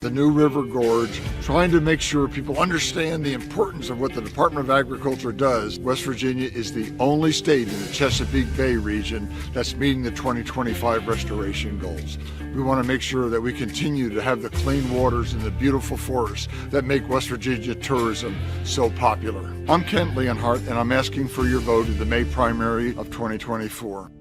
The New River Gorge, trying to make sure people understand the importance of what the Department of Agriculture does. West Virginia is the only state in the Chesapeake Bay region that's meeting the 2025 restoration goals. We want to make sure that we continue to have the clean waters and the beautiful forests that make West Virginia tourism so popular. I'm Kent Leonhardt, and I'm asking for your vote in the May primary of 2024.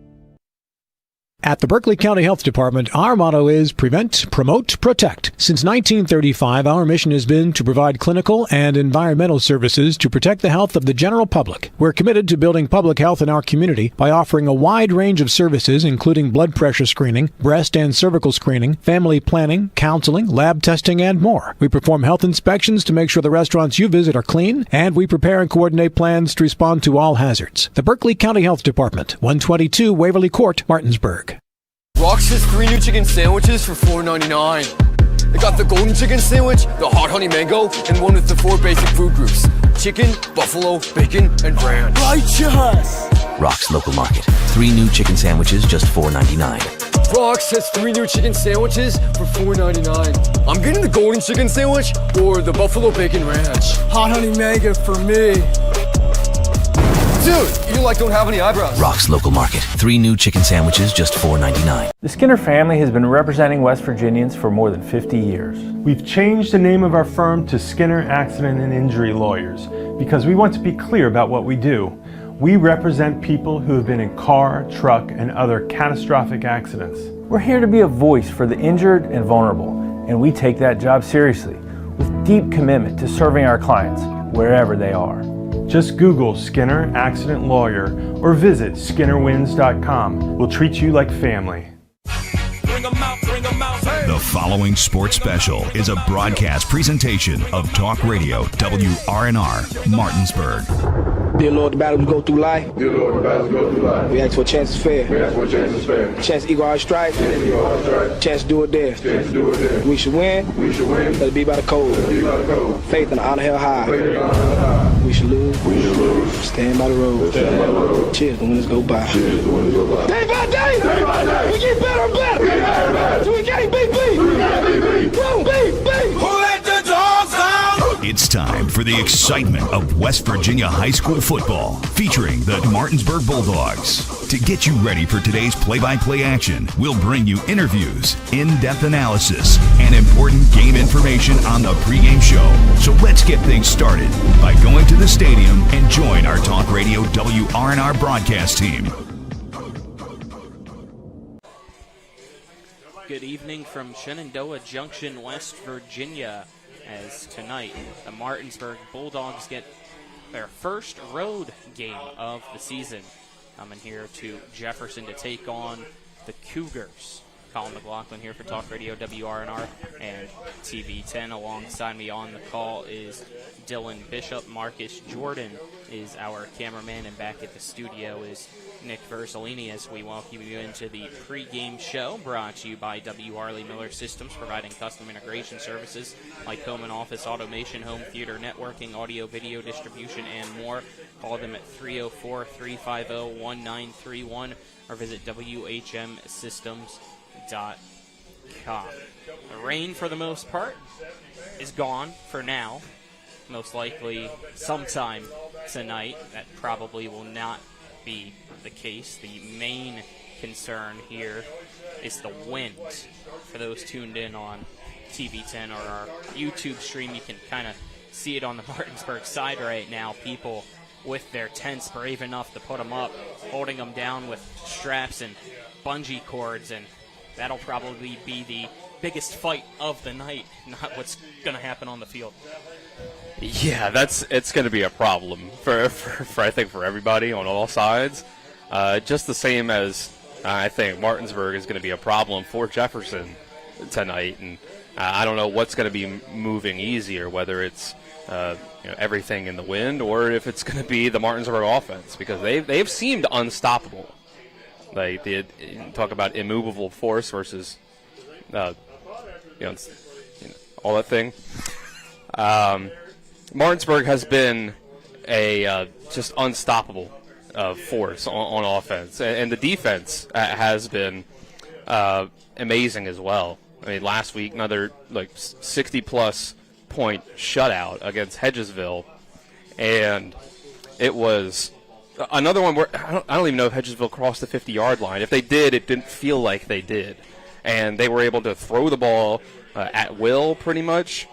At the Berkeley County Health Department, our motto is prevent, promote, protect. Since 1935, our mission has been to provide clinical and environmental services to protect the health of the general public. We're committed to building public health in our community by offering a wide range of services, including blood pressure screening, breast and cervical screening, family planning, counseling, lab testing, and more. We perform health inspections to make sure the restaurants you visit are clean, and we prepare and coordinate plans to respond to all hazards. The Berkeley County Health Department, 122 Waverly Court, Martinsburg. Rox has 3 new chicken sandwiches for $4.99. They got the golden chicken sandwich, the hot honey mango, and one with the 4 basic food groups: chicken, buffalo, bacon, and ranch. Righteous! Rox Local Market. 3 new chicken sandwiches, just $4.99. Rox has 3 new chicken sandwiches for $4.99. I'm getting the golden chicken sandwich or the buffalo bacon ranch. Hot honey mango for me. Dude, you don't have any eyebrows. Rox Local Market. 3 new chicken sandwiches, just $4.99. The Skinner family has been representing West Virginians for more than 50 years. We've changed the name of our firm to Skinner Accident and Injury Lawyers because we want to be clear about what we do. We represent people who have been in car, truck, and other catastrophic accidents. We're here to be a voice for the injured and vulnerable, and we take that job seriously with deep commitment to serving our clients wherever they are. Just Google Skinner Accident Lawyer or visit SkinnerWins.com. We'll treat you like family. The following sports special is a broadcast presentation of Talk Radio WRNR Martinsburg. Dear Lord, the battles we go through life. Dear Lord, the battles we go through life. We ask for a chance is fair. We ask for a chance is fair. Chance to equal our strife. Chance to do it there. Chance to do it there. We should win. We should win. Let it be by the code. Let it be by the code. Faith and honor held high. Faith and honor held high. We should lose. We should lose. Stand by the road. Stand by the road. Cheers, the winners go by. Cheers, the winners go by. Day by day. Day by day. We get better and better. We get better and better. So we can't beat. We can't beat. Woo, beat. Who let the dogs out? It's time for the excitement of West Virginia high school football, featuring the Martinsburg Bulldogs. To get you ready for today's play-by-play action, we'll bring you interviews, in-depth analysis, and important game information on the pregame show. So let's get things started by going to the stadium and join our Talk Radio WRNR broadcast team. Good evening from Shenandoah Junction, West Virginia, as tonight the Martinsburg Bulldogs get their first road game of the season, coming here to Jefferson to take on the Cougars. Colin McLaughlin here for Talk Radio WRNR and TV10. Alongside me on the call is Dylan Bishop. Marcus Jordan is our cameraman, and back at the studio is Nick Versalini as we welcome you into the pregame show, brought to you by W. Arley Miller Systems, providing custom integration services like home and office automation, home theater networking, audio video distribution, and more. Call them at 304-350-1931 or visit WHMsystems.com. The rain, for the most part, is gone for now. Most likely sometime tonight. That probably will not be the case. The main concern here is the wind. For those tuned in on TV10 or our YouTube stream, you can kind of see it on the Martinsburg side right now. People with their tents brave enough to put them up, holding them down with straps and bungee cords, and that'll probably be the biggest fight of the night, not what's going to happen on the field. Yeah, it's going to be a problem for I think for everybody on all sides. Just the same as I think Martinsburg is going to be a problem for Jefferson tonight, and I don't know what's going to be moving easier, whether it's everything in the wind or if it's going to be the Martinsburg offense, because they've seemed unstoppable. Like they talk about immovable force versus all that thing. Martinsburg has been a just unstoppable force on offense, and the defense has been amazing as well. I mean, last week, another 60-plus point shutout against Hedgesville. And it was another one where I don't even know if Hedgesville crossed the 50-yard line. If they did, it didn't feel like they did. And they were able to throw the ball at will, pretty much.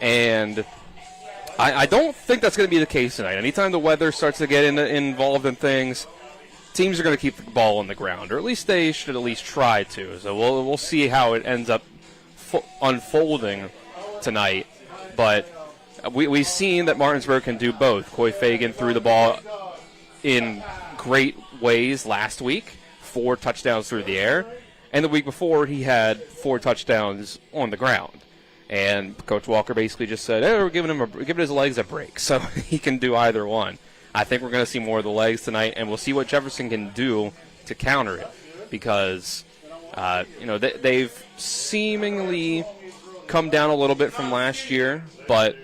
And I don't think that's going to be the case tonight. Anytime the weather starts to get involved in things, teams are going to keep the ball on the ground, or at least they should at least try to. So we'll see how it ends up unfolding tonight. But we've seen that Martinsburg can do both. Coy Fagan threw the ball in great ways last week, 4 touchdowns through the air. And the week before, he had 4 touchdowns on the ground. And Coach Walker basically just said, hey, we're giving his legs a break, so he can do either one. I think we're going to see more of the legs tonight, and we'll see what Jefferson can do to counter it. Because, they've seemingly come down a little bit from last year, but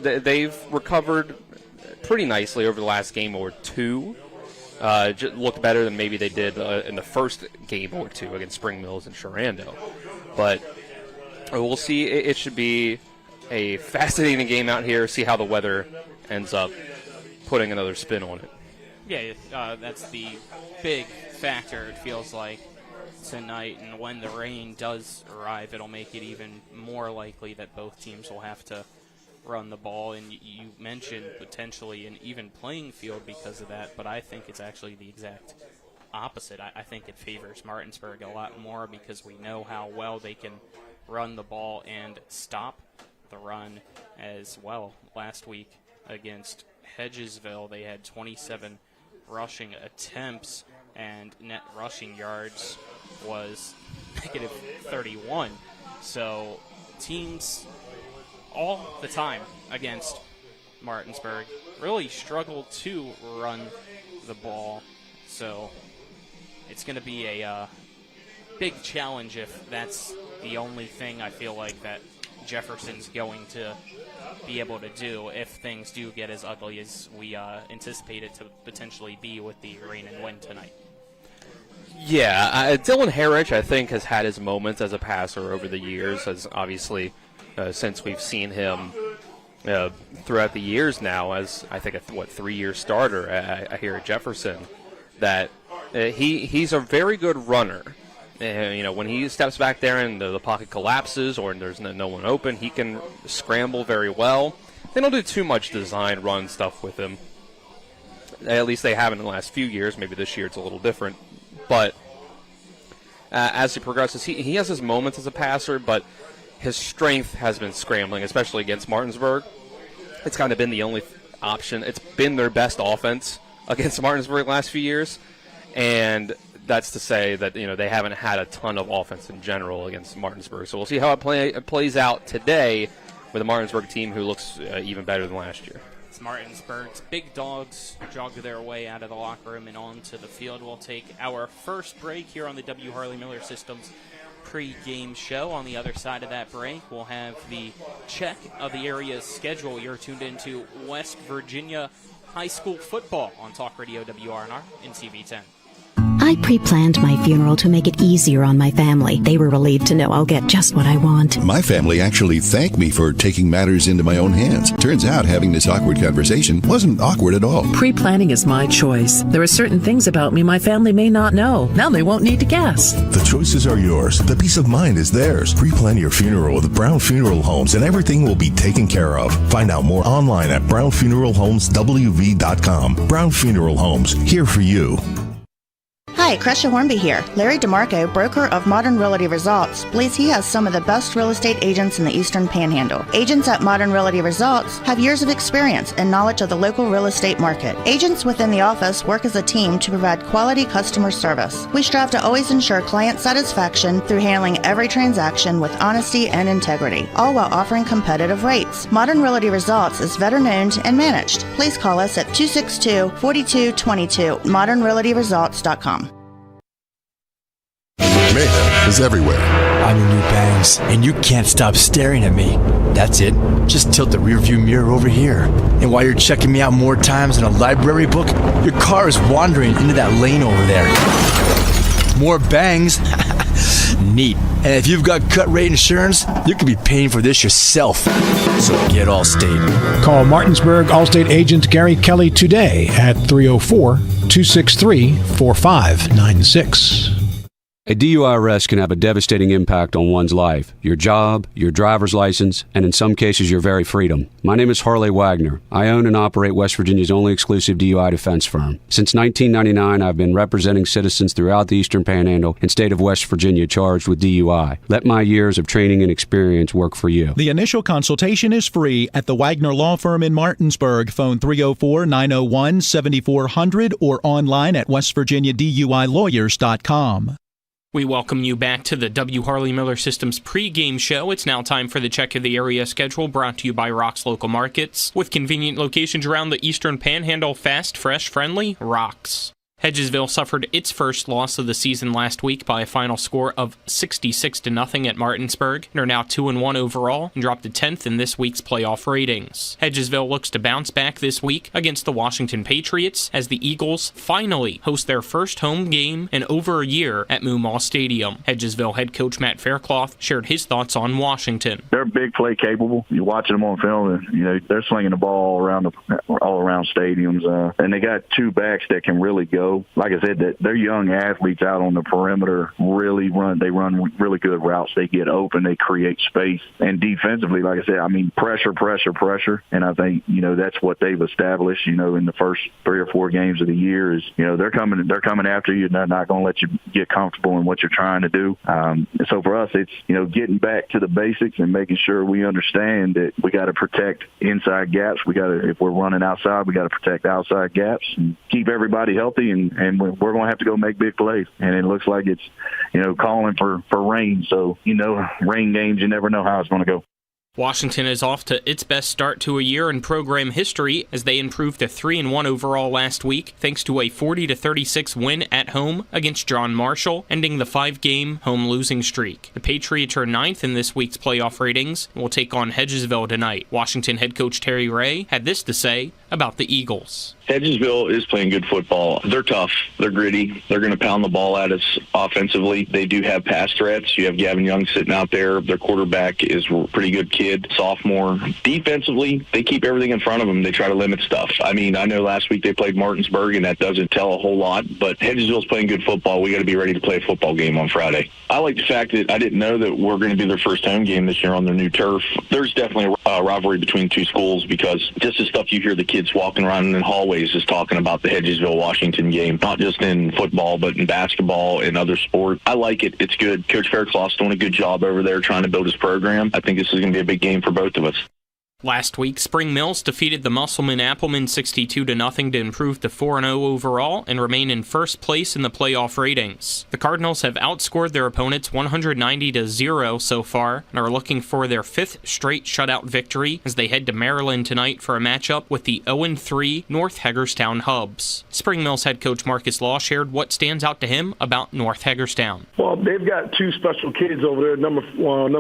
they've recovered pretty nicely over the last game or two. Looked better than maybe they did in the first game or two against Spring Mills and Sharando. But we'll see. It should be a fascinating game out here, see how the weather ends up putting another spin on it. Yeah, that's the big factor, it feels like, tonight. And when the rain does arrive, it'll make it even more likely that both teams will have to run the ball. And you mentioned potentially an even playing field because of that, but I think it's actually the exact opposite. I think it favors Martinsburg a lot more because we know how well they can run the ball and stop the run as well. Last week against Hedgesville, they had 27 rushing attempts, and net rushing yards was negative 31. So teams all the time against Martinsburg really struggle to run the ball. So it's going to be a big challenge if that's the only thing I feel like that Jefferson's going to be able to do if things do get as ugly as we anticipate it to potentially be with the rain and wind tonight. Yeah, Dylan Harrich, I think, has had his moments as a passer over the years, as obviously since we've seen him throughout the years now as, I think, a 3-year starter here at Jefferson, that he's a very good runner. When he steps back there and the pocket collapses or there's no one open, he can scramble very well. They don't do too much design run stuff with him. At least they haven't in the last few years. Maybe this year it's a little different. But as he progresses, he has his moments as a passer, but his strength has been scrambling, especially against Martinsburg. It's kind of been the only option. It's been their best offense against Martinsburg the last few years. And that's to say that they haven't had a ton of offense in general against Martinsburg. So we'll see how it plays out today with a Martinsburg team who looks even better than last year. It's Martinsburg's big dogs jog their way out of the locker room and onto the field. We'll take our first break here on the W. Harley Miller Systems pre-game show. On the other side of that break, we'll have the check of the area's schedule. You're tuned into West Virginia High School football on Talk Radio WRNR and TV10. I pre-planned my funeral to make it easier on my family. They were relieved to know I'll get just what I want. My family actually thanked me for taking matters into my own hands. Turns out having this awkward conversation wasn't awkward at all. Pre-planning is my choice. There are certain things about me my family may not know. Now they won't need to guess. The choices are yours. The peace of mind is theirs. Pre-plan your funeral with Brown Funeral Homes and everything will be taken care of. Find out more online at brownfuneralhomeswv.com. Brown Funeral Homes, here for you. Hi, Crescia Hornby here. Larry DeMarco, broker of Modern Realty Results, believes he has some of the best real estate agents in the Eastern Panhandle. Agents at Modern Realty Results have years of experience and knowledge of the local real estate market. Agents within the office work as a team to provide quality customer service. We strive to always ensure client satisfaction through handling every transaction with honesty and integrity, all while offering competitive rates. Modern Realty Results is veteran-owned and managed. Please call us at 262-4222, modernrealtyresults.com. Mayhem is everywhere. I'm your new bangs, and you can't stop staring at me. That's it. Just tilt the rearview mirror over here. And while you're checking me out more times than a library book, your car is wandering into that lane over there. More bangs. Neat. And if you've got cut rate insurance, you could be paying for this yourself. So get Allstate. Call Martinsburg Allstate agent Gary Kelly today at 304-263-4596. A DUI arrest can have a devastating impact on one's life, your job, your driver's license, and in some cases, your very freedom. My name is Harley Wagner. I own and operate West Virginia's only exclusive DUI defense firm. Since 1999, I've been representing citizens throughout the Eastern Panhandle and state of West Virginia charged with DUI. Let my years of training and experience work for you. The initial consultation is free at the Wagner Law Firm in Martinsburg. Phone 304-901-7400 or online at westvirginiaduilawyers.com. We welcome you back to the W. Harley Miller Systems pregame show. It's now time for the check of the area schedule, brought to you by Rock's Local Markets. With convenient locations around the Eastern Panhandle, fast, fresh, friendly, Rock's. Hedgesville suffered its first loss of the season last week by a final score of 66-0 at Martinsburg, and are now 2-1 overall and dropped to 10th in this week's playoff ratings. Hedgesville looks to bounce back this week against the Washington Patriots as the Eagles finally host their first home game in over a year at Moomaw Stadium. Hedgesville head coach Matt Faircloth shared his thoughts on Washington. They're big play capable. You're watching them on film, and they're slinging the ball all around stadiums, and they got two backs that can really go. Like I said, that they're young athletes out on the perimeter. They run really good routes. They get open. They create space. And defensively, like I said, pressure. And I think that's what they've established. In the first 3 or 4 games of the year is they're coming after you. They're not going to let you get comfortable in what you're trying to do. So for us, it's getting back to the basics and making sure we understand that we got to protect inside gaps. If we're running outside, we got to protect outside gaps and keep everybody healthy. And we're going to have to go make big plays. And it looks like it's, calling for rain. So, rain games, you never know how it's going to go. Washington is off to its best start to a year in program history as they improved to 3-1 overall last week, thanks to a 40-36 win at home against John Marshall, ending the 5-game home losing streak. The Patriots are 9th in this week's playoff ratings and will take on Hedgesville tonight. Washington head coach Terry Ray had this to say about the Eagles. Hedgesville is playing good football. They're tough. They're gritty. They're going to pound the ball at us offensively. They do have pass threats. You have Gavin Young sitting out there. Their quarterback is a pretty good kid, sophomore. Defensively, they keep everything in front of them. They try to limit stuff. I know last week they played Martinsburg, and that doesn't tell a whole lot, but Hedgesville's playing good football. We got to be ready to play a football game on Friday. I like the fact that I didn't know that we're going to be their first home game this year on their new turf. There's definitely a rivalry between two schools because just the stuff you hear the kids walking around in hallways just talking about the Hedgesville-Washington game, not just in football, but in basketball and other sports. I like it. It's good. Coach Faircloth's doing a good job over there trying to build his program. I think this is going to be a big game for both of us. Last week, Spring Mills defeated the Musselman-Appleman 62-0 to improve to 4-0 overall and remain in first place in the playoff ratings. The Cardinals have outscored their opponents 190-0 so far and are looking for their 5th straight shutout victory as they head to Maryland tonight for a matchup with the 0-3 North Hagerstown Hubs. Spring Mills head coach Marcus Law shared what stands out to him about North Hagerstown. Well, they've got two special kids over there, number 4 and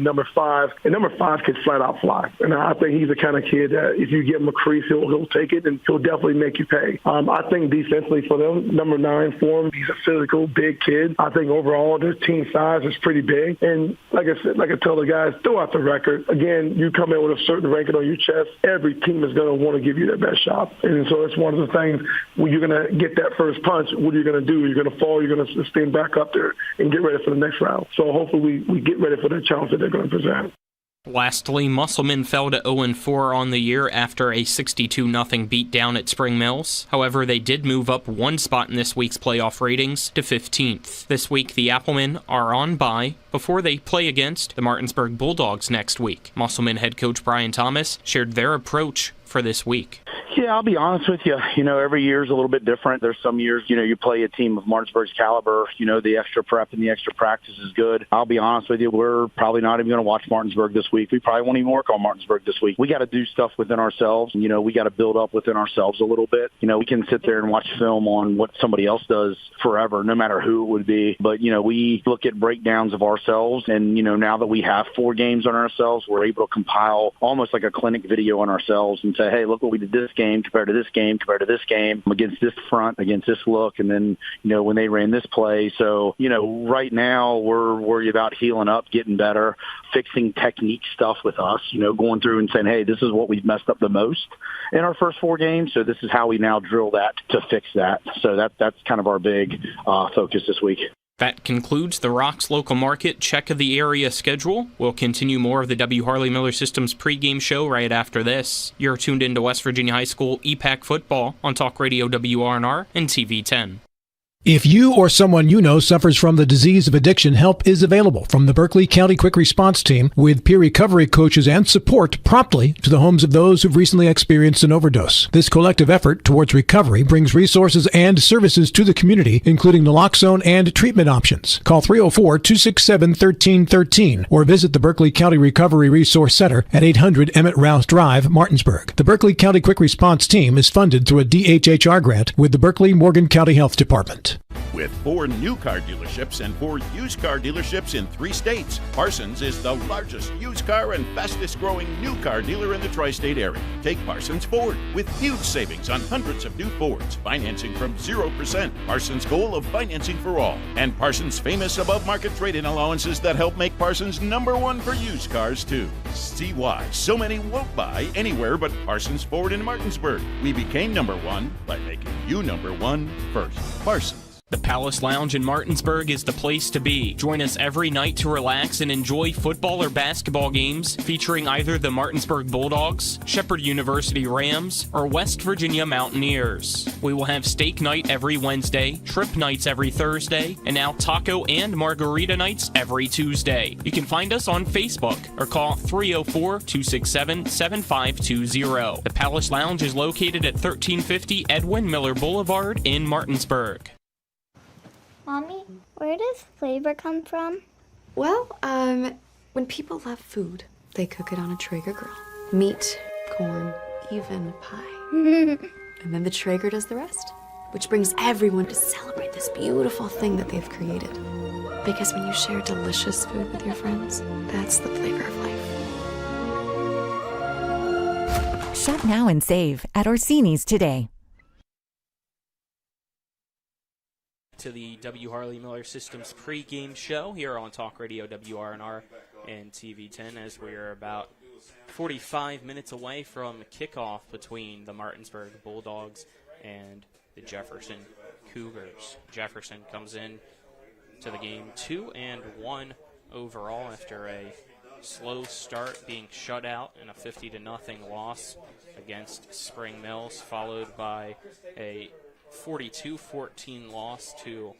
number 5. And number 5 can flat out fly. And I think he's the kind of kid that if you give him a crease, he'll take it and he'll definitely make you pay. I think defensively for them, number 9 for him, he's a physical, big kid. I think overall their team size is pretty big. And like I said, like I tell the guys, throw out the record. Again, you come in with a certain ranking on your chest, every team is going to want to give you their best shot. And so it's one of the things when you're going to get that first punch, what are you going to do? You're going to fall, you're going to stand back up there and get ready for the next round. So hopefully we get ready for the challenge that they're going to present. Lastly, Musselman fell to 0-4 on the year after a 62-0 beatdown at Spring Mills. However, they did move up one spot in this week's playoff ratings to 15th. This week, the Applemen are on bye before they play against the Martinsburg Bulldogs next week. Musselman head coach Brian Thomas shared their approach for this week. Yeah, I'll be honest with you. Every year is a little bit different. There's some years, you play a team of Martinsburg's caliber, the extra prep and the extra practice is good. I'll be honest with you, we're probably not even going to watch Martinsburg this week. We probably won't even work on Martinsburg this week. We got to do stuff within ourselves. We got to build up within ourselves a little bit. We can sit there and watch film on what somebody else does forever, no matter who it would be. But, we look at breakdowns of ourselves. And, now that we have 4 games on ourselves, we're able to compile almost like a clinic video on ourselves and say, hey, look what we did this game. game compared to this game compared to this game, against this front, against this look, and then, when they ran this play. So, right now we're worried about healing up, getting better, fixing technique stuff with us, going through and saying, hey, this is what we've messed up the most in our first 4 games, so this is how we now drill that to fix that. So that's kind of our big focus this week. That concludes the Rocks Local Market Check of the Area schedule. We'll continue more of the W. Harley Miller Systems pregame show right after this. You're tuned into West Virginia High School EPAC football on Talk Radio WRNR and TV 10. If you or someone you know suffers from the disease of addiction, help is available from the Berkeley County Quick Response Team with peer recovery coaches and support promptly to the homes of those who've recently experienced an overdose. This collective effort towards recovery brings resources and services to the community, including naloxone and treatment options. Call 304-267-1313 or visit the Berkeley County Recovery Resource Center at 800 Emmett Rouse Drive, Martinsburg. The Berkeley County Quick Response Team is funded through a DHHR grant with the Berkeley-Morgan County Health Department. With 4 new car dealerships and 4 used car dealerships in 3 states, Parsons is the largest used car and fastest growing new car dealer in the tri-state area. Take Parsons Ford with huge savings on hundreds of new Fords, financing from 0%, Parsons' goal of financing for all, and Parsons' famous above-market trade-in allowances that help make Parsons #1 for used cars too. See why so many won't buy anywhere but Parsons Ford in Martinsburg. We became #1 by making you #1 first. Parsons. The Palace Lounge in Martinsburg is the place to be. Join us every night to relax and enjoy football or basketball games featuring either the Martinsburg Bulldogs, Shepherd University Rams, or West Virginia Mountaineers. We will have steak night every Wednesday, trip nights every Thursday, and now taco and margarita nights every Tuesday. You can find us on Facebook or call 304-267-7520. The Palace Lounge is located at 1350 Edwin Miller Boulevard in Martinsburg. Mommy, where does flavor come from? Well, when people love food, they cook it on a Traeger grill. Meat, corn, even pie. And then the Traeger does the rest, which brings everyone to celebrate this beautiful thing that they've created. Because when you share delicious food with your friends, that's the flavor of life. Shop now and save at Orsini's today. To the W. Harley Miller Systems pregame show here on Talk Radio WRNR and TV 10, as we are about 45 minutes away from kickoff between the Martinsburg Bulldogs and the Jefferson Cougars. Jefferson comes in to the game 2-1 overall after a slow start, being shut out in a 50-0 loss against Spring Mills, followed by a 42-14 loss to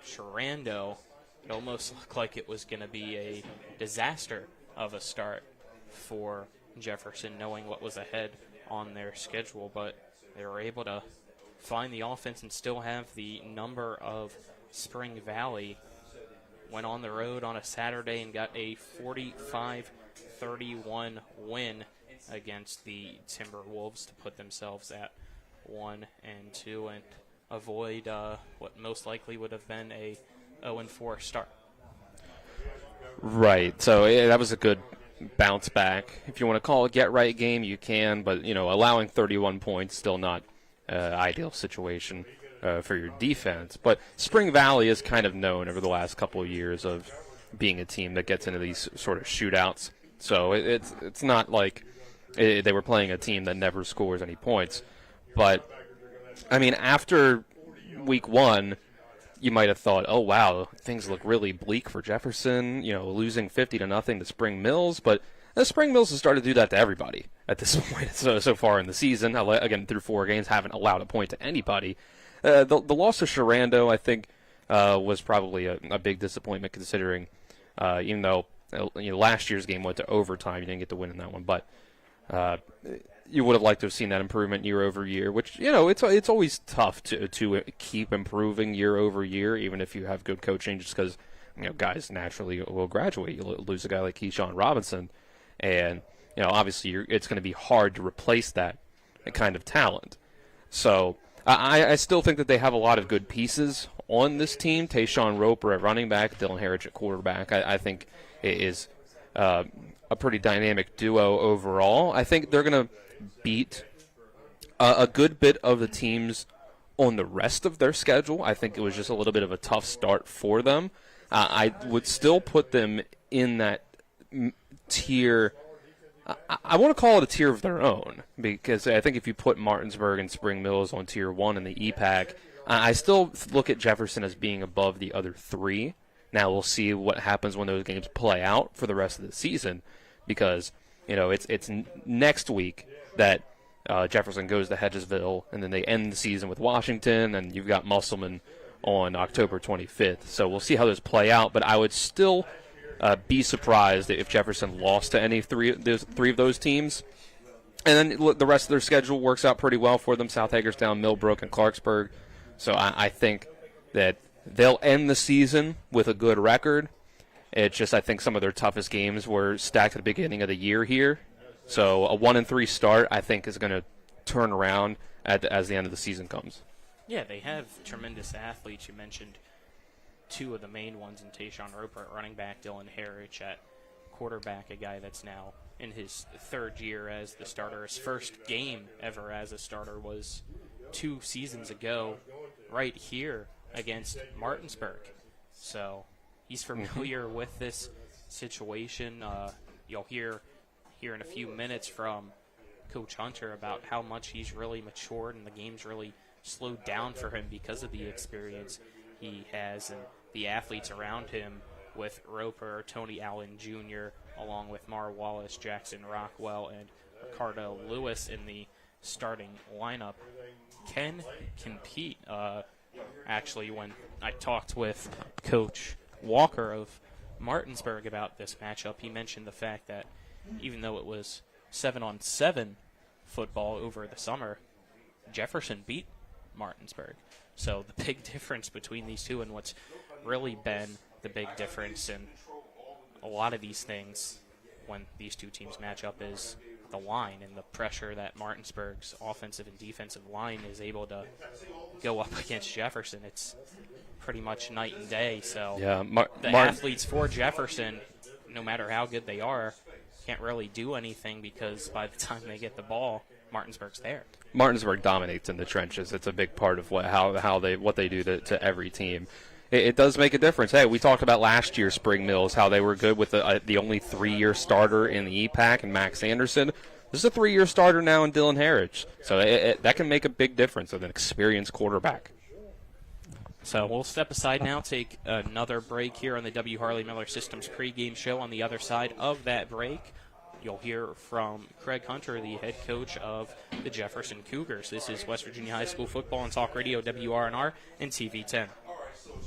Sharando. It almost looked like it was going to be a disaster of a start for Jefferson, knowing what was ahead on their schedule, but they were able to find the offense and still have the number of Spring Valley. Went on the road on a Saturday and got a 45-31 win against the Timberwolves to put themselves at 1-2 and avoid what most likely would have been a 0-4 start. Right. So that was a good bounce back. If you want to call it a get-right game, you can, but allowing 31 points still not ideal situation for your defense. But Spring Valley is kind of known over the last couple of years of being a team that gets into these sort of shootouts. So it's not like they were playing a team that never scores any points. But, I mean, after week 1, you might have thought, oh, wow, things look really bleak for Jefferson, losing 50-0 to Spring Mills. But Spring Mills has started to do that to everybody at this point so far in the season. Again, through 4 games, haven't allowed a point to anybody. The loss to Sharando, I think, was probably a big disappointment considering, even though last year's game went to overtime, you didn't get to win in that one. But you would have liked to have seen that improvement year over year, which, it's always tough to keep improving year over year, even if you have good coaching, just because, guys naturally will graduate. You lose a guy like Keyshawn Robinson, and, obviously it's going to be hard to replace that kind of talent. So I still think that they have a lot of good pieces on this team. Tayshawn Roper at running back, Dylan Harridge at quarterback, I think it is a pretty dynamic duo overall. I think they're going to beat a good bit of the teams on the rest of their schedule. I think it was just a little bit of a tough start for them. I would still put them in that tier. I want to call it a tier of their own, because I think if you put Martinsburg and Spring Mills on tier 1 in the EPAC, I still look at Jefferson as being above the other three. Now we'll see what happens when those games play out for the rest of the season, because it's next week that Jefferson goes to Hedgesville, and then they end the season with Washington, and you've got Musselman on October 25th. So we'll see how those play out, but I would still be surprised if Jefferson lost to any three of those teams. And then the rest of their schedule works out pretty well for them: South Hagerstown, Millbrook, and Clarksburg. So I think that they'll end the season with a good record. It's just I think some of their toughest games were stacked at the beginning of the year here. So a 1-3 start, I think, is going to turn around as the end of the season comes. Yeah, they have tremendous athletes. You mentioned two of the main ones in Tayshawn Roper at running back, Dylan Harrich at quarterback, a guy that's now in his third year as the starter. His first game ever as a starter was 2 seasons ago right here against Martinsburg. So he's familiar with this situation. You'll hear here in a few minutes from Coach Hunter about how much he's really matured and the game's really slowed down for him because of the experience he has and the athletes around him with Roper, Tony Allen Jr., along with Mar Wallace, Jackson Rockwell, and Ricardo Lewis in the starting lineup, can compete. Actually, when I talked with Coach Walker of Martinsburg about this matchup, he mentioned the fact that even though it was 7-on-7 football over the summer, Jefferson beat Martinsburg. So the big difference between these two, and what's really been the big difference in a lot of these things when these two teams match up, is the line and the pressure that Martinsburg's offensive and defensive line is able to go up against Jefferson. It's pretty much night and day. So yeah, the athletes for Jefferson, no matter how good they are, can't really do anything, because by the time they get the ball, Martinsburg's there. Martinsburg dominates in the trenches. It's a big part of what they do to every team. It does make a difference. Hey, we talked about last year Spring Mills, how they were good with the only 3-year starter in the EPAC and Max Anderson. This is a 3-year starter now in Dylan Harrich. So that can make a big difference with an experienced quarterback. So we'll step aside now, take another break here on the W. Harley Miller Systems pregame show. On the other side of that break, you'll hear from Craig Hunter, the head coach of the Jefferson Cougars. This is West Virginia High School Football and Talk Radio, WRNR and TV10.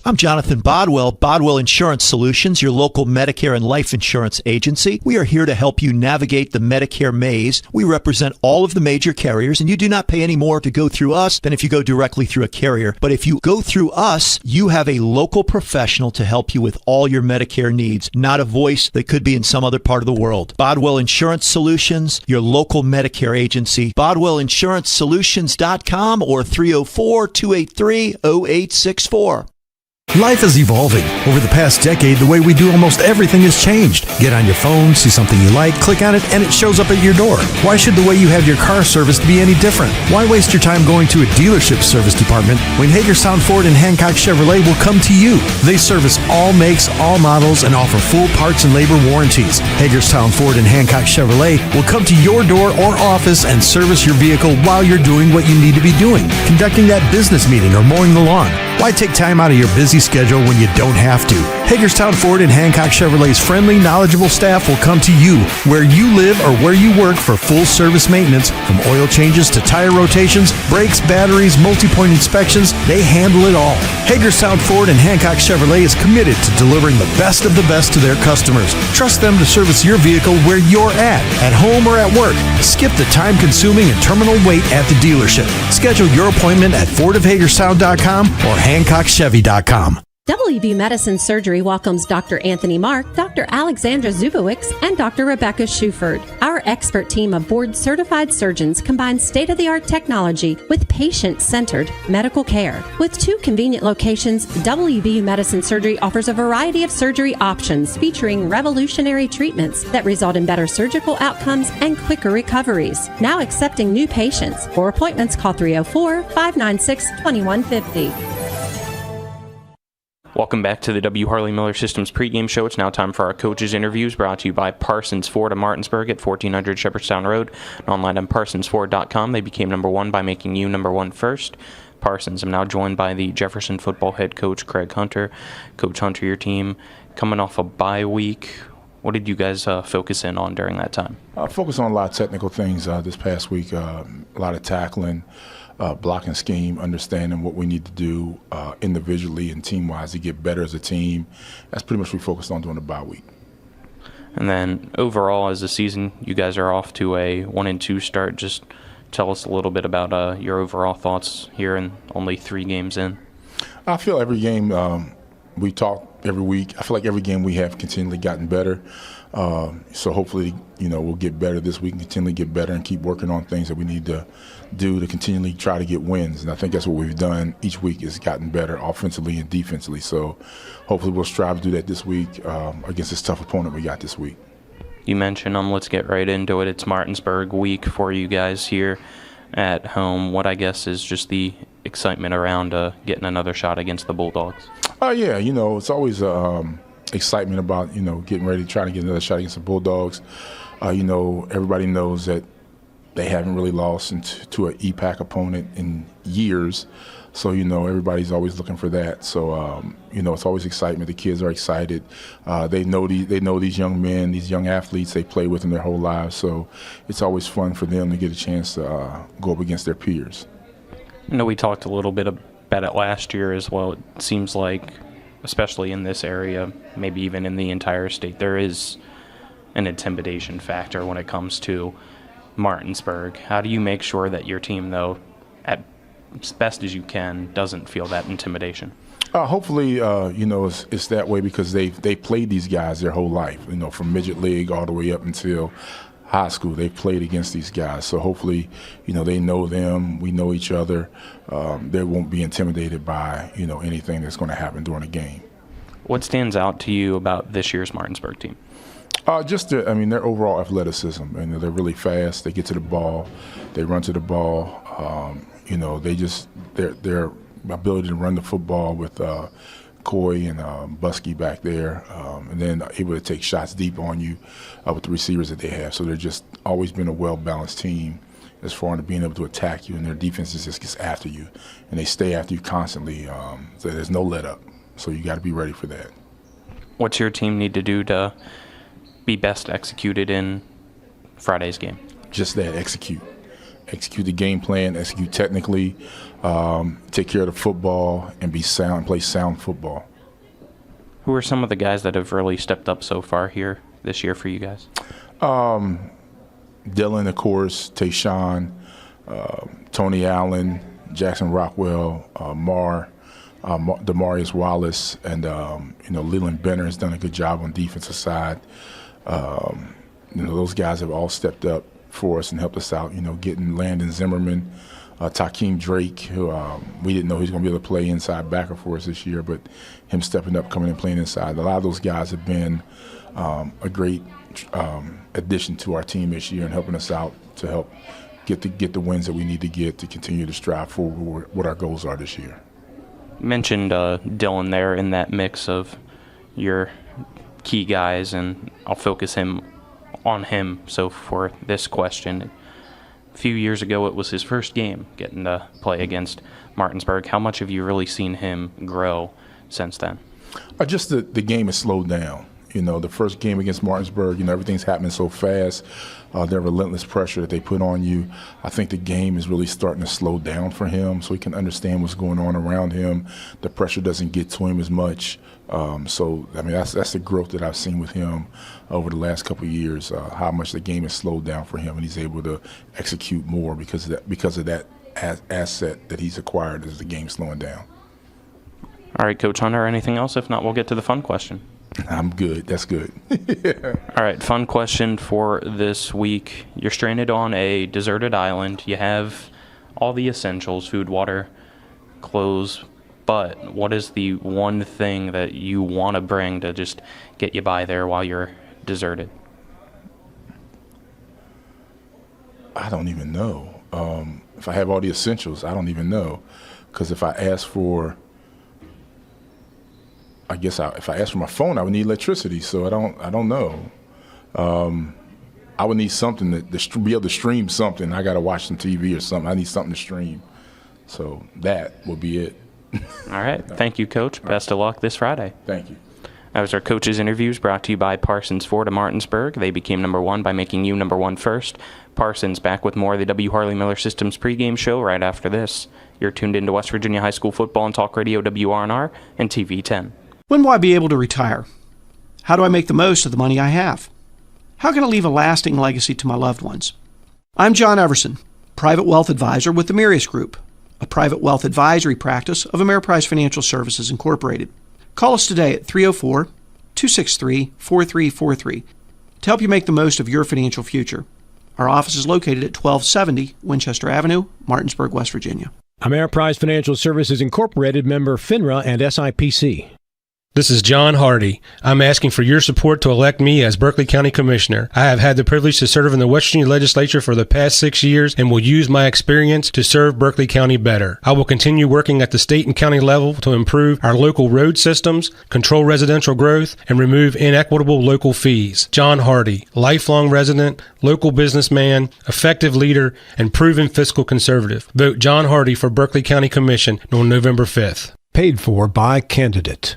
I'm Jonathan Bodwell, Bodwell Insurance Solutions, your local Medicare and life insurance agency. We are here to help you navigate the Medicare maze. We represent all of the major carriers, and you do not pay any more to go through us than if you go directly through a carrier. But if you go through us, you have a local professional to help you with all your Medicare needs, not a voice that could be in some other part of the world. Bodwell Insurance Solutions, your local Medicare agency. BodwellInsuranceSolutions.com or 304-283-0864. Life is evolving. Over the past decade, the way we do almost everything has changed. Get on your phone, see something you like, click on it, and it shows up at your door. Why should the way you have your car serviced be any different? Why waste your time going to a dealership service department when Hagerstown Ford and Hancock Chevrolet will come to you? They service all makes, all models, and offer full parts and labor warranties. Hagerstown Ford and Hancock Chevrolet will come to your door or office and service your vehicle while you're doing what you need to be doing, conducting that business meeting or mowing the lawn. Why take time out of your busy schedule when you don't have to? Hagerstown Ford and Hancock Chevrolet's friendly, knowledgeable staff will come to you where you live or where you work for full service maintenance, from oil changes to tire rotations, brakes, batteries, multi-point inspections. They handle it all. Hagerstown Ford and Hancock Chevrolet is committed to delivering the best of the best to their customers. Trust them to service your vehicle where you're at home or at work. Skip the time-consuming and terminal wait at the dealership. Schedule your appointment at FordofHagerstown.com or HancockChevy.com. WV Medicine Surgery welcomes Dr. Anthony Mark, Dr. Alexandra Zubowicz, and Dr. Rebecca Schuford. Our expert team of board-certified surgeons combines state-of-the-art technology with patient-centered medical care. With 2 convenient locations, WV Medicine Surgery offers a variety of surgery options featuring revolutionary treatments that result in better surgical outcomes and quicker recoveries. Now accepting new patients. For appointments, call 304-596-2150. Welcome back to the W. Harley Miller Systems pregame show. It's now time for our coaches' interviews, brought to you by Parsons Ford of Martinsburg at 1400 Shepherdstown Road and online on parsonsford.com. They became number 1 by making you number 1 first. Parsons. I'm now joined by the Jefferson football head coach, Craig Hunter. Coach Hunter, your team coming off a bye week. What did you guys focus in on during that time? Focus on a lot of technical things this past week, a lot of tackling. Blocking scheme, understanding what we need to do individually and team-wise to get better as a team. That's pretty much what we focused on during the bye week. And then overall, as a season, you guys are off to a 1-2 start. Just tell us a little bit about your overall thoughts here and only 3 games in. I feel every game we talk every week. I feel like every game we have continually gotten better. So hopefully, we'll get better this week and continually get better and keep working on things that we need to do to continually try to get wins. And I think that's what we've done each week, is gotten better offensively and defensively. So hopefully we'll strive to do that this week against this tough opponent we got this week. You mentioned, let's get right into it. It's Martinsburg week for you guys here at home. What I guess is just the excitement around getting another shot against the Bulldogs. Yeah, it's always excitement about, getting ready to try to get another shot against the Bulldogs. Everybody knows that they haven't really lost to an EPAC opponent in years. So, everybody's always looking for that. So, it's always excitement. The kids are excited. They know these young men, these young athletes they play with them their whole lives. So it's always fun for them to get a chance to go up against their peers. We talked a little bit about it last year as well. It seems like, especially in this area, maybe even in the entire state, there is an intimidation factor when it comes to Martinsburg. How do you make sure that your team, though, as best as you can, doesn't feel that intimidation? Hopefully, it's that way because they played these guys their whole life, from midget league all the way up until high school. They played against these guys. So hopefully, they know them, we know each other. They won't be intimidated by, anything that's going to happen during a game. What stands out to you about this year's Martinsburg team? Just their overall athleticism. And they're really fast. They get to the ball. They run to the ball. Their ability to run the football with Coy and Buskey back there, and then able to take shots deep on you with the receivers that they have. So they're just always been a well-balanced team as far as being able to attack you, and their defense just gets after you, and they stay after you constantly. So there's no let-up. So you got to be ready for that. What's your team need to do to be best executed in Friday's game? Just that, execute the game plan, execute technically, take care of the football, and be sound, play sound football. Who are some of the guys that have really stepped up so far here this year for you guys? Dylan, of course, Tayshawn, Tony Allen, Jackson Rockwell, Demarius Wallace, and Leland Benner has done a good job on the defensive side. Those guys have all stepped up for us and helped us out, getting Landon Zimmerman, Takeem Drake, who we didn't know he was going to be able to play inside backer for us this year, but him stepping up, coming and playing inside. A lot of those guys have been a great addition to our team this year and helping us out to help get the wins that we need to get to continue to strive for what our goals are this year. You mentioned Dylan there in that mix of your key guys, and I'll focus on him. So for this question, a few years ago it was his first game getting to play against Martinsburg. How much have you really seen him grow since then? Just the game has slowed down. The first game against Martinsburg, everything's happening so fast. Their relentless pressure that they put on you. I think the game is really starting to slow down for him so he can understand what's going on around him. The pressure doesn't get to him as much. That's the growth that I've seen with him over the last couple of years, how much the game has slowed down for him, and he's able to execute more because of that asset that he's acquired as the game slowing down. All right, Coach Hunter, anything else? If not, we'll get to the fun question. I'm good. That's good. All right, fun question for this week. You're stranded on a deserted island. You have all the essentials, food, water, clothes, but what is the one thing that you want to bring to just get you by there while you're deserted? I don't even know. If I have all the essentials, I don't even know. Because if I ask for, if I ask for my phone, I would need electricity. So I don't know. I would need something to be able to stream something. I got to watch some TV or something. I need something to stream. So that will be it. All right. Thank you, Coach. Best of luck this Friday. Thank you. That was our coaches' interviews brought to you by Parsons Ford of Martinsburg. They became number one by making you number one first. Parsons back with more of the W. Harley Miller Systems pregame show right after this. You're tuned into West Virginia High School Football and Talk Radio WRNR and TV 10. When will I be able to retire? How do I make the most of the money I have? How can I leave a lasting legacy to my loved ones? I'm John Everson, Private Wealth Advisor with the Mirius Group, a private wealth advisory practice of Ameriprise Financial Services Incorporated. Call us today at 304-263-4343 to help you make the most of your financial future. Our office is located at 1270 Winchester Avenue, Martinsburg, West Virginia. Ameriprise Financial Services Incorporated, member FINRA and SIPC. This is John Hardy. I'm asking for your support to elect me as Berkeley County Commissioner. I have had the privilege to serve in the West Virginia Legislature for the past 6 years and will use my experience to serve Berkeley County better. I will continue working at the state and county level to improve our local road systems, control residential growth, and remove inequitable local fees. John Hardy, lifelong resident, local businessman, effective leader, and proven fiscal conservative. Vote John Hardy for Berkeley County Commission on November 5th. Paid for by candidate.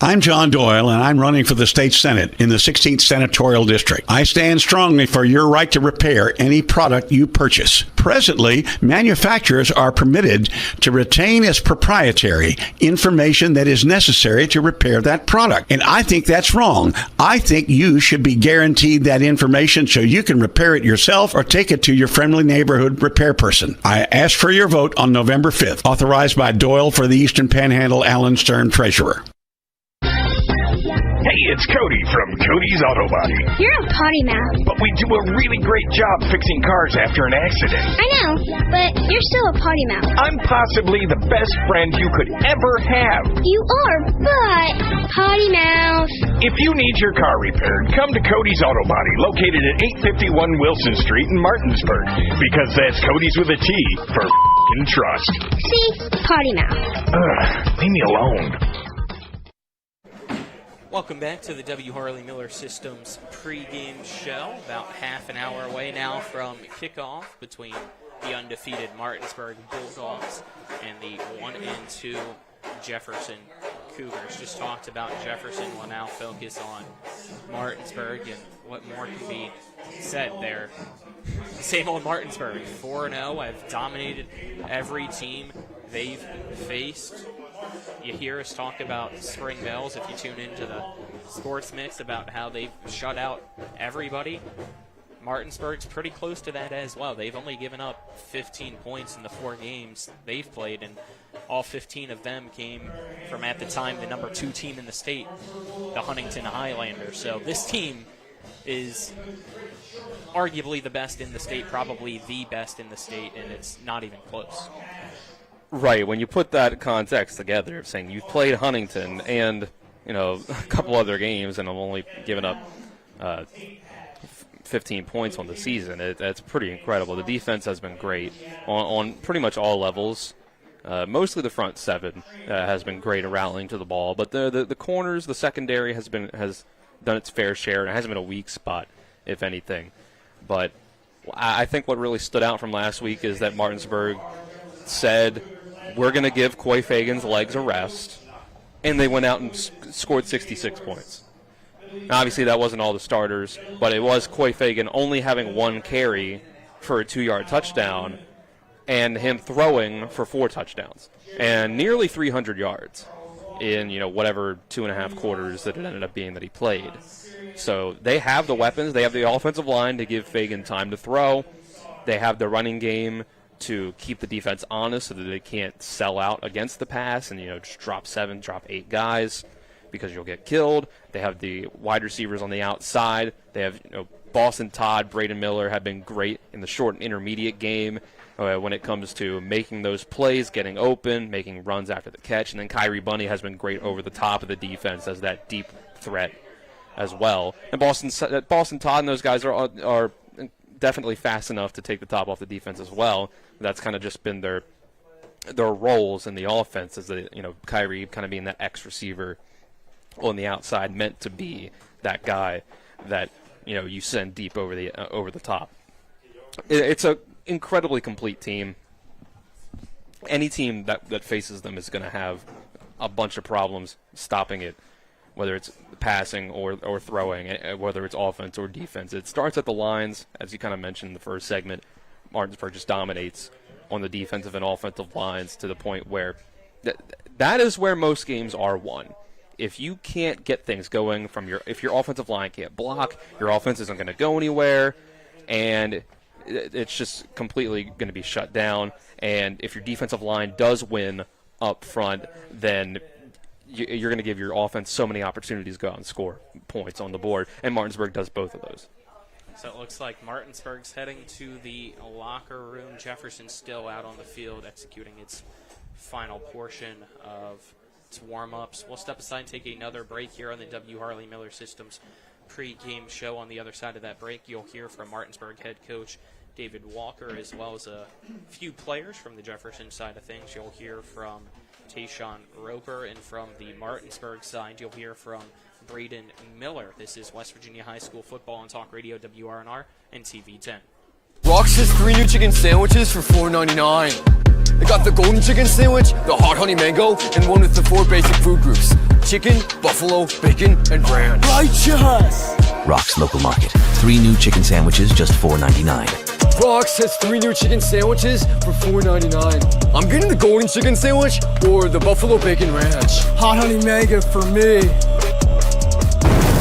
I'm John Doyle, and I'm running for the state Senate in the 16th Senatorial District. I stand strongly for your right to repair any product you purchase. Presently, manufacturers are permitted to retain as proprietary information that is necessary to repair that product. And I think that's wrong. I think you should be guaranteed that information so you can repair it yourself or take it to your friendly neighborhood repair person. I ask for your vote on November 5th, authorized by Doyle for the Eastern Panhandle, Alan Stern, Treasurer. Hey, it's Cody from Cody's Auto Body. You're a potty mouth. But we do a really great job fixing cars after an accident. I know, but you're still a potty mouth. I'm possibly the best friend you could ever have. You are, but potty mouth. If you need your car repaired, come to Cody's Auto Body, located at 851 Wilson Street in Martinsburg. Because that's Cody's with a T for f***ing trust. See? Potty mouth. Leave me alone. Welcome back to the W. Harley Miller Systems pregame show. About half an hour away now from kickoff between the undefeated Martinsburg Bulldogs and the 1-2 Jefferson Cougars. Just talked about Jefferson. We'll now focus on Martinsburg and what more can be said there. Same old Martinsburg, 4-0. Have dominated every team they've faced. You hear us talk about Spring Bells if you tune into the sports mix about how they've shut out everybody. Martinsburg's pretty close to that as well. They've only given up 15 points in the 4 games they've played, and all 15 of them came from, at the time, the number 2 team in the state, the Huntington Highlanders. So this team is arguably the best in the state, probably the best in the state, and it's not even close. Right, when you put that context together of saying you've played Huntington and, a couple other games and have only given up 15 points on the season, that's pretty incredible. The defense has been great on pretty much all levels. Mostly the front 7 has been great at rallying to the ball, but the corners, the secondary has done its fair share, and it hasn't been a weak spot, if anything. But I think what really stood out from last week is that Martinsburg said, we're going to give Coy Fagan's legs a rest, and they went out and scored 66 points. Now, obviously, that wasn't all the starters, but it was Coy Fagan only having 1 carry for a 2-yard touchdown and him throwing for 4 touchdowns and nearly 300 yards in, whatever 2.5 quarters that it ended up being that he played. So they have the weapons. They have the offensive line to give Fagan time to throw. They have the running game to keep the defense honest so that they can't sell out against the pass and, just drop 7, drop 8 guys because you'll get killed. They have the wide receivers on the outside. They have, Boston Todd, Braden Miller have been great in the short and intermediate game when it comes to making those plays, getting open, making runs after the catch. And then Kyrie Bunny has been great over the top of the defense as that deep threat as well. And Boston Todd and those guys are definitely fast enough to take the top off the defense as well. That's kind of just been their roles in the offense, as Kyrie kind of being that X receiver on the outside, meant to be that guy that you send deep over the top. It's a incredibly complete team. Any team that faces them is going to have a bunch of problems stopping it, whether it's passing or throwing, whether it's offense or defense. It starts at the lines, as you kind of mentioned in the first segment. Martinsburg just dominates on the defensive and offensive lines to the point where that is where most games are won. If you can't get things going if your offensive line can't block, your offense isn't going to go anywhere, and it's just completely going to be shut down. And if your defensive line does win up front, then you're going to give your offense so many opportunities to go out and score points on the board, and Martinsburg does both of those. So it looks like Martinsburg's heading to the locker room. Jefferson's still out on the field executing its final portion of its warm-ups. We'll step aside and take another break here on the W. Harley Miller Systems pre-game show. On the other side of that break, you'll hear from Martinsburg head coach David Walker, as well as a few players from the Jefferson side of things. You'll hear from Tayshawn Roper, and from the Martinsburg side, you'll hear from Braden Miller. This is West Virginia High School football on Talk Radio WRNR and TV10. Rox has 3 new chicken sandwiches for $4.99. They got the golden chicken sandwich, the hot honey mango, and one with the 4 basic food groups: chicken, buffalo, bacon, and ranch. Righteous! Rox Local Market. 3 new chicken sandwiches, just $4.99. Rox has 3 new chicken sandwiches for $4.99. I'm getting the golden chicken sandwich or the buffalo bacon ranch. Hot honey mango for me.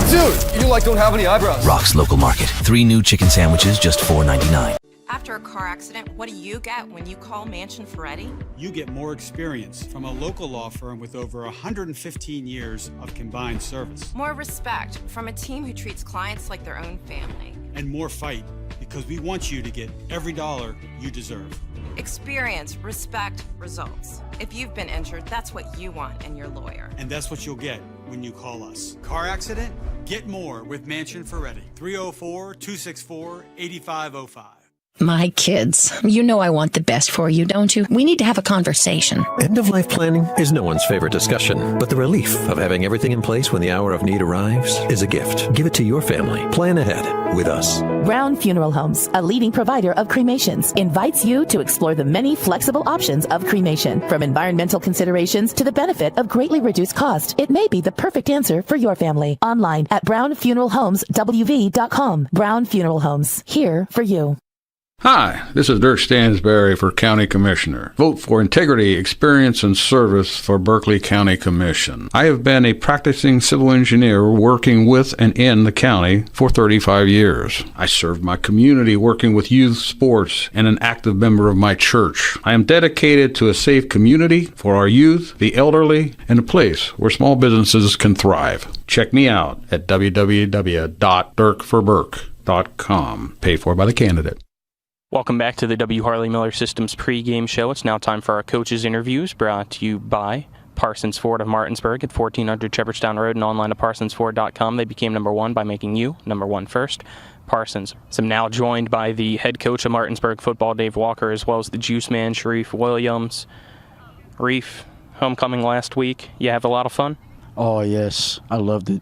Dude, you don't have any eyebrows. Rox Local Market. 3 new chicken sandwiches, just $4.99. After a car accident, what do you get when you call Mansion Ferretti? You get more experience from a local law firm with over 115 years of combined service. More respect from a team who treats clients like their own family. And more fight, because we want you to get every dollar you deserve. Experience, respect, results. If you've been injured, that's what you want in your lawyer. And that's what you'll get when you call us. Car accident? Get more with Mansion Ferretti. 304-264-8505. My kids, you know I want the best for you, don't you? We need to have a conversation. End-of-life planning is no one's favorite discussion, but the relief of having everything in place when the hour of need arrives is a gift. Give it to your family. Plan ahead with us. Brown Funeral Homes, a leading provider of cremations, invites you to explore the many flexible options of cremation. From environmental considerations to the benefit of greatly reduced cost, it may be the perfect answer for your family. Online at brownfuneralhomeswv.com. Brown Funeral Homes, here for you. Hi, this is Dirk Stansberry for County Commissioner. Vote for integrity, experience, and service for Berkeley County Commission. I have been a practicing civil engineer working with and in the county for 35 years. I served my community working with youth sports and an active member of my church. I am dedicated to a safe community for our youth, the elderly, and a place where small businesses can thrive. Check me out at www.dirkforburke.com. Paid for by the candidate. Welcome back to the W. Harley Miller Systems pregame show. It's now time for our coaches' interviews, brought to you by Parsons Ford of Martinsburg at 1400 Shepherdstown Road and online at parsonsford.com. They became number 1 by making you number 1 first. Parsons. So I'm now joined by the head coach of Martinsburg football, Dave Walker, as well as the juice man, Sharif Williams. Reef, homecoming last week. You have a lot of fun? Oh, yes. I loved it.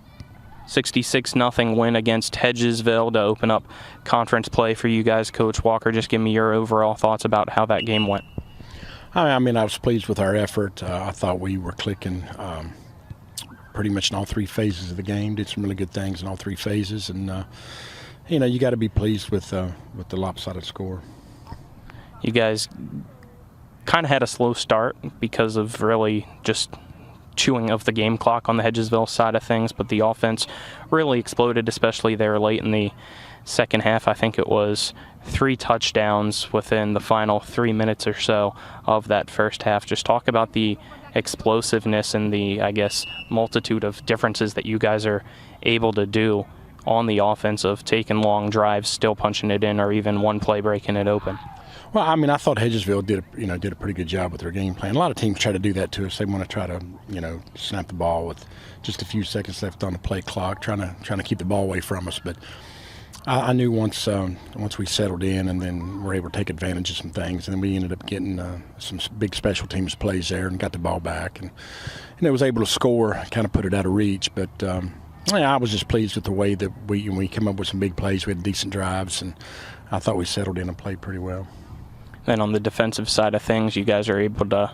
66-0 win against Hedgesville to open up conference play for you guys. Coach Walker, just give me your overall thoughts about how that game went. I mean, I was pleased with our effort. I thought we were clicking pretty much in all 3 phases of the game. Did some really good things in all 3 phases, and you got to be pleased with the lopsided score. You guys kind of had a slow start because of really just chewing of the game clock on the Hedgesville side of things, but the offense really exploded, especially there late in the second half. I think it was 3 touchdowns within the final 3 minutes or so of that first half. Just talk about the explosiveness and the, I guess, multitude of differences that you guys are able to do on the offense of taking long drives, still punching it in, or even one play breaking it open. Well, I mean, I thought Hedgesville did a pretty good job with their game plan. A lot of teams try to do that to us. They want to try to, snap the ball with just a few seconds left on the play clock, trying to keep the ball away from us. But I knew once we settled in and then were able to take advantage of some things, and then we ended up getting some big special teams plays there and got the ball back, and it was able to score, kind of put it out of reach. But I was just pleased with the way that we came up with some big plays. We had decent drives, and I thought we settled in and played pretty well. Then on the defensive side of things, you guys are able to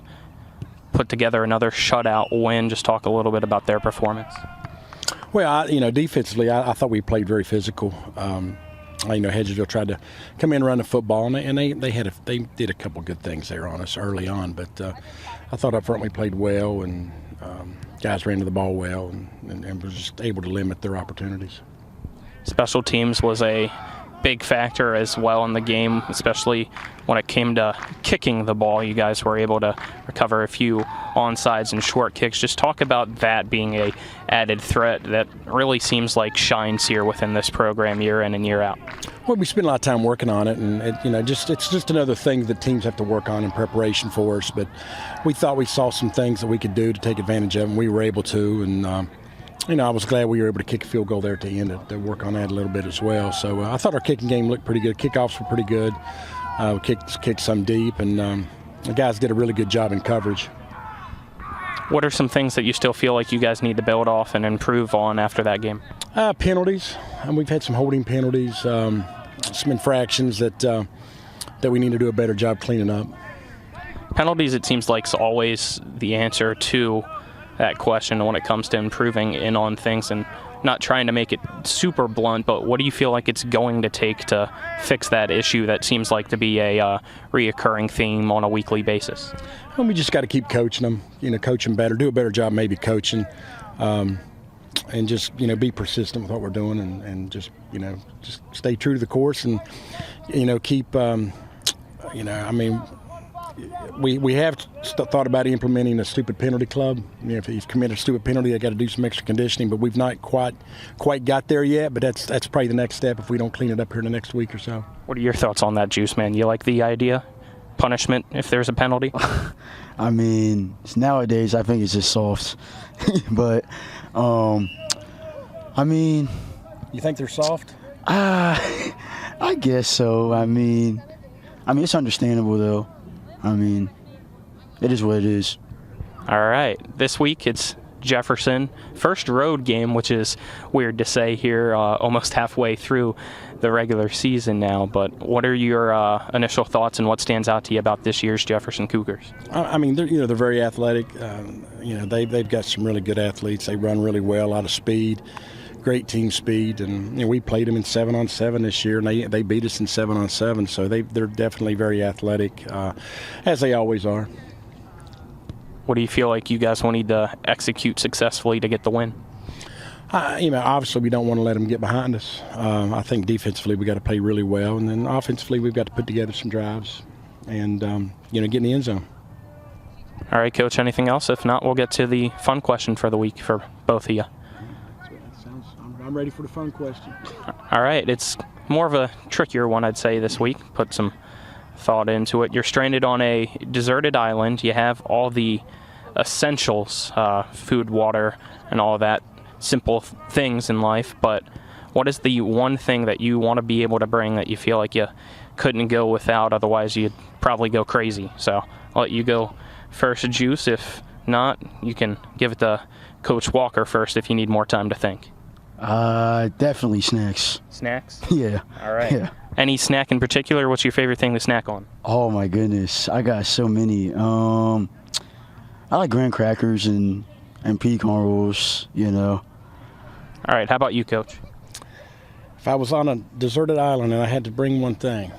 put together another shutout win. Just talk a little bit about their performance. Well, defensively, I thought we played very physical. Hedgesville tried to come in and run the football, and they did a couple good things there on us early on. But I thought up front we played well, and guys ran to the ball well, and were just able to limit their opportunities. Special teams was a big factor as well in the game, especially when it came to kicking the ball. You guys were able to recover a few onsides and short kicks. Just talk about that being a added threat that really seems like shines here within this program year in and year out. Well, we spend a lot of time working on it, and it's just another thing that teams have to work on in preparation for us. But we thought we saw some things that we could do to take advantage of, and we were able to. And I was glad we were able to kick a field goal there at the end to work on that a little bit as well. So I thought our kicking game looked pretty good. Kickoffs were pretty good. We kicked some deep, and the guys did a really good job in coverage. What are some things that you still feel like you guys need to build off and improve on after that game? Penalties. And we've had some holding penalties, some infractions that we need to do a better job cleaning up. Penalties, it seems like, is always the answer to that question when it comes to improving in on things, and not trying to make it super blunt, but what do you feel like it's going to take to fix that issue that seems like to be a reoccurring theme on a weekly basis? Well, we just got to keep coaching them, coach them better, do a better job maybe coaching, and just, be persistent with what we're doing, and just stay true to the course, and, keep, We have thought about implementing a stupid penalty club. If you've committed a stupid penalty, they got to do some extra conditioning, but we've not quite got there yet. But that's probably the next step if we don't clean it up here in the next week or so. What are your thoughts on that, Juice Man? You like the idea? Punishment if there's a penalty? I mean, nowadays I think it's just soft, but you think they're soft? I guess so. I mean, it's understandable though. It is what it is. All right. This week it's Jefferson. First road game, which is weird to say here almost halfway through the regular season now. But what are your initial thoughts and what stands out to you about this year's Jefferson Cougars? They're very athletic. They've got some really good athletes. They run really well, a lot of speed. Great team speed, and we played them in 7-on-7 this year, and they beat us in 7-on-7. So they're definitely very athletic, as they always are. What do you feel like you guys will need to execute successfully to get the win? Obviously we don't want to let them get behind us. I think defensively we got to play really well, and then offensively we've got to put together some drives, and get in the end zone. All right, Coach. Anything else? If not, we'll get to the fun question for the week for both of you. I'm ready for the fun question. All right. It's more of a trickier one, I'd say, this week. Put some thought into it. You're stranded on a deserted island. You have all the essentials, food, water, and all that simple things in life. But what is the one thing that you want to be able to bring that you feel like you couldn't go without? Otherwise, you'd probably go crazy. So I'll let you go first, Juice. If not, you can give it to Coach Walker first if you need more time to think. Definitely snacks. Snacks? Yeah. All right. Yeah. Any snack in particular? What's your favorite thing to snack on? Oh my goodness, I got so many. I like graham crackers and pecan rolls. All right. How about you, Coach? If I was on a deserted island and I had to bring one thing,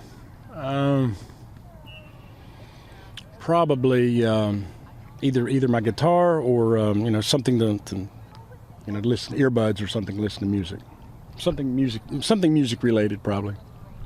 probably either my guitar or something to listen, earbuds or something, listen to music. something music related probably.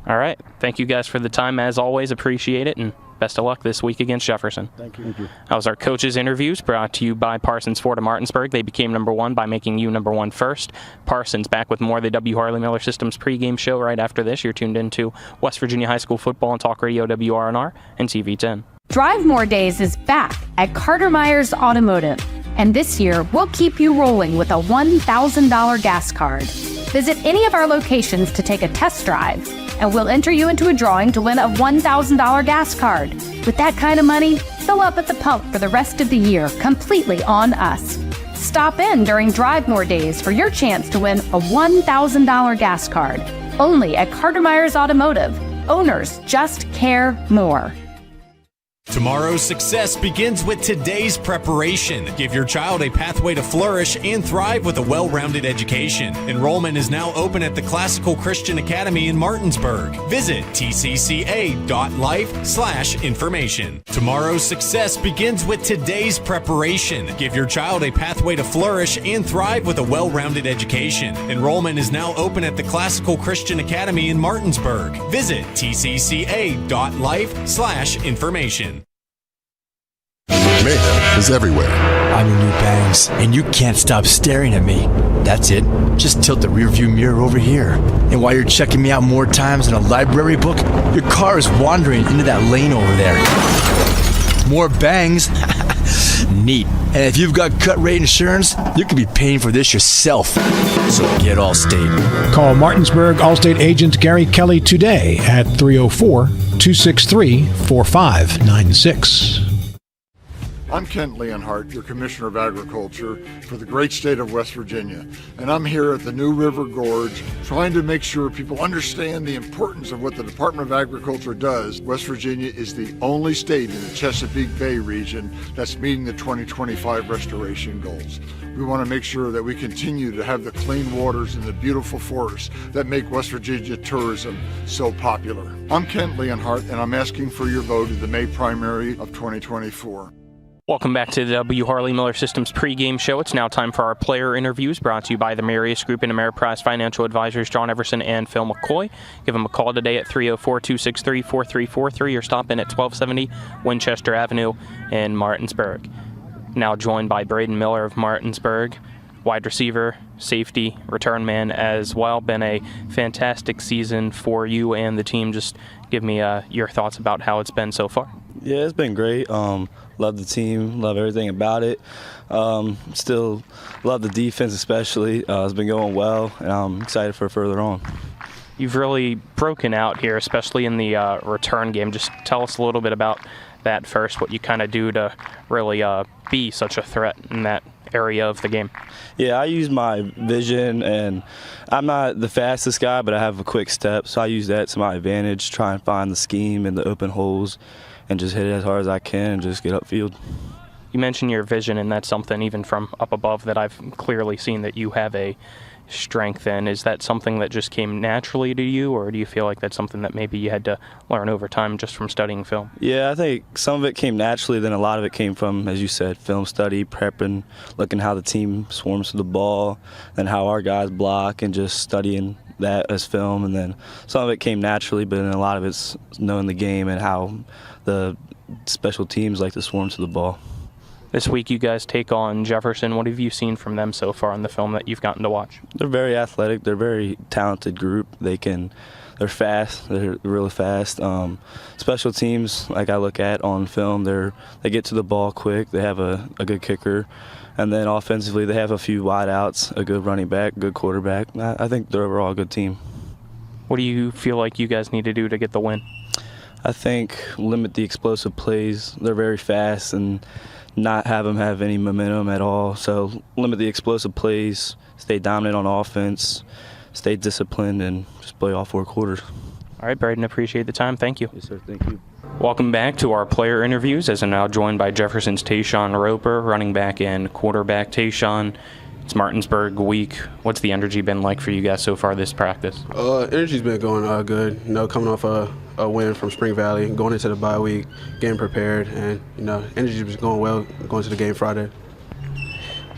All right. Thank you guys for the time. As always, appreciate it, and best of luck this week against Jefferson. Thank you. That was our coaches' interviews brought to you by Parsons Ford of Martinsburg. They became number one by making you number one first. Parsons back with more of the W. Harley Miller Systems pregame show right after this. You're tuned into West Virginia High School football on Talk Radio WRNR and TV10. Drive More Days is back at Carter Myers Automotive. And this year, we'll keep you rolling with a $1,000 gas card. Visit any of our locations to take a test drive, and we'll enter you into a drawing to win a $1,000 gas card. With that kind of money, fill up at the pump for the rest of the year, completely on us. Stop in during Drive More Days for your chance to win a $1,000 gas card. Only at Carter Myers Automotive. Owners just care more. Tomorrow's success begins with today's preparation. Give your child a pathway to flourish and thrive with a well-rounded education. Enrollment is now open at the Classical Christian Academy in Martinsburg. Visit tcca.life/information. Tomorrow's success begins with today's preparation. Give your child a pathway to flourish and thrive with a well-rounded education. Enrollment is now open at the Classical Christian Academy in Martinsburg. Visit tcca.life/information. Mayhem is everywhere. I'm your new bangs, and you can't stop staring at me. That's it. Just tilt the rearview mirror over here. And while you're checking me out more times than a library book, your car is wandering into that lane over there. More bangs? Neat. And if you've got cut rate insurance, you could be paying for this yourself. So get Allstate. Call Martinsburg Allstate agent Gary Kelly today at 304-263-4596. I'm Kent Leonhardt, your Commissioner of Agriculture for the great state of West Virginia, and I'm here at the New River Gorge trying to make sure people understand the importance of what the Department of Agriculture does. West Virginia is the only state in the Chesapeake Bay region that's meeting the 2025 restoration goals. We want to make sure that we continue to have the clean waters and the beautiful forests that make West Virginia tourism so popular. I'm Kent Leonhardt, and I'm asking for your vote at the May primary of 2024. Welcome back to the W. Harley Miller Systems pregame show. It's now time for our player interviews brought to you by the Marius Group and Ameriprise Financial Advisors John Everson and Phil McCoy. Give them a call today at 304-263-4343 or stop in at 1270 Winchester Avenue in Martinsburg. Now joined by Braden Miller of Martinsburg, wide receiver, safety, return man as well. Been a fantastic season for you and the team. Just give me your thoughts about how it's been so far. Yeah, it's been great. Love the team, love everything about it. Still love the defense especially. It's been going well, and I'm excited for further on. You've really broken out here, especially in the return game. Just tell us a little bit about that first, what you kind of do to really be such a threat in that area of the game. Yeah, I use my vision, and I'm not the fastest guy, but I have a quick step, so I use that to my advantage, try and find the scheme and the open holes and just hit it as hard as I can and just get upfield. You mentioned your vision, and that's something even from up above that I've clearly seen that you have a strength in. Is that something that just came naturally to you, or do you feel like that's something that maybe you had to learn over time just from studying film? Yeah, I think some of it came naturally, then a lot of it came from, as you said, film study, prepping, looking how the team swarms to the ball, and how our guys block, and just studying that as film. And then some of it came naturally, but then a lot of it's knowing the game and how the special teams like to swarm to the ball. This week you guys take on Jefferson. What have you seen from them so far in the film that you've gotten to watch? They're very athletic. They're a very talented group. They're fast. They're really fast. Special teams, like I look at on film, they get to the ball quick. They have a good kicker. And then offensively, they have a few wideouts, a good running back, good quarterback. I think they're overall a good team. What do you feel like you guys need to do to get the win? I think limit the explosive plays. They're very fast, and not have them have any momentum at all. So limit the explosive plays, stay dominant on offense, stay disciplined, and just play all four quarters. All right, Braden, appreciate the time. Thank you. Yes, sir. Thank you. Welcome back to our player interviews, as I'm now joined by Jefferson's Tayshawn Roper, running back and quarterback. Tayshawn, it's Martinsburg week. What's the energy been like for you guys so far this practice? Energy's been going good. Coming off a win from Spring Valley, going into the bye week, getting prepared, and energy's been going well going to the game Friday.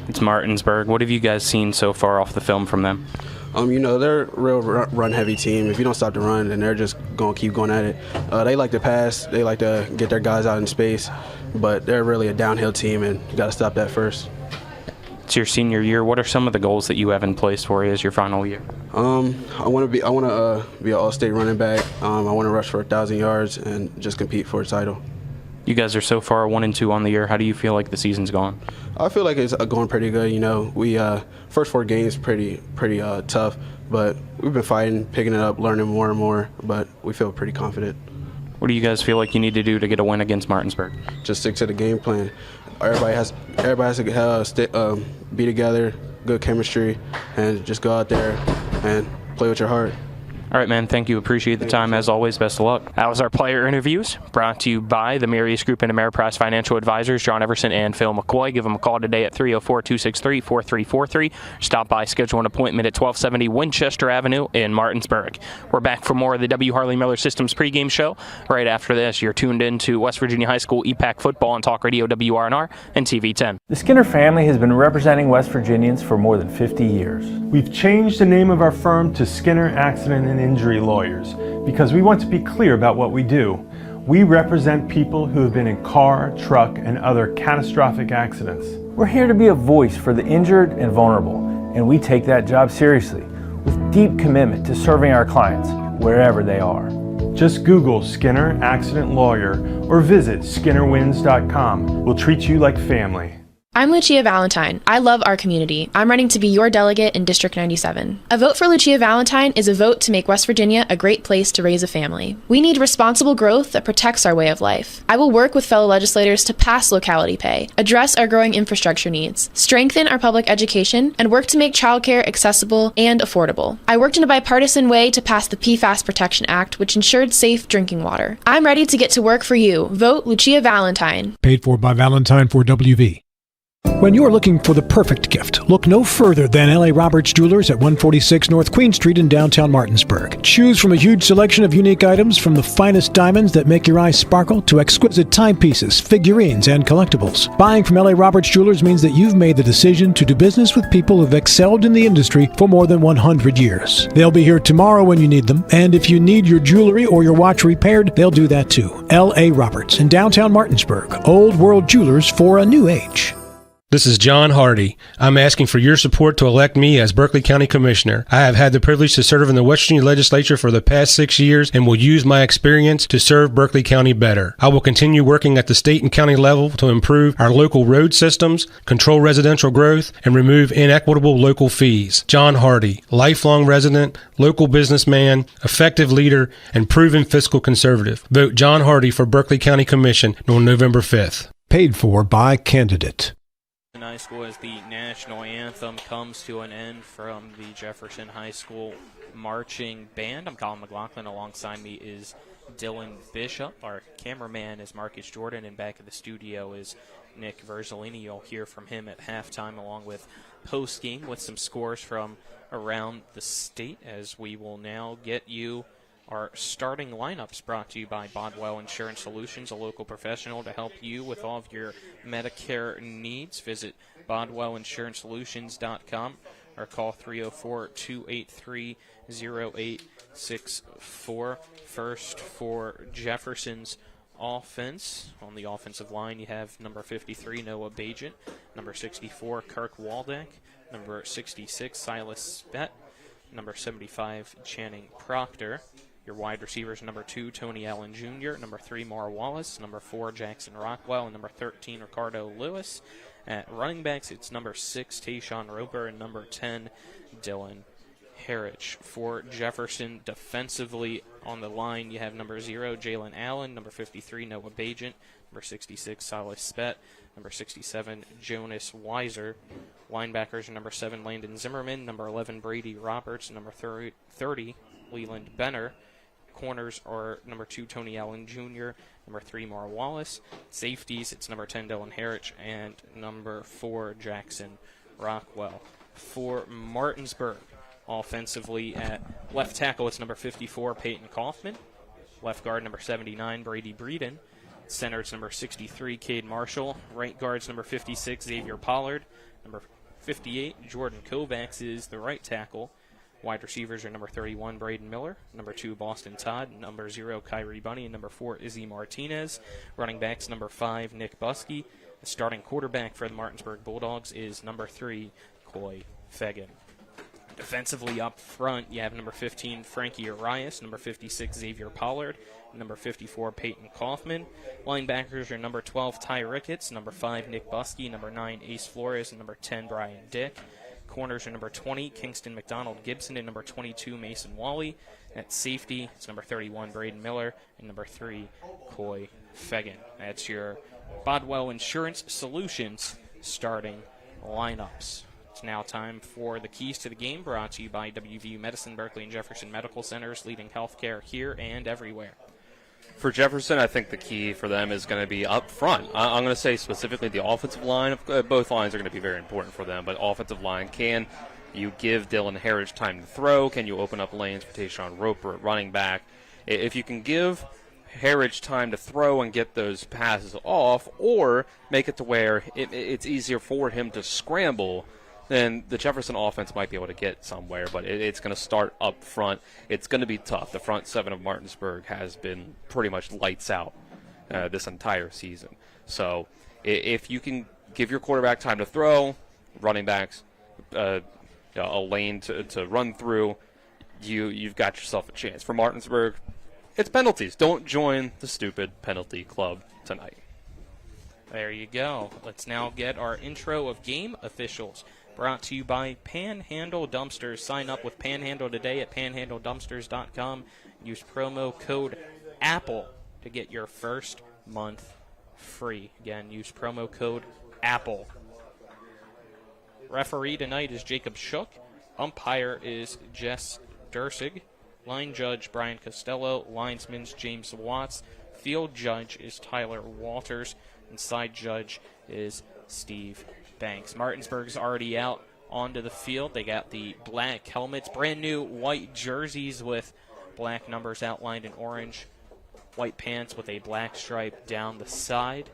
It's Martinsburg. What have you guys seen so far off the film from them? They're a real run-heavy team. If you don't stop the run, then they're just going to keep going at it. They like to pass. They like to get their guys out in space, but they're really a downhill team, and you got to stop that first. It's your senior year. What are some of the goals that you have in place for you as your final year? I want to be an all-state running back. I want to rush for 1,000 yards and just compete for a title. You guys are so far 1-2 on the year. How do you feel like the season's gone? I feel like it's going pretty good. We first 4 games pretty tough, but we've been fighting, picking it up, learning more and more. But we feel pretty confident. What do you guys feel like you need to do to get a win against Martinsburg? Just stick to the game plan. Everybody has to be together, good chemistry, and just go out there and play with your heart. All right, man. Thank you. Appreciate the time. As always, best of luck. That was our player interviews, brought to you by the Marius Group and Ameriprise Financial Advisors, John Everson and Phil McCoy. Give them a call today at 304-263-4343. Stop by, schedule an appointment at 1270 Winchester Avenue in Martinsburg. We're back for more of the W. Harley Miller Systems pregame show. Right after this, you're tuned in to West Virginia High School EPAC football on Talk Radio WRNR and TV 10. The Skinner family has been representing West Virginians for more than 50 years. We've changed the name of our firm to Skinner Accident and Injury Lawyers because we want to be clear about what we do. We represent people who have been in car, truck, and other catastrophic accidents. We're here to be a voice for the injured and vulnerable, and we take that job seriously with deep commitment to serving our clients wherever they are. Just Google Skinner Accident Lawyer or visit SkinnerWins.com. We'll treat you like family. I'm Lucia Valentine. I love our community. I'm running to be your delegate in District 97. A vote for Lucia Valentine is a vote to make West Virginia a great place to raise a family. We need responsible growth that protects our way of life. I will work with fellow legislators to pass locality pay, address our growing infrastructure needs, strengthen our public education, and work to make childcare accessible and affordable. I worked in a bipartisan way to pass the PFAS Protection Act, which ensured safe drinking water. I'm ready to get to work for you. Vote Lucia Valentine. Paid for by Valentine for WV. When you're looking for the perfect gift, look no further than L.A. Roberts Jewelers at 146 North Queen Street in downtown Martinsburg. Choose from a huge selection of unique items, from the finest diamonds that make your eyes sparkle to exquisite timepieces, figurines, and collectibles. Buying from L.A. Roberts Jewelers means that you've made the decision to do business with people who've excelled in the industry for more than 100 years. They'll be here tomorrow when you need them, and if you need your jewelry or your watch repaired, they'll do that too. L.A. Roberts in downtown Martinsburg. Old World Jewelers for a new age. This is John Hardy. I'm asking for your support to elect me as Berkeley County Commissioner. I have had the privilege to serve in the West Virginia Legislature for the past 6 years and will use my experience to serve Berkeley County better. I will continue working at the state and county level to improve our local road systems, control residential growth, and remove inequitable local fees. John Hardy, lifelong resident, local businessman, effective leader, and proven fiscal conservative. Vote John Hardy for Berkeley County Commission on November 5th. Paid for by candidate. High School as the national anthem comes to an end from the Jefferson High School marching band. I'm Colin McLaughlin. Alongside me is Dylan Bishop. Our cameraman is Marcus Jordan, and back at the studio is Nick Verzolini. You'll hear from him at halftime along with post-game with some scores from around the state, as we will now get you our starting lineups, brought to you by Bodwell Insurance Solutions, a local professional to help you with all of your Medicare needs. Visit BodwellInsuranceSolutions.com or call 304-283-0864. First for Jefferson's offense. On the offensive line, you have number 53, Noah Bajent, number 64, Kirk Waldeck, number 66, Silas Spett, number 75, Channing Proctor. Your wide receivers, number 2, Tony Allen Jr., number 3, Maura Wallace, number 4, Jackson Rockwell, and number 13, Ricardo Lewis. At running backs, it's number 6, Tayshawn Roper, and number 10, Dylan Harrich. For Jefferson, defensively on the line, you have number 0, Jalen Allen, number 53, Noah Bajent, number 66, Silas Spett, number 67, Jonas Weiser. Linebackers are number 7, Landon Zimmerman, number 11, Brady Roberts, number 30, Leland Benner. Corners are number 2, Tony Allen Jr., number 3, Maura Wallace. Safeties, it's number 10, Dylan Harrich, and number 4, Jackson Rockwell. For Martinsburg, offensively at left tackle, it's number 54, Peyton Kaufman. Left guard, number 79, Brady Breeden. Center, it's number 63, Cade Marshall. Right guard's number 56, Xavier Pollard. Number 58, Jordan Kovacs is the right tackle. Wide receivers are number 31, Braden Miller, number 2, Boston Todd, number 0, Kyrie Bunny, and number 4, Izzy Martinez. Running backs, number 5, Nick Buskey. The starting quarterback for the Martinsburg Bulldogs is number 3, Coy Fegan. Defensively up front, you have number 15, Frankie Arias, number 56, Xavier Pollard, number 54, Peyton Kaufman. Linebackers are number 12, Ty Ricketts, number 5, Nick Buskey, number 9, Ace Flores, and number 10, Brian Dick. Corners are number 20, Kingston McDonald Gibson, and number 22, Mason Wally. At safety, it's number 31, Braden Miller, and number 3, Coy Fegan. That's your Bodwell Insurance Solutions starting lineups. It's now time for the keys to the game, brought to you by WVU Medicine, Berkeley, and Jefferson Medical Centers, leading healthcare here and everywhere. For Jefferson, I think the key for them is going to be up front. I'm going to say specifically the offensive line. Both lines are going to be very important for them, but offensive line, can you give Dylan Harridge time to throw? Can you open up lanes for Tayshawn Roper at running back? If you can give Harridge time to throw and get those passes off, or make it to where it's easier for him to scramble, then the Jefferson offense might be able to get somewhere, but it's going to start up front. It's going to be tough. The front seven of Martinsburg has been pretty much lights out this entire season. So if you can give your quarterback time to throw, running backs a lane to run through, you've got yourself a chance. For Martinsburg, it's penalties. Don't join the stupid penalty club tonight. There you go. Let's now get our intro of game officials. Brought to you by Panhandle Dumpsters. Sign up with Panhandle today at panhandledumpsters.com. Use promo code APPLE to get your first month free. Again, use promo code APPLE. Referee tonight is Jacob Shook. Umpire is Jess Dursig. Line judge Brian Costello. Linesman James Watts. Field judge is Tyler Walters. And side judge is Steve Banks. Martinsburg's already out onto the field. They got the black helmets, brand new white jerseys with black numbers outlined in orange, white pants with a black stripe down the side.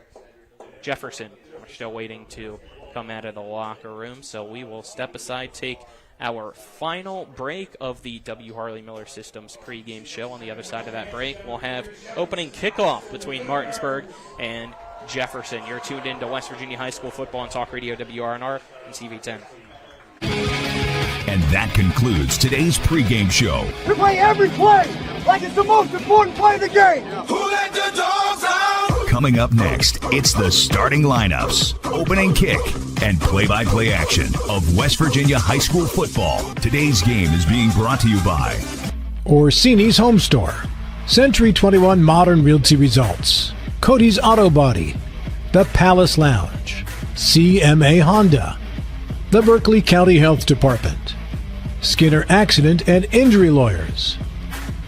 Jefferson, we're still waiting to come out of the locker room, so we will step aside, take our final break of the W. Harley Miller Systems pregame show. On the other side of that break, we'll have opening kickoff between Martinsburg and Jefferson. You're tuned in to West Virginia High School Football on Talk Radio WRNR and CV10. And that concludes today's pregame show. We play every play like it's the most important play of the game. Who let the dogs out? Coming up next, it's the starting lineups, opening kick, and play-by-play action of West Virginia High School football. Today's game is being brought to you by Orsini's Home Store, Century 21 Modern Realty Results, Cody's Auto Body, the Palace Lounge, CMA Honda, the Berkeley County Health Department, Skinner Accident and Injury Lawyers,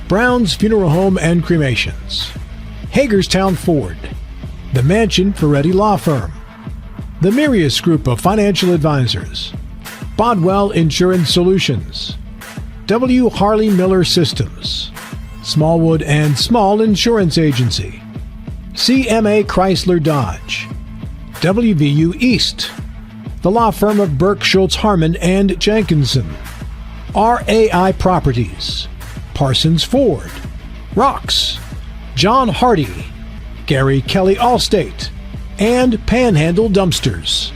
Brown's Funeral Home and Cremations, Hagerstown Ford, the Mansion Ferretti Law Firm, the Mirius Group of Financial Advisors, Bodwell Insurance Solutions, W. Harley Miller Systems, Smallwood and Small Insurance Agency, CMA Chrysler Dodge, WVU East, the law firm of Burke, Schultz, Harmon, and Jenkinson, RAI Properties, Parsons Ford, Rocks, John Hardy, Gary Kelly Allstate, and Panhandle Dumpsters.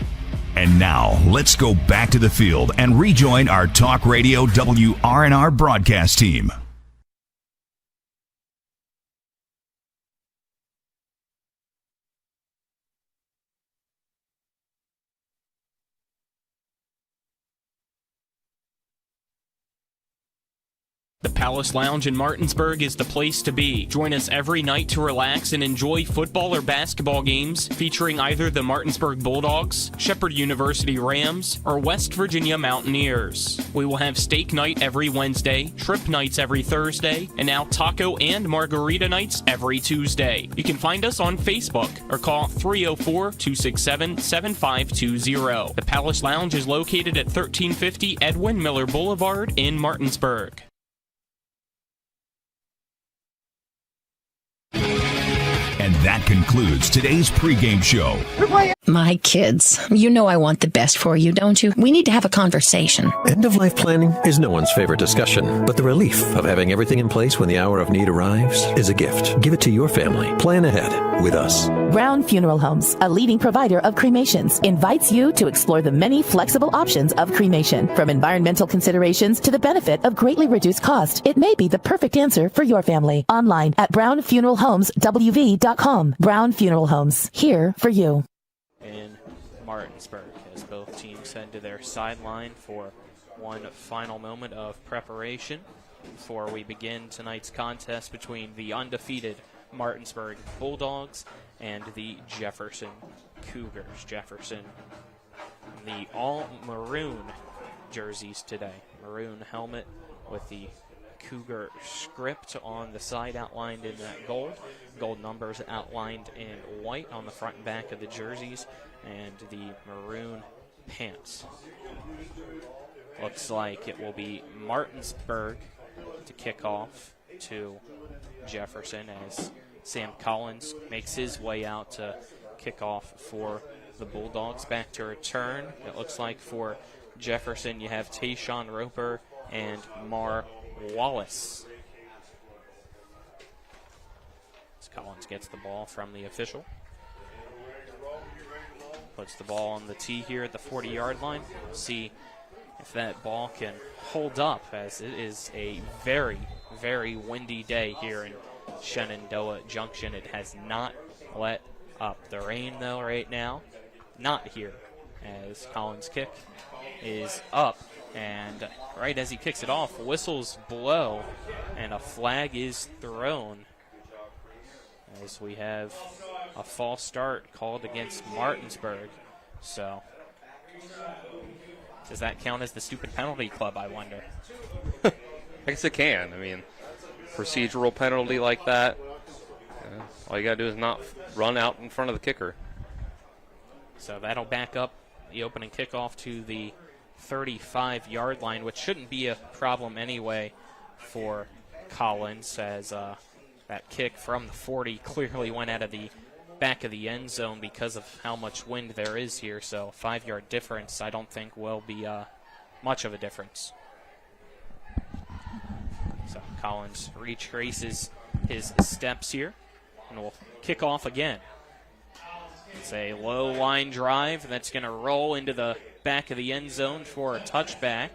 And now, let's go back to the field and rejoin our Talk Radio WRNR broadcast team. The Palace Lounge in Martinsburg is the place to be. Join us every night to relax and enjoy football or basketball games featuring either the Martinsburg Bulldogs, Shepherd University Rams, or West Virginia Mountaineers. We will have steak night every Wednesday, shrimp nights every Thursday, and now taco and margarita nights every Tuesday. You can find us on Facebook or call 304-267-7520. The Palace Lounge is located at 1350 Edwin Miller Boulevard in Martinsburg. And that concludes today's pregame show. My kids, you know I want the best for you, don't you? We need to have a conversation. End-of-life planning is no one's favorite discussion, but the relief of having everything in place when the hour of need arrives is a gift. Give it to your family. Plan ahead with us. Brown Funeral Homes, a leading provider of cremations, invites you to explore the many flexible options of cremation. From environmental considerations to the benefit of greatly reduced cost, it may be the perfect answer for your family. Online at brownfuneralhomeswv.com. Brown Funeral Homes, here for you. In Martinsburg, as both teams head to their sideline for one final moment of preparation before we begin tonight's contest between the undefeated Martinsburg Bulldogs and the Jefferson Cougars. Jefferson, the all-maroon jerseys today. Maroon helmet with the Cougar script on the side outlined in that gold. Gold numbers outlined in white on the front and back of the jerseys, and the maroon pants. Looks like it will be Martinsburg to kick off to Jefferson as Sam Collins makes his way out to kick off for the Bulldogs. Back to return, it looks like for Jefferson you have Tayshawn Roper and Mar Wallace. As Collins gets the ball from the official. Puts the ball on the tee here at the 40-yard line. See if that ball can hold up, as it is a very, very windy day here in Shenandoah Junction. It has not let up. The rain, though, right now, not here, as Collins' kick is up. And right as he kicks it off, whistles blow, and a flag is thrown as we have a false start called against Martinsburg. So, does that count as the stupid penalty club, I wonder? I guess it can. I mean, procedural penalty like that, all you got to do is not run out in front of the kicker. So that'll back up the opening kickoff to the 35-yard line, which shouldn't be a problem anyway for Collins, as that kick from the 40 clearly went out of the back of the end zone because of how much wind there is here. So 5-yard difference I don't think will be much of a difference. So Collins retraces his steps here and will kick off again. It's a low line drive that's going to roll into the back of the end zone for a touchback.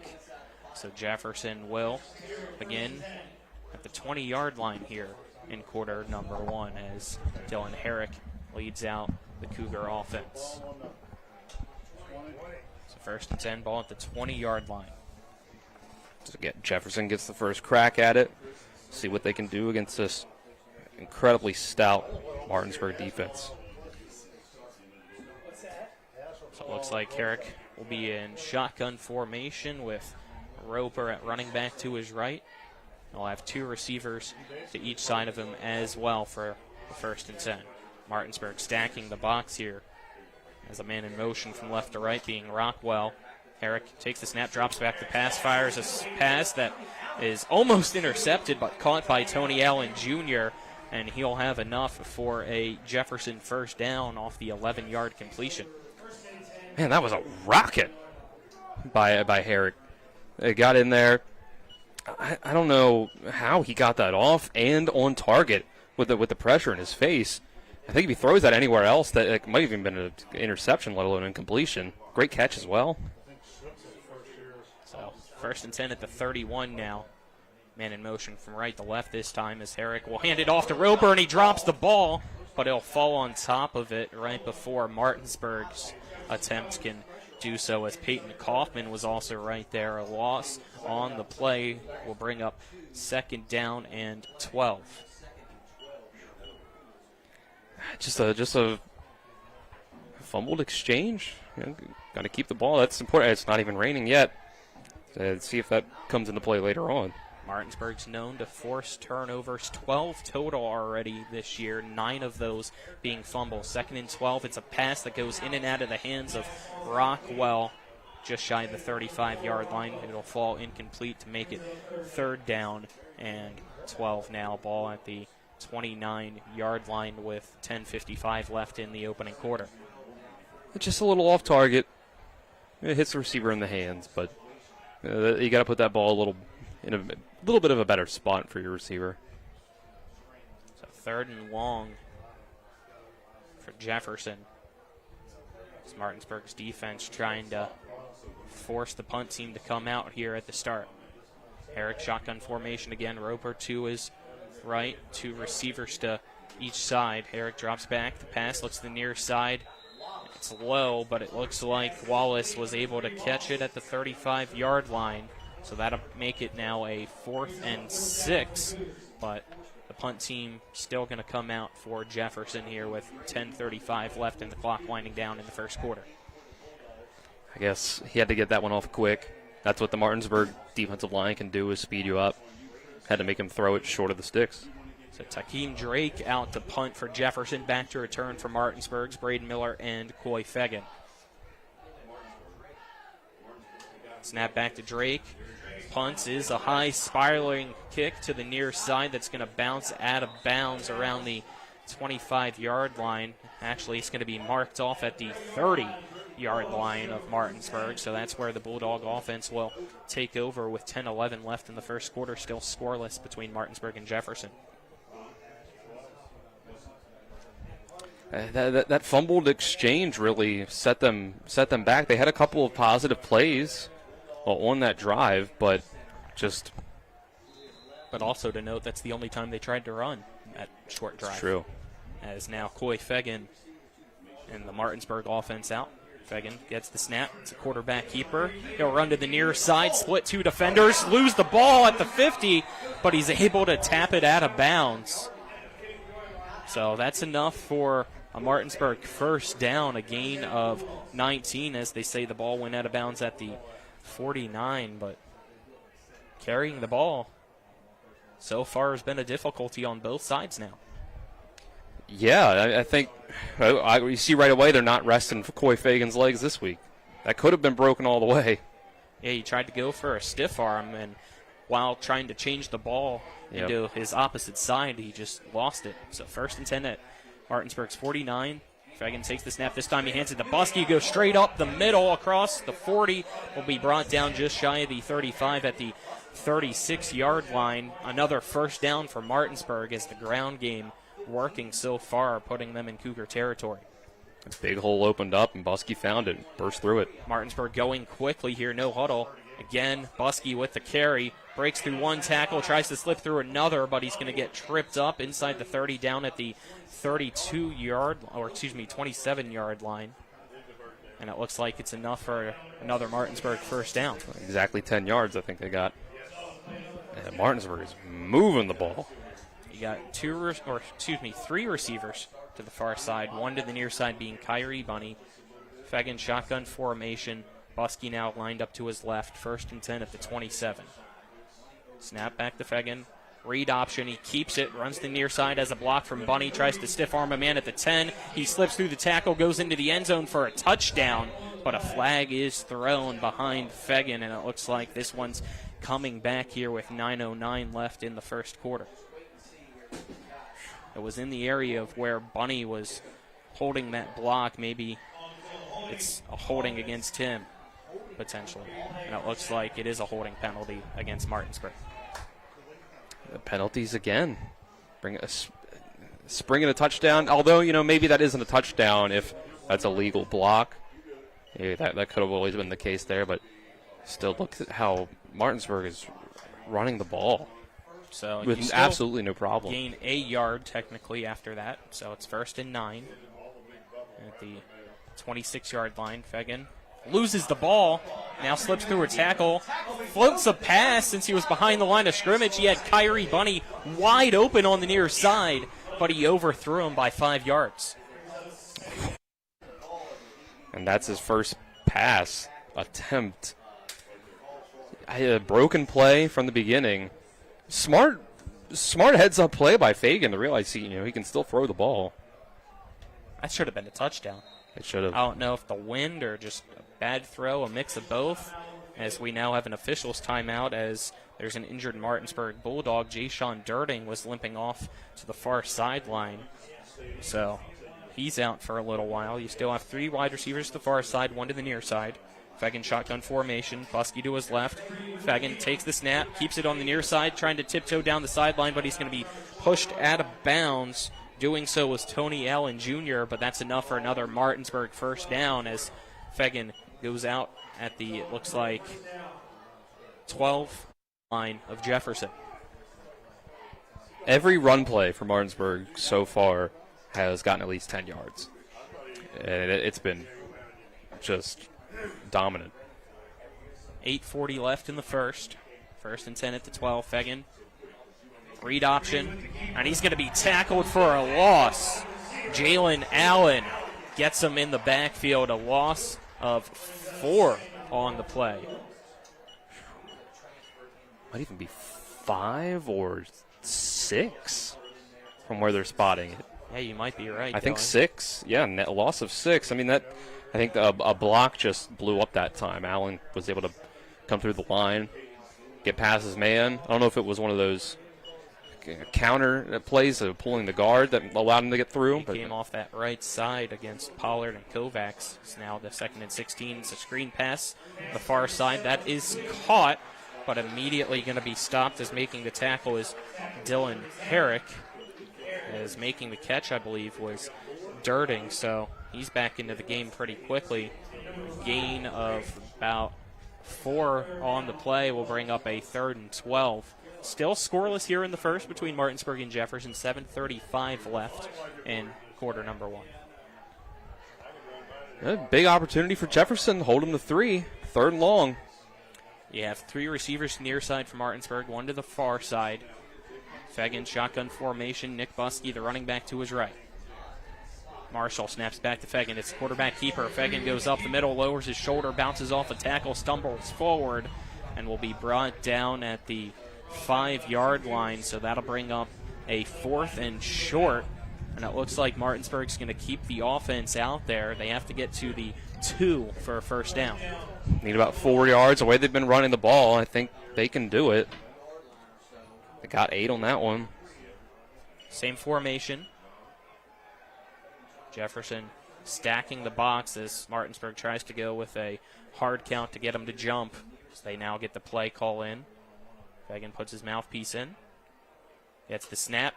So Jefferson will begin at the 20-yard line here in quarter number one as Dylan Herrick leads out the Cougar offense. So first and 10, ball at the 20-yard line. So Jefferson gets the first crack at it. See what they can do against this incredibly stout Martinsburg defense. So it looks like Herrick will be in shotgun formation with Roper at running back to his right. He'll have two receivers to each side of him as well for the first and 10. Martinsburg stacking the box here as a man in motion from left to right being Rockwell. Herrick takes the snap, drops back the pass, fires a pass that is almost intercepted but caught by Tony Allen Jr., and he'll have enough for a Jefferson first down off the 11-yard completion. Man, that was a rocket by Herrick. It got in there. I don't know how he got that off and on target with the pressure in his face. I think if he throws that anywhere else, that it might have even been an interception, let alone incompletion. Great catch as well. So first and 10 at the 31 now. Man in motion from right to left this time as Herrick will hand it off to Roper, and he drops the ball, but he'll fall on top of it right before Martinsburg's attempt can do so, as Peyton Kaufman was also right there. A loss on the play will bring up second down and 12. Just a fumbled exchange. Got to keep the ball. That's important. It's not even raining yet. See if that comes into play later on. Martinsburg's known to force turnovers, 12 total already this year, 9 of those being fumbles. Second and 12, it's a pass that goes in and out of the hands of Rockwell, just shy of the 35-yard line. It'll fall incomplete to make it third down and 12 now. Ball at the 29-yard line with 10:55 left in the opening quarter. just a little off target. It hits the receiver in the hands, but you got to put that ball in a little bit of a better spot for your receiver. So 3rd and long for Jefferson. It's Martinsburg's defense trying to force the punt team to come out here at the start. Herrick shotgun formation again. Roper to his right, 2 receivers to each side. Herrick drops back. The pass looks to the near side. It's low, but it looks like Wallace was able to catch it at the 35-yard line. So that'll make it now a 4th and 6. But the punt team still going to come out for Jefferson here with 10:35 left and the clock winding down in the first quarter. I guess he had to get that one off quick. That's what the Martinsburg defensive line can do, is speed you up. Had to make him throw it short of the sticks. So Takeem Drake out to punt for Jefferson. Back to return for Martinsburg's Braden Miller and Coy Fegan. Snap back to Drake. Punts is a high spiraling kick to the near side that's going to bounce out of bounds around the 25-yard line. Actually, it's going to be marked off at the 30-yard line of Martinsburg, so that's where the Bulldog offense will take over with 10-11 left in the first quarter, still scoreless between Martinsburg and Jefferson. That fumbled exchange really set them back. They had a couple of positive plays on that drive, but also to note, that's the only time they tried to run that short drive. It's true. As now Coy Fegan and the Martinsburg offense out. Fegan gets the snap. It's a quarterback keeper. He'll run to the near side, split 2 defenders, lose the ball at the 50, but he's able to tap it out of bounds. So that's enough for a Martinsburg first down, a gain of 19, as they say the ball went out of bounds at the 49, but carrying the ball so far has been a difficulty on both sides now. Yeah, I think you see right away they're not resting for Coy Fagan's legs this week. That could have been broken all the way. Yeah, he tried to go for a stiff arm, and while trying to change the ball into his opposite side, he just lost it. So 1st and 10 at Martinsburg's 49. Fegan takes the snap. This time he hands it to Buskey. Goes straight up the middle across the 40. Will be brought down just shy of the 35 at the 36-yard line. Another first down for Martinsburg as the ground game working so far, putting them in Cougar territory. A big hole opened up, and Buskey found it, burst through it. Martinsburg going quickly here, no huddle. Again, Buskey with the carry, breaks through one tackle, tries to slip through another, but he's going to get tripped up inside the 30 down at the 27-yard line. And it looks like it's enough for another Martinsburg first down. Exactly 10 yards, I think they got. And Martinsburg is moving the ball. You got 3 receivers to the far side, 1 to the near side being Kyrie Bunny. Fegan shotgun formation. Buskey now lined up to his left, 1st and 10 at the 27. Snap back to Fegan. Read option. He keeps it, runs the near side as a block from Bunny, tries to stiff arm a man at the 10. He slips through the tackle, goes into the end zone for a touchdown, but a flag is thrown behind Fegan, and it looks like this one's coming back here with 9:09 left in the first quarter. It was in the area of where Bunny was holding that block. Maybe it's a holding against him, potentially. And it looks like it is a holding penalty against Martinsburg. The penalties again. Springing a touchdown. Although, maybe that isn't a touchdown if that's a legal block. Yeah, that could have always been the case there. But still, look at how Martinsburg is running the ball. So with absolutely no problem. Gain a yard technically after that. So it's 1st and 9 at the 26-yard line. Fegan loses the ball, now slips through a tackle, floats a pass since he was behind the line of scrimmage. He had Kyrie Bunny wide open on the near side, but he overthrew him by 5 yards. And that's his first pass attempt. A broken play from the beginning. Smart heads-up play by Fegan to realize he can still throw the ball. That should have been a touchdown. It should have. I don't know if the wind or just a bad throw, a mix of both, as we now have an official's timeout as there's an injured Martinsburg Bulldog. Jay Sean Durding was limping off to the far sideline. So he's out for a little while. You still have 3 wide receivers to the far side, 1 to the near side. Fagan shotgun formation, Buskey to his left. Fagan takes the snap, keeps it on the near side, trying to tiptoe down the sideline, but he's going to be pushed out of bounds. Doing so was Tony Allen Jr., but that's enough for another Martinsburg first down as Fagan goes out at the, it looks like, 12 line of Jefferson. Every run play for Martinsburg so far has gotten at least 10 yards. And it's been just dominant. 8:40 left in the first. First and 10 at the 12. Fagan. Read option. And he's going to be tackled for a loss. Jalen Allen gets him in the backfield. A loss of 4 on the play. Might even be 5 or 6 from where they're spotting it. Yeah, you might be right. I think 6. Yeah, a loss of 6. I mean, I think a block just blew up that time. Allen was able to come through the line, get past his man. I don't know if it was one of those counter plays of pulling the guard that allowed him to get through. He came off that right side against Pollard and Kovacs. It's now the 2nd and 16. It's a screen pass. The far side, that is caught, but immediately going to be stopped as making the tackle is Dylan Herrick. As making the catch, I believe, was Dirting, so he's back into the game pretty quickly. Gain of about 4 on the play will bring up a 3rd and 12. Still scoreless here in the first between Martinsburg and Jefferson. 7:35 left in quarter number 1. A big opportunity for Jefferson. Hold him to 3. 3rd and long. You have 3 receivers near side for Martinsburg, 1 to the far side. Fagan shotgun formation. Nick Buskey, the running back, to his right. Marshall snaps back to Fagan. It's quarterback keeper. Fagan goes up the middle, lowers his shoulder, bounces off a tackle, stumbles forward, and will be brought down at the 5-yard line. So that'll bring up a 4th and short. And it looks like Martinsburg's going to keep the offense out there. They have to get to the 2 for a first down. Need about 4 yards. The way they've been running the ball, I think they can do it. They got 8 on that one. Same formation. Jefferson stacking the box as Martinsburg tries to go with a hard count to get him to jump. So they now get the play call in. Fagan puts his mouthpiece in. Gets the snap.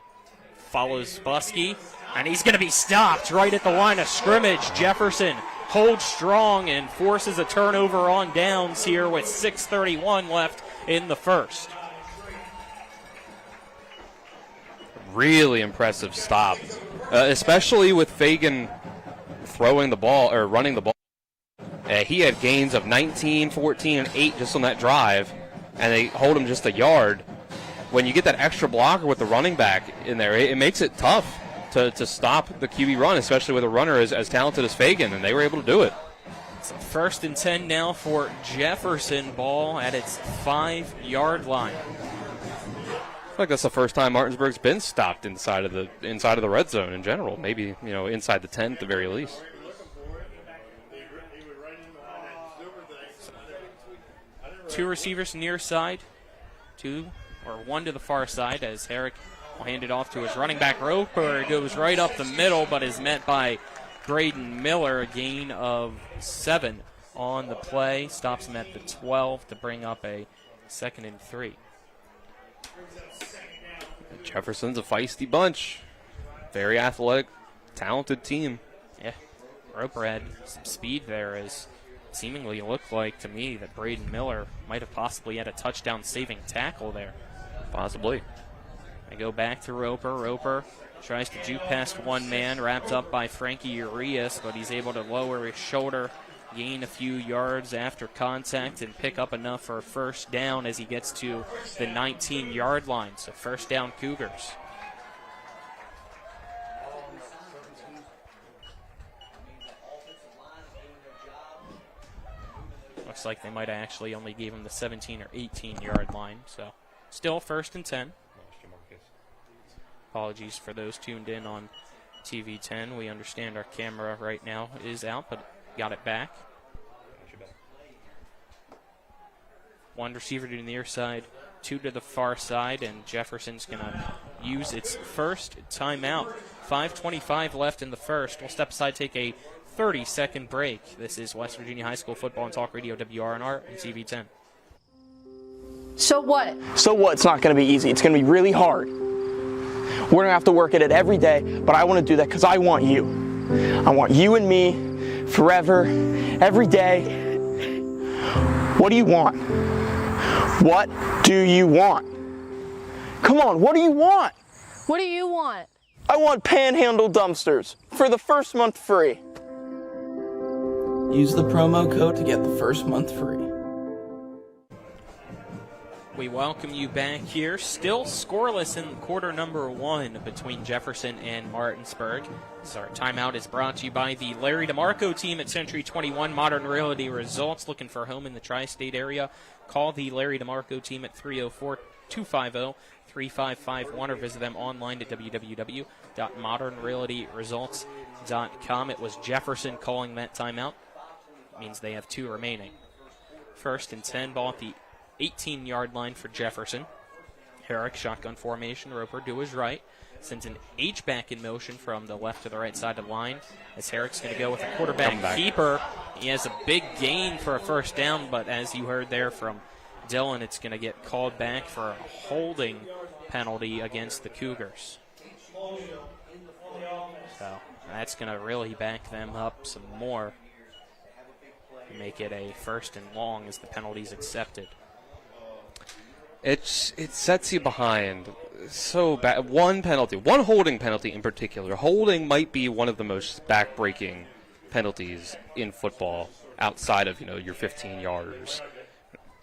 Follows Buskey. And he's going to be stopped right at the line of scrimmage. Jefferson holds strong and forces a turnover on downs here with 6:31 left in the first. Really impressive stop, especially with Fagan throwing the ball or running the ball. He had gains of 19, 14, and 8 just on that drive, and they hold him just a yard. When you get that extra blocker with the running back in there, it makes it tough to stop the QB run, especially with a runner as talented as Fagan, and they were able to do it. It's 1st and 10 now for Jefferson. Ball at its 5-yard line. I feel like that's the first time Martinsburg's been stopped inside of the red zone in general. Maybe, inside the 10 at the very least. Two receivers near side, 1 to the far side as Herrick will hand it off to his running back Roper. It goes right up the middle, but is met by Braden Miller. A gain of 7 on the play. Stops him at the 12 to bring up a 2nd and 3. Jefferson's a feisty bunch. Very athletic, talented team. Yeah, Roper had some speed there as seemingly looked like to me that Braden Miller might have possibly had a touchdown-saving tackle there. Possibly. They go back to Roper. Roper tries to juke past one man, wrapped up by Frankie Urias, but he's able to lower his shoulder, gain a few yards after contact, and pick up enough for a first down as he gets to the 19-yard line. So first down, Cougars. Looks like they might have actually only gave him the 17 or 18-yard line. So still 1st and 10. Apologies for those tuned in on TV 10. We understand our camera right now is out, but got it back. 1 receiver to the near side, 2 to the far side, and Jefferson's going to use its first timeout. 5:25 left in the first. We'll step aside, take a 30-second break. This is West Virginia High School Football and Talk Radio, WRNR and TV10. So what? So what? It's not going to be easy. It's going to be really hard. We're going to have to work at it every day, but I want to do that because I want you. I want you and me forever, every day. What do you want? What do you want? Come on, what do you want? What do you want? I want Panhandle dumpsters for the first month free. Use the promo code to get the first month free. We welcome you back here. Still scoreless in quarter number 1 between Jefferson and Martinsburg. So our timeout is brought to you by the Larry DeMarco team at Century 21 Modern Realty Results. Looking for a home in the tri-state area? Call the Larry DeMarco team at 304-250-3551 or visit them online at www.modernrealtyresults.com. It was Jefferson calling that timeout. It means they have 2 remaining. First and 10, ball at the 18-yard line for Jefferson. Herrick, shotgun formation. Roper to his right. Sends an H-back in motion from the left to the right side of the line. As Herrick's going to go with a quarterback keeper. He has a big gain for a first down, but as you heard there from Dylan, it's going to get called back for a holding penalty against the Cougars. So that's going to really back them up some more. Make it a first and long as the penalty's accepted. It sets you behind so bad. One penalty, one holding penalty in particular. Holding might be one of the most back-breaking penalties in football outside of, your 15-yarders.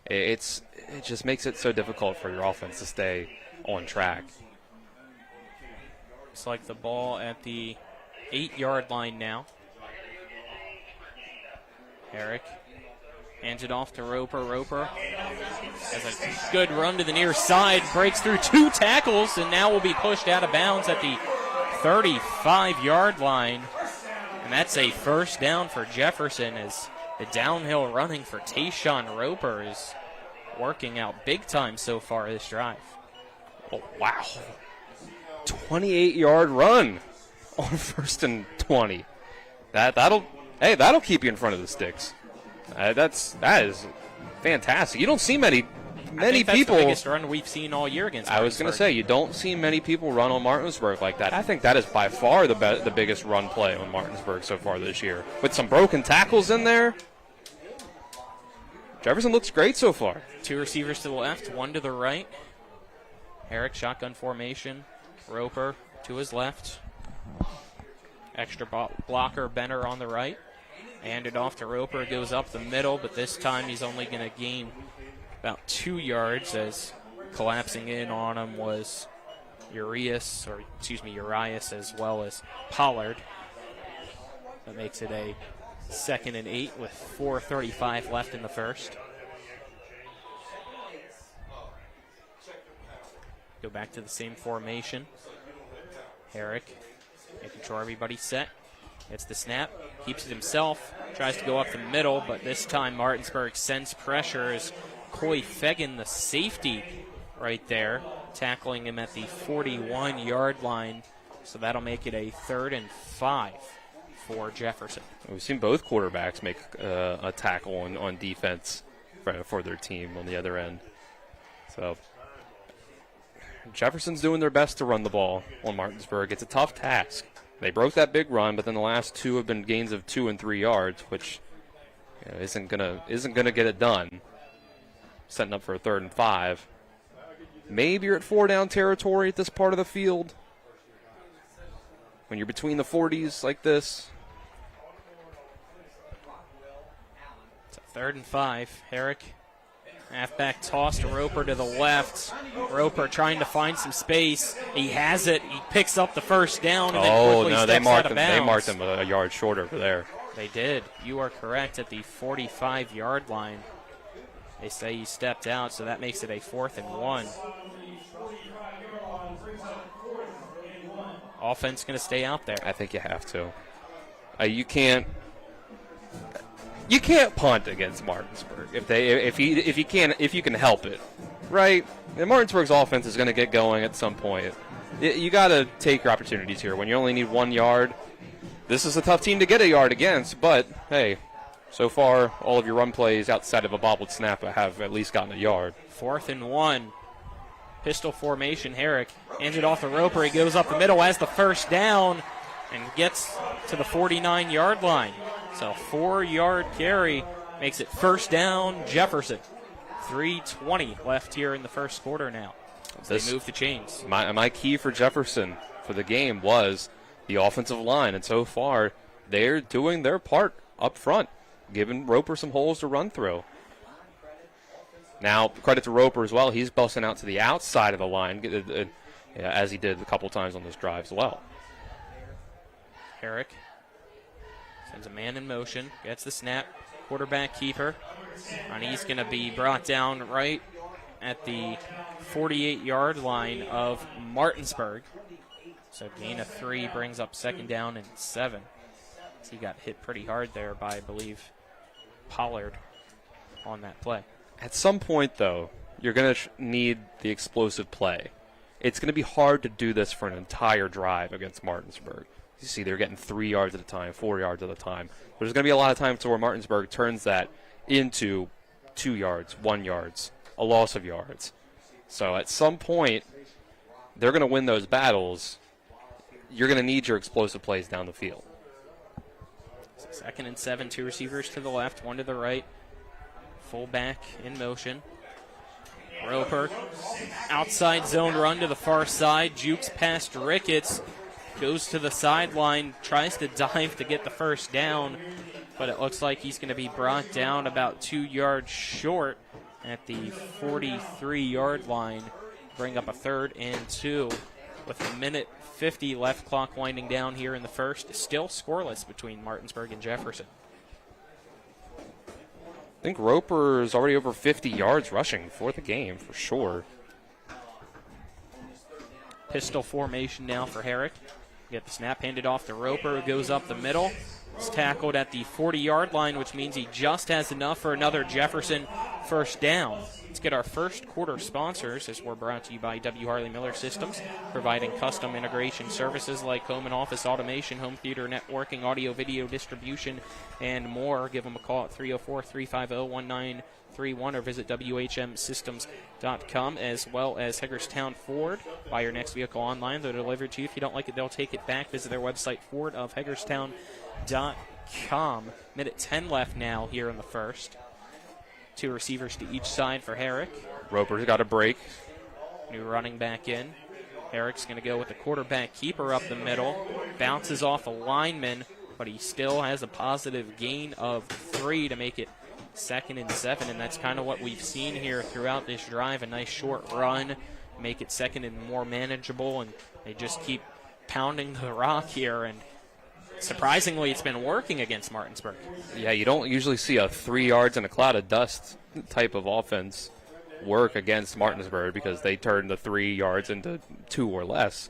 It just makes it so difficult for your offense to stay on track. It's like the ball at the 8-yard line now. Herrick hands it off to Roper. Roper has a good run to the near side, breaks through 2 tackles, and now will be pushed out of bounds at the 35-yard line. And that's a first down for Jefferson as the downhill running for Tayshawn Roper is working out big time so far this drive. Oh, wow. 28-yard run on first and 20. That'll keep you in front of the sticks. That is fantastic. You don't see many that's people. The biggest run we've seen all year against Martinsburg. I was going to say, you don't see many people run on Martinsburg like that. I think that is by far the biggest run play on Martinsburg so far this year. With some broken tackles in there, Jefferson looks great so far. 2 receivers to the left, 1 to the right. Herrick, shotgun formation. Roper to his left. Extra blocker, Benner on the right. Handed off to Roper, goes up the middle, but this time he's only going to gain about 2 yards as collapsing in on him was Urias as well as Pollard. That makes it a 2nd and 8 with 4:35 left in the first. Go back to the same formation. Herrick making sure everybody's set. Gets the snap, keeps it himself, tries to go up the middle, but this time Martinsburg sends pressure as Coy Fegan, the safety, right there, tackling him at the 41-yard line. So that'll make it a 3rd and 5 for Jefferson. We've seen both quarterbacks make a tackle on defense for their team on the other end. So Jefferson's doing their best to run the ball on Martinsburg. It's a tough task. They broke that big run, but then the last 2 have been gains of 2 and 3 yards, which isn't gonna get it done. Setting up for a 3rd and 5. Maybe you're at 4-down territory at this part of the field. When you're between the 40s like this. It's a 3rd and 5. Herrick, halfback toss to Roper to the left. Roper trying to find some space. He has it. He picks up the first down and then quickly steps out of bounds. They marked him a yard short over there. They did. You are correct at the 45-yard line. They say he stepped out, so that makes it a 4th and 1. Offense going to stay out there. I think you have to. You can't punt against Martinsburg if you can help it, right? And Martinsburg's offense is going to get going at some point. you got to take your opportunities here. When you only need 1 yard, this is a tough team to get a yard against, but, hey, so far all of your run plays outside of a bobbled snap have at least gotten a yard. 4th and 1. Pistol formation. Herrick hands it off to Roper. He goes up the middle, has the first down, and gets to the 49-yard line. So 4-yard carry makes it first down, Jefferson. 3:20 left here in the first quarter now. They move the chains. My key for Jefferson for the game was the offensive line, and so far they're doing their part up front, giving Roper some holes to run through. Now, credit to Roper as well. He's busting out to the outside of the line, as he did a couple times on this drive as well. Herrick sends a man in motion, gets the snap, quarterback keeper, and he's going to be brought down right at the 48-yard line of Martinsburg. So gain of 3 brings up 2nd down and 7. He got hit pretty hard there by, I believe, Pollard on that play. At some point, though, you're going to need the explosive play. It's going to be hard to do this for an entire drive against Martinsburg. You see they're getting 3 yards at a time, 4 yards at a time. There's going to be a lot of times where Martinsburg turns that into 2 yards, 1 yards, a loss of yards. So at some point, they're going to win those battles. You're going to need your explosive plays down the field. 2nd and 7, 2 receivers to the left, 1 to the right. Fullback in motion. Roper, outside zone run to the far side, jukes past Ricketts, goes to the sideline, tries to dive to get the first down, but it looks like he's going to be brought down about 2 yards short at the 43-yard line, bring up a 3rd and 2 with 1:50 left, clock winding down here in the first. Still scoreless between Martinsburg and Jefferson. I think Roper is already over 50 yards rushing for the game, for sure. Pistol formation now for Herrick. Get the snap handed off to Roper, who goes up the middle. He's tackled at the 40-yard line, which means he just has enough for another Jefferson first down. Let's get our first quarter sponsors, as we're brought to you by W. Harley Miller Systems, providing custom integration services like home and office automation, home theater networking, audio, video distribution, and more. Give them a call at 304-350-1931 or visit WHMsystems.com, as well as Hagerstown Ford. Buy your next vehicle online. They'll deliver it to you. If you don't like it, they'll take it back. Visit their website, fordofhagerstown.com. Minute 10 left now here in the first. 2 receivers to each side for Herrick. Roper's got a break. New running back in. Herrick's going to go with the quarterback keeper up the middle. Bounces off a lineman, but he still has a positive gain of 3 to make it 2nd and 7, and that's kind of what we've seen here throughout this drive. A nice short run, make it 2nd and more manageable, and they just keep pounding the rock here, and surprisingly, it's been working against Martinsburg. Yeah, you don't usually see a 3 yards and a cloud of dust type of offense work against Martinsburg because they turn the 3 yards into 2 or less.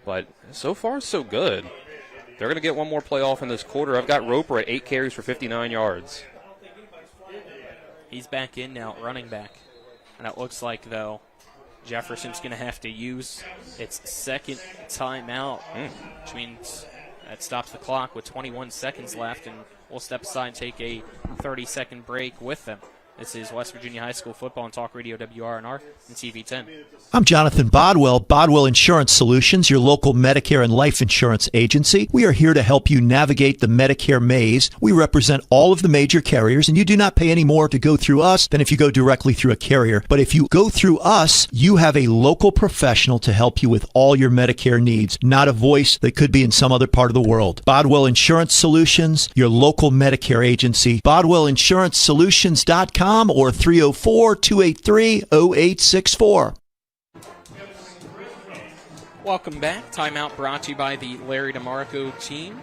But so far, so good. They're going to get one more play off in this quarter. I've got Roper at 8 carries for 59 yards. He's back in now, running back. And it looks like, though, Jefferson's going to have to use its 2nd timeout, which means that stops the clock with 21 seconds left, and we'll step aside and take a 30-second break with them. This is West Virginia High School Football on Talk Radio WRNR and TV10. I'm Jonathan Bodwell, Bodwell Insurance Solutions, your local Medicare and life insurance agency. We are here to help you navigate the Medicare maze. We represent all of the major carriers, and you do not pay any more to go through us than if you go directly through a carrier. But if you go through us, you have a local professional to help you with all your Medicare needs, not a voice that could be in some other part of the world. Bodwell Insurance Solutions, your local Medicare agency, BodwellInsuranceSolutions.com or 304-283-0864. Welcome back. Timeout brought to you by the Larry DeMarco team.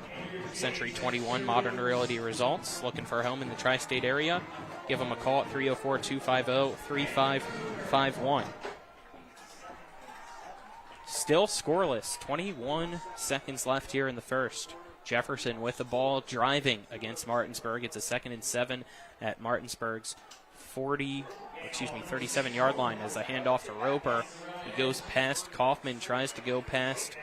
Century 21 Modern Realty Results. Looking for a home in the tri-state area? Give them a call at 304-250-3551. Still scoreless. 21 seconds left here in the first. Jefferson with the ball driving against Martinsburg. It's a 2nd and 7 at Martinsburg's 40 37-yard line as a handoff to Roper. He goes past Kaufman, tries to go past,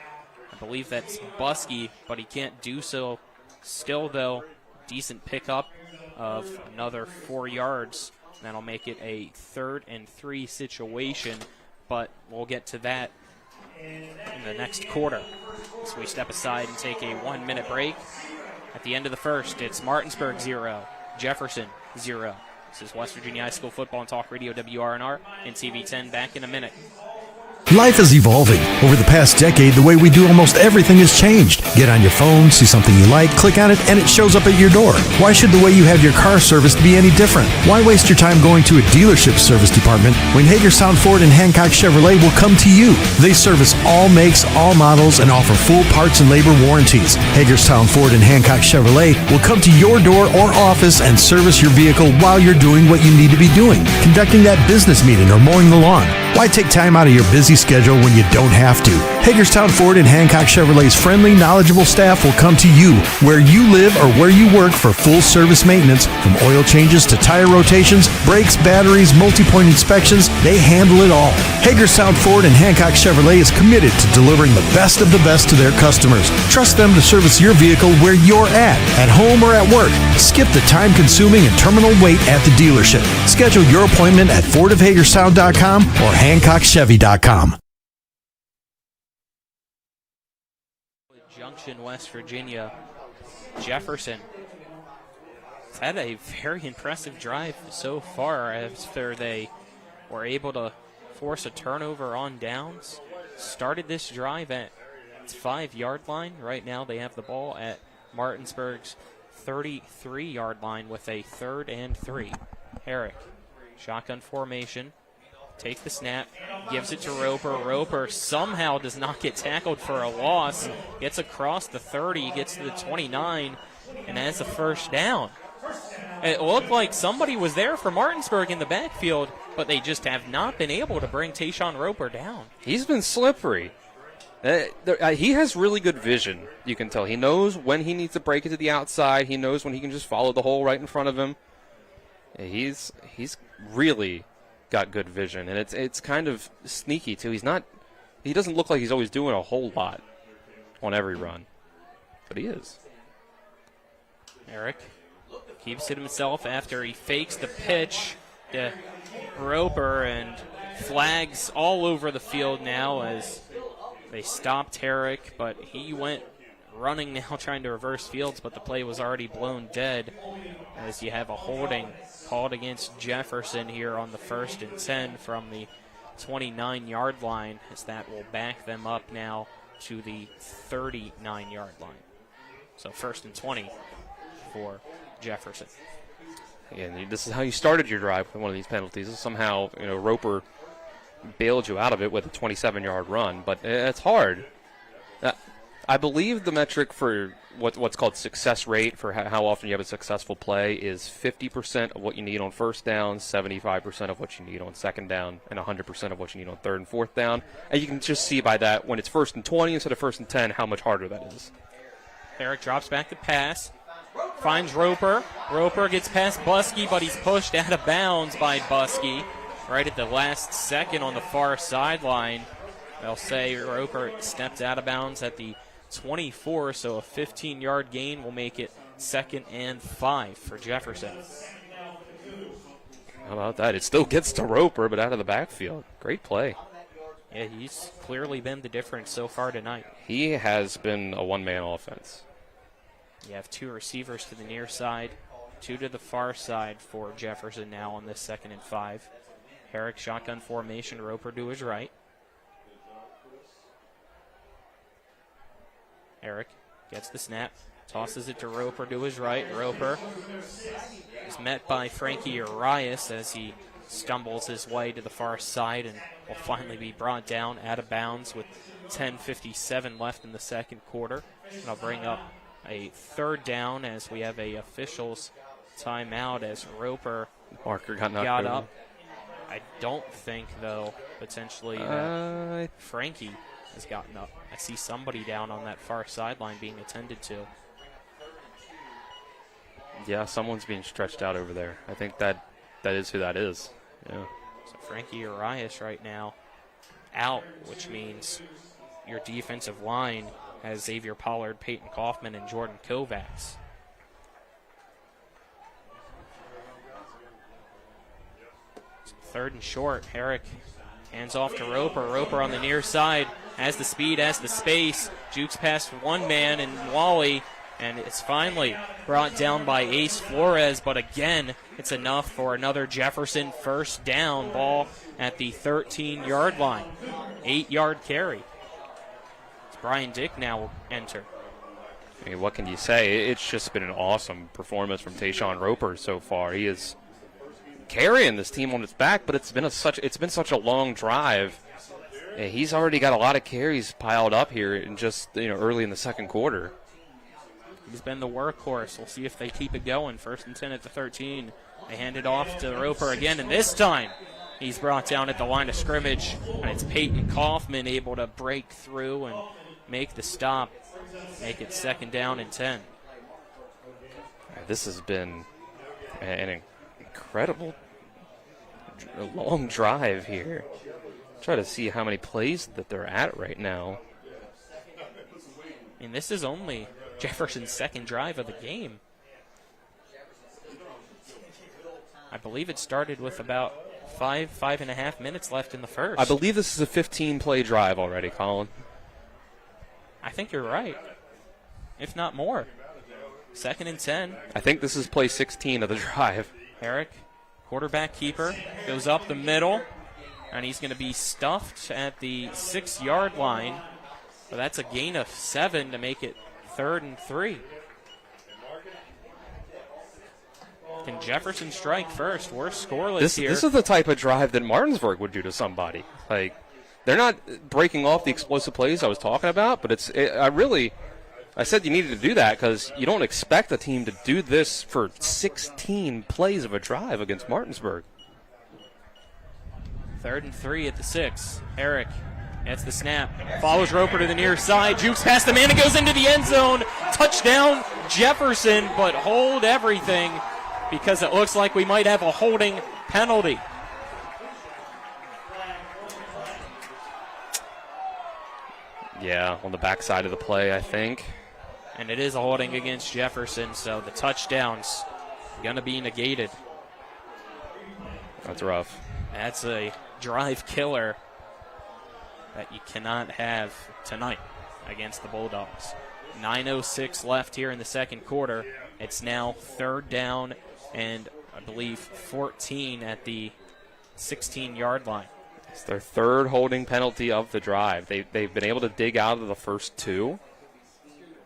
I believe that's Buskey, but he can't do so. Still, though, decent pickup of another 4 yards. That'll make it a 3rd and 3 situation, but we'll get to that in the next quarter. So we step aside and take a 1-minute break. At the end of the first, it's Martinsburg 0, Jefferson 0. This is West Virginia High School Football and Talk Radio, WRNR, and TV10. Back in a minute. Life is evolving. Over the past decade, the way we do almost everything has changed. Get on your phone, see something you like, click on it, and it shows up at your door. Why should the way you have your car serviced be any different? Why waste your time going to a dealership service department when Hagerstown Ford and Hancock Chevrolet will come to you? They service all makes, all models, and offer full parts and labor warranties. Hagerstown Ford and Hancock Chevrolet will come to your door or office and service your vehicle while you're doing what you need to be doing, conducting that business meeting or mowing the lawn. Why take time out of your busy schedule when you don't have to? Hagerstown Ford and Hancock Chevrolet's friendly, knowledgeable staff will come to you where you live or where you work for full service maintenance, from oil changes to tire rotations, brakes, batteries, multi-point inspections. They handle it all. Hagerstown Ford and Hancock Chevrolet is committed to delivering the best of the best to their customers. Trust them to service your vehicle where you're at home or at work. Skip the time-consuming and terminal wait at the dealership. Schedule your appointment at fordofhagerstown.com or HancockChevy.com. Junction, West Virginia. Jefferson has had a very impressive drive so far after they were able to force a turnover on downs. Started this drive at its 5-yard line. Right now they have the ball at Martinsburg's 33-yard line with a 3rd and 3. Herrick, shotgun formation. Takes the snap, gives it to Roper. Roper somehow does not get tackled for a loss. Gets across the 30, gets to the 29, and has a first down. It looked like somebody was there for Martinsburg in the backfield, but they just have not been able to bring Tayshawn Roper down. He's been slippery. He has really good vision, you can tell. He knows when he needs to break it to the outside. He knows when he can just follow the hole right in front of him. He's really got good vision, and it's kind of sneaky too. He doesn't look like he's always doing a whole lot on every run, but he is. Eric keeps it himself after he fakes the pitch to Roper, and flags all over the field now as they stopped Herrick, but he went running now trying to reverse fields, but the play was already blown dead as you have a holding called against Jefferson here on the 1st and 10 from the 29-yard line, as that will back them up now to the 39-yard line. So 1st and 20 for Jefferson. And this is how you started your drive with one of these penalties. Somehow, Roper bailed you out of it with a 27-yard run, but it's hard. I believe the metric for what's called success rate for how often you have a successful play is 50% of what you need on first down, 75% of what you need on second down, and 100% of what you need on 3rd and 4th down. And you can just see by that when it's 1st and 20 instead of 1st and 10 how much harder that is. Herrick drops back to pass, finds Roper. Roper gets past Buskey, but he's pushed out of bounds by Buskey right at the last second on the far sideline. They'll say Roper stepped out of bounds at the 24, so a 15-yard gain will make it 2nd and 5 for Jefferson. How about that? It still gets to Roper, but out of the backfield. Great play. Yeah, he's clearly been the difference so far tonight. He has been a one-man offense. You have 2 receivers to the near side, 2 to the far side for Jefferson now on this 2nd and 5. Herrick shotgun formation, Roper to his right. Herrick gets the snap, tosses it to Roper to his right. Roper is met by Frankie Arias as he stumbles his way to the far side and will finally be brought down out of bounds with 10:57 left in the 2nd quarter. And I'll bring up a 3rd down as we have a officials timeout as Roper Marker got up. I don't think, though, potentially Frankie has gotten up. I see somebody down on that far sideline being attended to. Yeah, someone's being stretched out over there. I think that is who that is. Yeah. So Frankie Arias right now out, which means your defensive line has Xavier Pollard, Peyton Kaufman, and Jordan Kovacs. So 3rd and short. Herrick hands off to Roper. Roper on the near side has the speed, has the space. Jukes past one man and Wally, and it's finally brought down by Ace Flores, but again, it's enough for another Jefferson first down. Ball at the 13-yard line. 8-yard carry. It's Brian Dick now will enter. I mean, what can you say? It's just been an awesome performance from Tayshawn Roper so far. He is carrying this team on his back, but it's been such a long drive. And he's already got a lot of carries piled up here in just early in the second quarter. He's been the workhorse. We'll see if they keep it going. 1st and 10 at the 13. They hand it off to Roper again, and this time he's brought down at the line of scrimmage, and it's Peyton Kaufman able to break through and make the stop, make it 2nd down and 10. This has been an incredible long drive here. Try to see how many plays that they're at right now. And this is only Jefferson's 2nd drive of the game. I believe it started with about 5.5 minutes left in the first. I believe this is a 15-play drive already, Colin. I think you're right, if not more. 2nd and 10. I think this is play 16 of the drive. Herrick, quarterback keeper, goes up the middle, and he's going to be stuffed at the 6-yard line. So that's a gain of 7 to make it 3rd and 3. Can Jefferson strike first? We're scoreless here. This is the type of drive that Martinsburg would do to somebody. Like, they're not breaking off the explosive plays I was talking about, but I said you needed to do that because you don't expect a team to do this for 16 plays of a drive against Martinsburg. 3rd and 3 at the 6. Herrick gets the snap, follows Roper to the near side, jukes past the man and goes into the end zone. Touchdown Jefferson, but hold everything because it looks like we might have a holding penalty. Yeah, on the backside of the play, I think. And it is a holding against Jefferson, so the touchdown's going to be negated. That's rough. That's a drive killer that you cannot have tonight against the Bulldogs. 9:06 left here in the second quarter. It's now 3rd down and I believe 14 at the 16-yard line. It's their 3rd holding penalty of the drive. They've been able to dig out of the first 2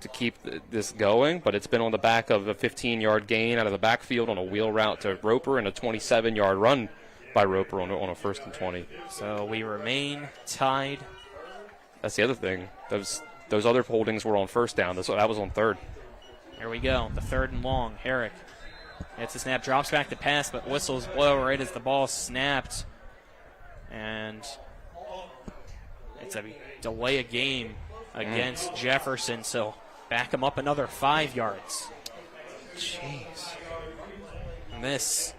to keep this going, but it's been on the back of a 15-yard gain out of the backfield on a wheel route to Roper and a 27-yard run by Roper on a 1st and 20. So we remain tied. That's the other thing. Those other holdings were on 1st down. That was on 3rd. Here we go. The 3rd and long. Herrick gets the snap, drops back to pass, but whistles blow right as the ball snapped. And it's a delay of game against Jefferson, so back him up another 5 yards. Jeez. And this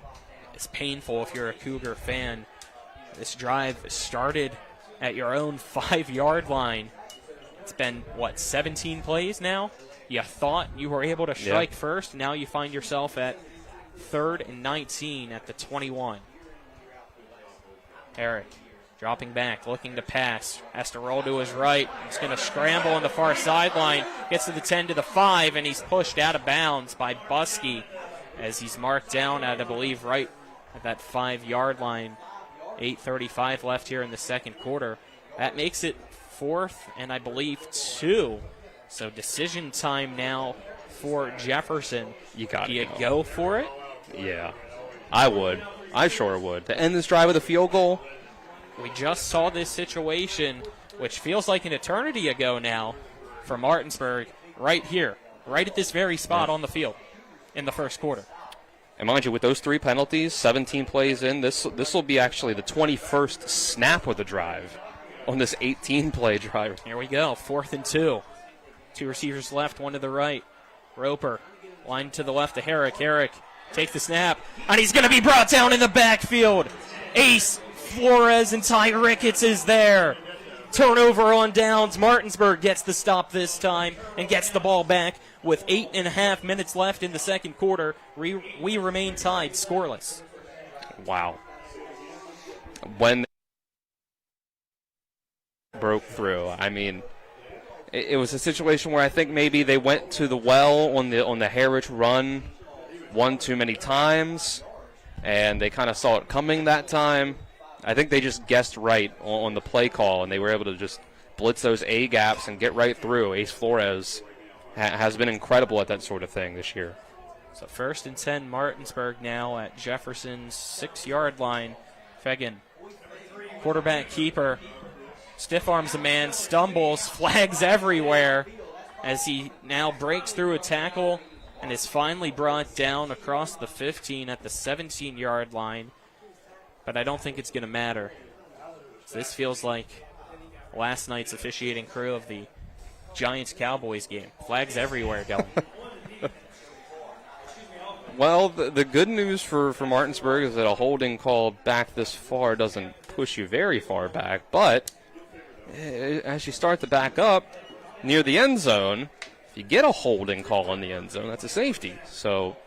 is painful if you're a Cougar fan. This drive started at your own 5-yard line. It's been, 17 plays now? You thought you were able to strike first. Now you find yourself at 3rd and 19 at the 21. Herrick dropping back, looking to pass. Has to roll to his right. He's going to scramble on the far sideline. Gets to the 10 to the 5, and he's pushed out of bounds by Buskey as he's marked down at, I believe, right at that 5-yard line. 8:35 left here in the second quarter. That makes it 4th and I believe 2. So decision time now for Jefferson. Do you go for it? Yeah, I would. I sure would. To end this drive with a field goal. We just saw this situation, which feels like an eternity ago now, for Martinsburg, right here, right at this very spot on the field in the first quarter. And mind you, with those 3 penalties, 17 plays in, this will be actually the 21st snap of the drive on this 18-play drive. Here we go, 4th and 2. 2 receivers left, 1 to the right. Roper, line to the left to Herrick. Herrick takes the snap, and he's going to be brought down in the backfield Ace, Flores, and Ty Ricketts is there. Turnover on downs. Martinsburg gets the stop this time and gets the ball back with 8.5 minutes left in the second quarter. We remain tied, scoreless. Wow. When they broke through, I mean, it was a situation where I think maybe they went to the well on the Harwich run one too many times, and they kind of saw it coming that time. I think they just guessed right on the play call, and they were able to just blitz those A gaps and get right through. Ace Flores has been incredible at that sort of thing this year. So 1st and 10, Martinsburg now at Jefferson's 6-yard line. Fegan, quarterback keeper, stiff arms a man, stumbles, flags everywhere as he now breaks through a tackle and is finally brought down across the 15 at the 17-yard line. But I don't think it's going to matter. So this feels like last night's officiating crew of the Giants-Cowboys game. Flags everywhere, Dylan. Well, the good news for Martinsburg is that a holding call back this far doesn't push you very far back. But as you start to back up near the end zone, if you get a holding call in the end zone, that's a safety. So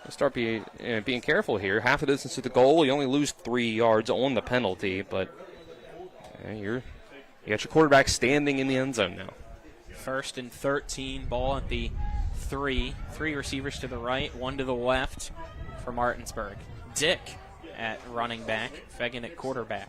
start being careful here. Half of the distance to the goal, you only lose 3 yards on the penalty, but you got your quarterback standing in the end zone now. 1st and 13, ball at the 3. 3 receivers to the right, 1 to the left for Martinsburg. Dick at running back, Fegan at quarterback.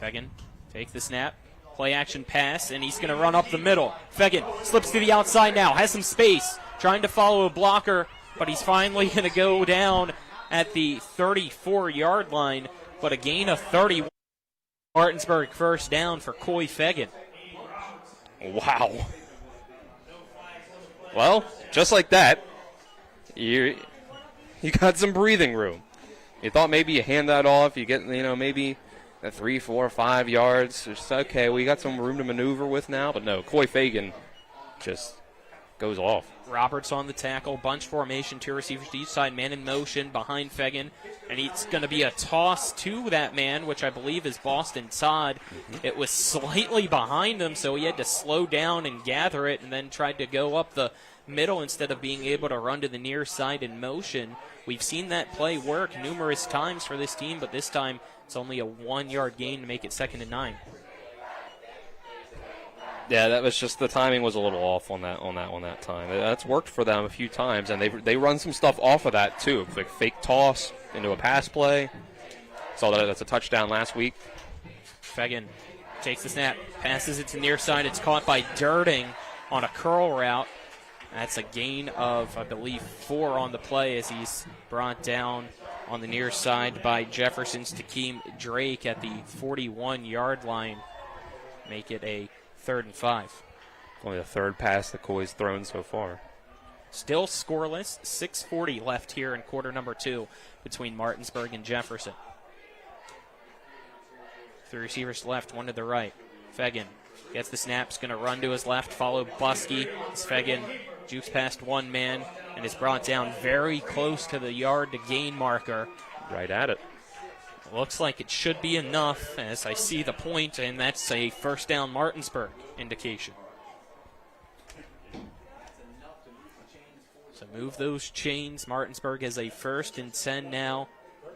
Fegan takes the snap, play action pass, and he's going to run up the middle. Fegan slips to the outside now, has some space, trying to follow a blocker, but he's finally going to go down at the 34-yard line, but a gain of 30. Martinsburg first down for Coy Fegan. Wow. Well, just like that, you got some breathing room. You thought maybe you hand that off, you get, maybe 3, 4, 5 yards. It's okay, we got some room to maneuver with now, but no, Coy Fegan just goes off. Roberts on the tackle, bunch formation, 2 receivers to each side, man in motion behind Fegan, and it's going to be a toss to that man, which I believe is Boston Todd. It was slightly behind him, so he had to slow down and gather it, and then tried to go up the middle instead of being able to run to the near side in motion. We've seen that play work numerous times for this team, but this time it's only a 1-yard gain to make it 2nd and 9. Yeah, that was just the timing was a little off on that time. That's worked for them a few times, and they run some stuff off of that too, like fake toss into a pass play. Saw that's a touchdown last week. Fegan takes the snap, passes it to near side. It's caught by Durding on a curl route. That's a gain of, I believe, 4 on the play as he's brought down on the near side by Jefferson's Takeem Drake at the 41-yard line. Make it a 3rd and 5. Only the 3rd pass that Coy's thrown so far. Still scoreless. 6:40 left here in quarter number 2 between Martinsburg and Jefferson. 3 receivers left, 1 to the right. Fegan gets the snaps, going to run to his left, follow Buskey. As Fegan jukes past one man and is brought down very close to the yard to gain marker. Right at it. Looks like it should be enough as I see the point, and that's a first down Martinsburg indication. So move those chains. Martinsburg has a 1st and 10 now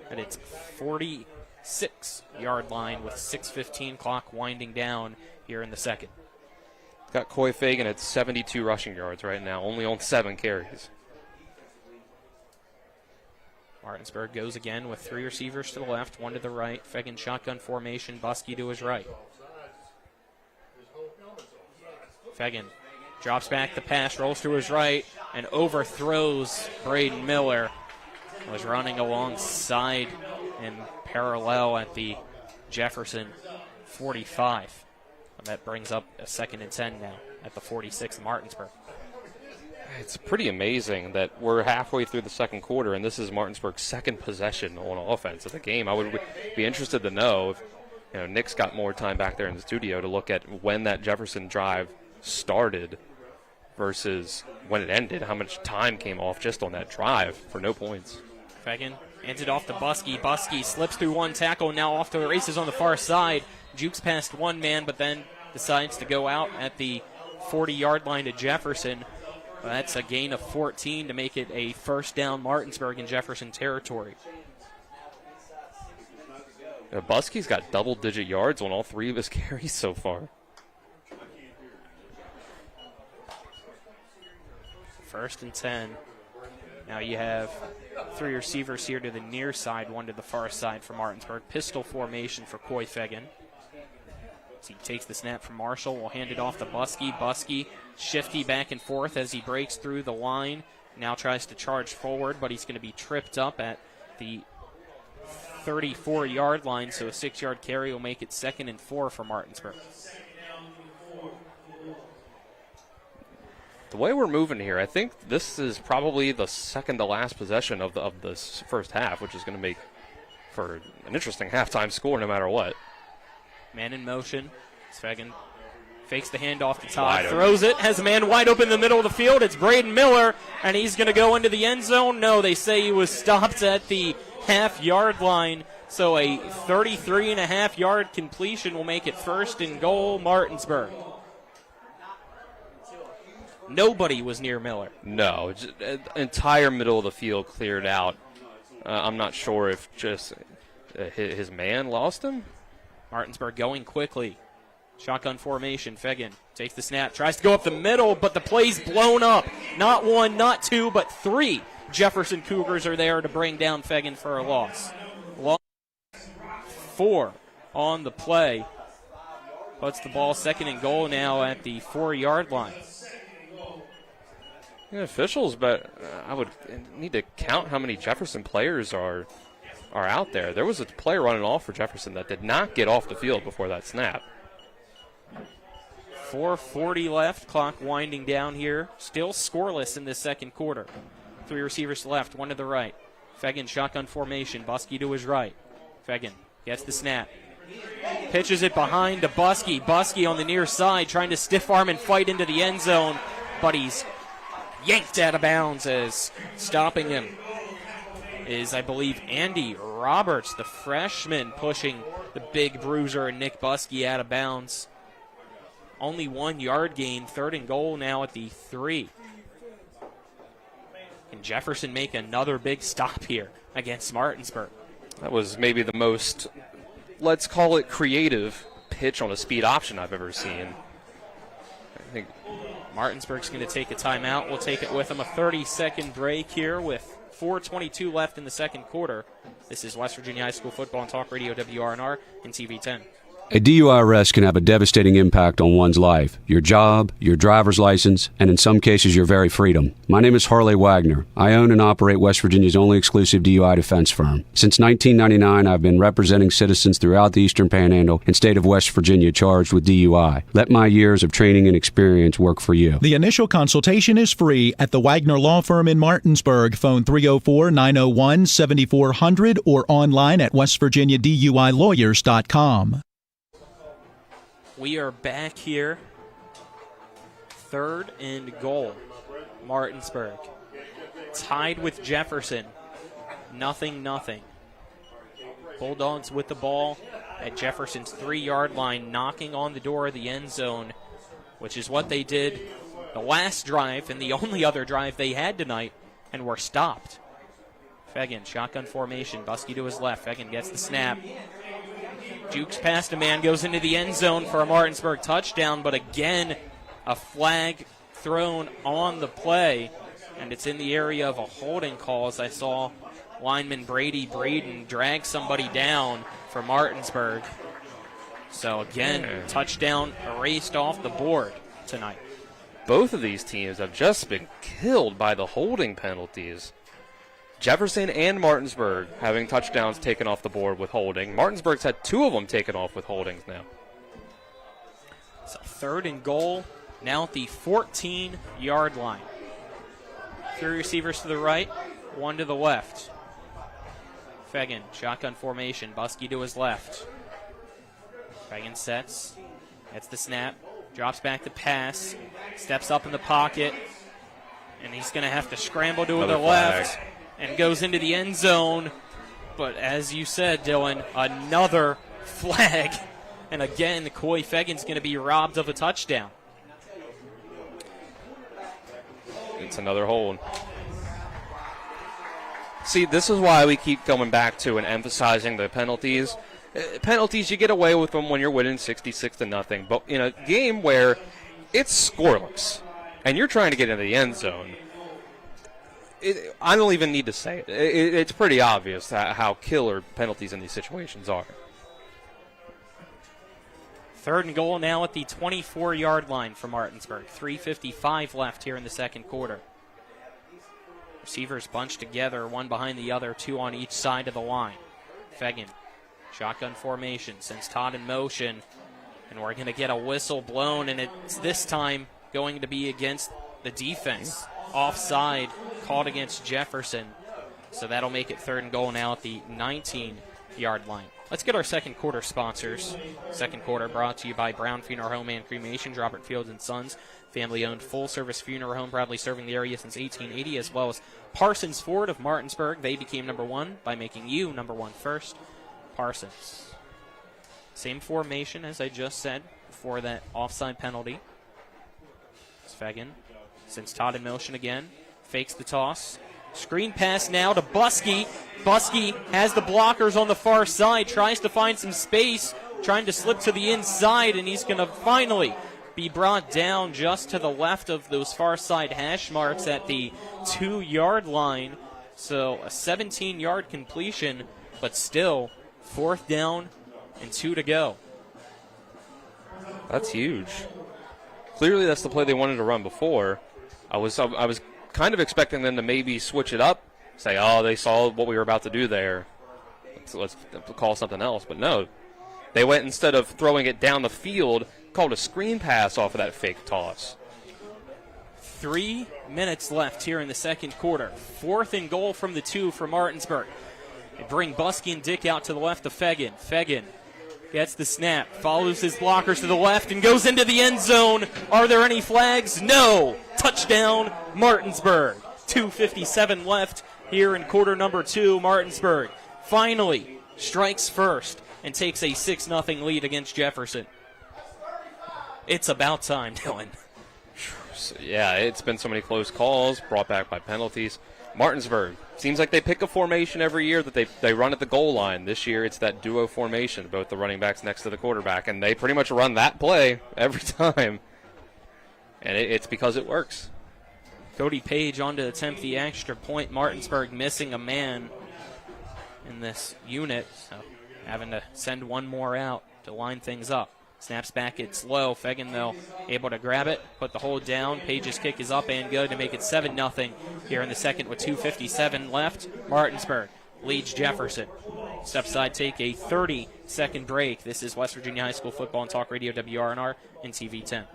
at its 46-yard line with 6:15 clock winding down here in the second. Got Coy Fegan at 72 rushing yards right now, only on 7 carries. Martinsburg goes again with 3 receivers to the left, 1 to the right. Fegan shotgun formation, Buskey to his right. Fegan drops back the pass, rolls to his right, and overthrows Braden Miller. Was running alongside in parallel at the Jefferson 45. And that brings up a 2nd and 10 now at the 46 of Martinsburg. It's pretty amazing that we're halfway through the second quarter, and this is Martinsburg's 2nd possession on offense of the game. I would be interested to know if Nick's got more time back there in the studio to look at when that Jefferson drive started versus when it ended, how much time came off just on that drive for no points. Fegan hands it off to Buskey. Buskey slips through one tackle, now off to the races on the far side. Jukes past one man, but then decides to go out at the 40-yard line to Jefferson. That's a gain of 14 to make it a first down Martinsburg in Jefferson territory. Buskey's got double-digit yards on all 3 of his carries so far. First and 10. Now you have 3 receivers here to the near side, 1 to the far side for Martinsburg. Pistol formation for Coy Fegan. As he takes the snap from Marshall, will hand it off to Buskey. Buskey shifty back and forth as he breaks through the line. Now tries to charge forward, but he's going to be tripped up at the 34-yard line, so a 6-yard carry will make it 2nd and 4 for Martinsburg. The way we're moving here, I think this is probably the second to last possession of this first half, which is going to make for an interesting halftime score no matter what. Man in motion. Fegan fakes the handoff to Todd, throws it, has a man wide open in the middle of the field. It's Braden Miller, and he's going to go into the end zone. No, they say he was stopped at the half-yard line, so a 33.5-yard completion will make it 1st and goal, Martinsburg. Nobody was near Miller. No, just, entire middle of the field cleared out. I'm not sure if just his man lost him. Martinsburg going quickly. Shotgun formation. Fegan takes the snap, tries to go up the middle, but the play's blown up. Not 1, not 2, but 3 Jefferson Cougars are there to bring down Fegan for a loss. 4 on the play. Puts the ball 2nd and goal now at the 4-yard line. Yeah, officials, but I would need to count how many Jefferson players are out there. There was a player running off for Jefferson that did not get off the field before that snap. 4:40 left, clock winding down here. Still scoreless in this second quarter. 3 receivers left, 1 to the right. Fegan shotgun formation, Buskey to his right. Fegan gets the snap. Pitches it behind to Buskey. Buskey on the near side trying to stiff arm and fight into the end zone, but he's yanked out of bounds as stopping him is, I believe, Andy Roberts, the freshman, pushing the big bruiser and Nick Buskey out of bounds. Only 1 yard gain, 3rd and goal now at the 3. Can Jefferson make another big stop here against Martinsburg? That was maybe the most, let's call it, creative pitch on a speed option I've ever seen. I think Martinsburg's going to take a timeout. We'll take it with them. A 30-second break here with 4:22 left in the second quarter. This is West Virginia High School Football on Talk Radio WRNR and TV10. A DUI arrest can have a devastating impact on one's life, your job, your driver's license, and in some cases, your very freedom. My name is Harley Wagner. I own and operate West Virginia's only exclusive DUI defense firm. Since 1999, I've been representing citizens throughout the Eastern Panhandle and state of West Virginia charged with DUI. Let my years of training and experience work for you. The initial consultation is free at the Wagner Law Firm in Martinsburg. Phone 304-901-7400 or online at westvirginiaduilawyers.com. We are back here. 3rd and goal. Martinsburg. Tied with Jefferson. 0-0. Bulldogs with the ball at Jefferson's 3-yard line, knocking on the door of the end zone, which is what they did the last drive and the only other drive they had tonight, and were stopped. Fegan, shotgun formation. Buskey to his left. Fegan gets the snap. Jukes past a man, goes into the end zone for a Martinsburg touchdown, but again, a flag thrown on the play, and it's in the area of a holding call, as I saw lineman Brady Braden drag somebody down for Martinsburg. So again, touchdown erased off the board tonight. Both of these teams have just been killed by the holding penalties. Jefferson and Martinsburg having touchdowns taken off the board with holding. Martinsburg's had 2 of them taken off with holdings now. So 3rd and goal, now at the 14-yard line. 3 receivers to the right, 1 to the left. Fegan, shotgun formation, Buskey to his left. Fegan sets, gets the snap, drops back to pass, steps up in the pocket, and he's going to have to scramble to the left. and goes into the end zone. But as you said, Dylan, another flag. And again, Coy Fegan's going to be robbed of a touchdown. It's another hold. See, this is why we keep going back to and emphasizing the penalties. Penalties, you get away with them when you're winning 66-0. But in a game where it's scoreless and you're trying to get into the end zone, I don't even need to say it. It's pretty obvious how killer penalties in these situations are. 3rd and goal now at the 24-yard line for Martinsburg. 3:55 left here in the second quarter. Receivers bunched together, one behind the other, 2 on each side of the line. Fegan, shotgun formation, sends Todd in motion, and we're going to get a whistle blown, and it's this time going to be against the defense. Offside called against Jefferson, so that'll make it 3rd and goal now at the 19-yard line. Let's get our second quarter sponsors. Second quarter brought to you by Brown Funeral Home and Cremations, Robert Fields and Sons, family-owned full-service funeral home, proudly serving the area since 1880, as well as Parsons Ford of Martinsburg. They became number 1 by making you number 1 first. Parsons. Same formation as I just said before that offside penalty. It's Fegan. Sends Todd in motion again. Fakes the toss. Screen pass now to Buskey. Buskey has the blockers on the far side, tries to find some space, trying to slip to the inside, and he's going to finally be brought down just to the left of those far side hash marks at the 2-yard line. So a 17-yard completion, but still 4th down and 2 to go. That's huge. Clearly that's the play they wanted to run before. I was kind of expecting them to maybe switch it up, say, oh, they saw what we were about to do there. Let's call something else. But no, they went, instead of throwing it down the field, called a screen pass off of that fake toss. 3 minutes left here in the second quarter. 4th and goal from the 2 for Martinsburg. They bring Buskey and Dick out to the left of Fegan. Fegan gets the snap, follows his blockers to the left, and goes into the end zone. Are there any flags? No. Touchdown, Martinsburg. 2:57 left here in quarter number 2. Martinsburg finally strikes first and takes a 6-0 lead against Jefferson. It's about time, Dylan. Yeah, it's been so many close calls, brought back by penalties. Martinsburg, seems like they pick a formation every year that they run at the goal line. This year it's that duo formation, both the running backs next to the quarterback, and they pretty much run that play every time. And it's because it works. Cody Page on to attempt the extra point. Martinsburg missing a man in this unit, so having to send one more out to line things up. Snaps back, it's low. Fegan, though, able to grab it, put the hold down. Page's kick is up and good to make it 7-0 here in the second with 2:57 left. Martinsburg leads Jefferson. Stepside take a 30-second break. This is West Virginia High School Football and Talk Radio WRNR and TV 10.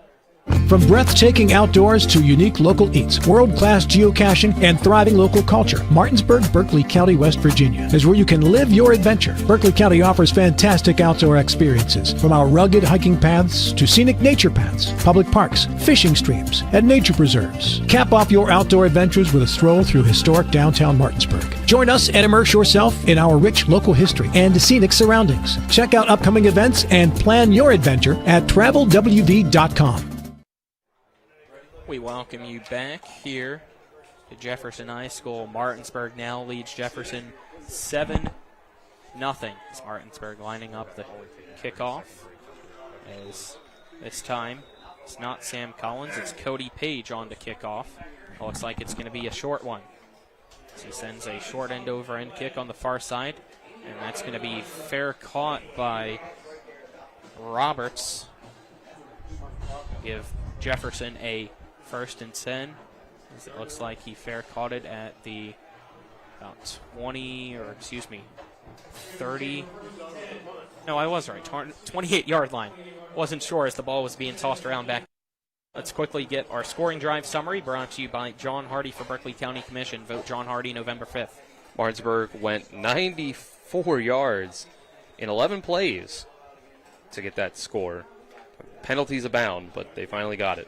From breathtaking outdoors to unique local eats, world-class geocaching, and thriving local culture, Martinsburg, Berkeley County, West Virginia is where you can live your adventure. Berkeley County offers fantastic outdoor experiences, from our rugged hiking paths to scenic nature paths, public parks, fishing streams, and nature preserves. Cap off your outdoor adventures with a stroll through historic downtown Martinsburg. Join us and immerse yourself in our rich local history and scenic surroundings. Check out upcoming events and plan your adventure at travelwv.com. We welcome you back here to Jefferson High School. Martinsburg now leads Jefferson 7-0. As Martinsburg lining up the kickoff. As this time, it's not Sam Collins, it's Cody Page on the kickoff. It looks like it's going to be a short one. So he sends a short end-over-end kick on the far side, and that's going to be fair caught by Roberts. Give Jefferson a 1st and 10, as it looks like he fair caught it at the about 30. No, I was right. 28-yard line. Wasn't sure as the ball was being tossed around back. Let's quickly get our scoring drive summary brought to you by John Hardy for Berkeley County Commission. Vote John Hardy November 5th. Martinsburg went 94 yards in 11 plays to get that score. Penalties abound, but they finally got it.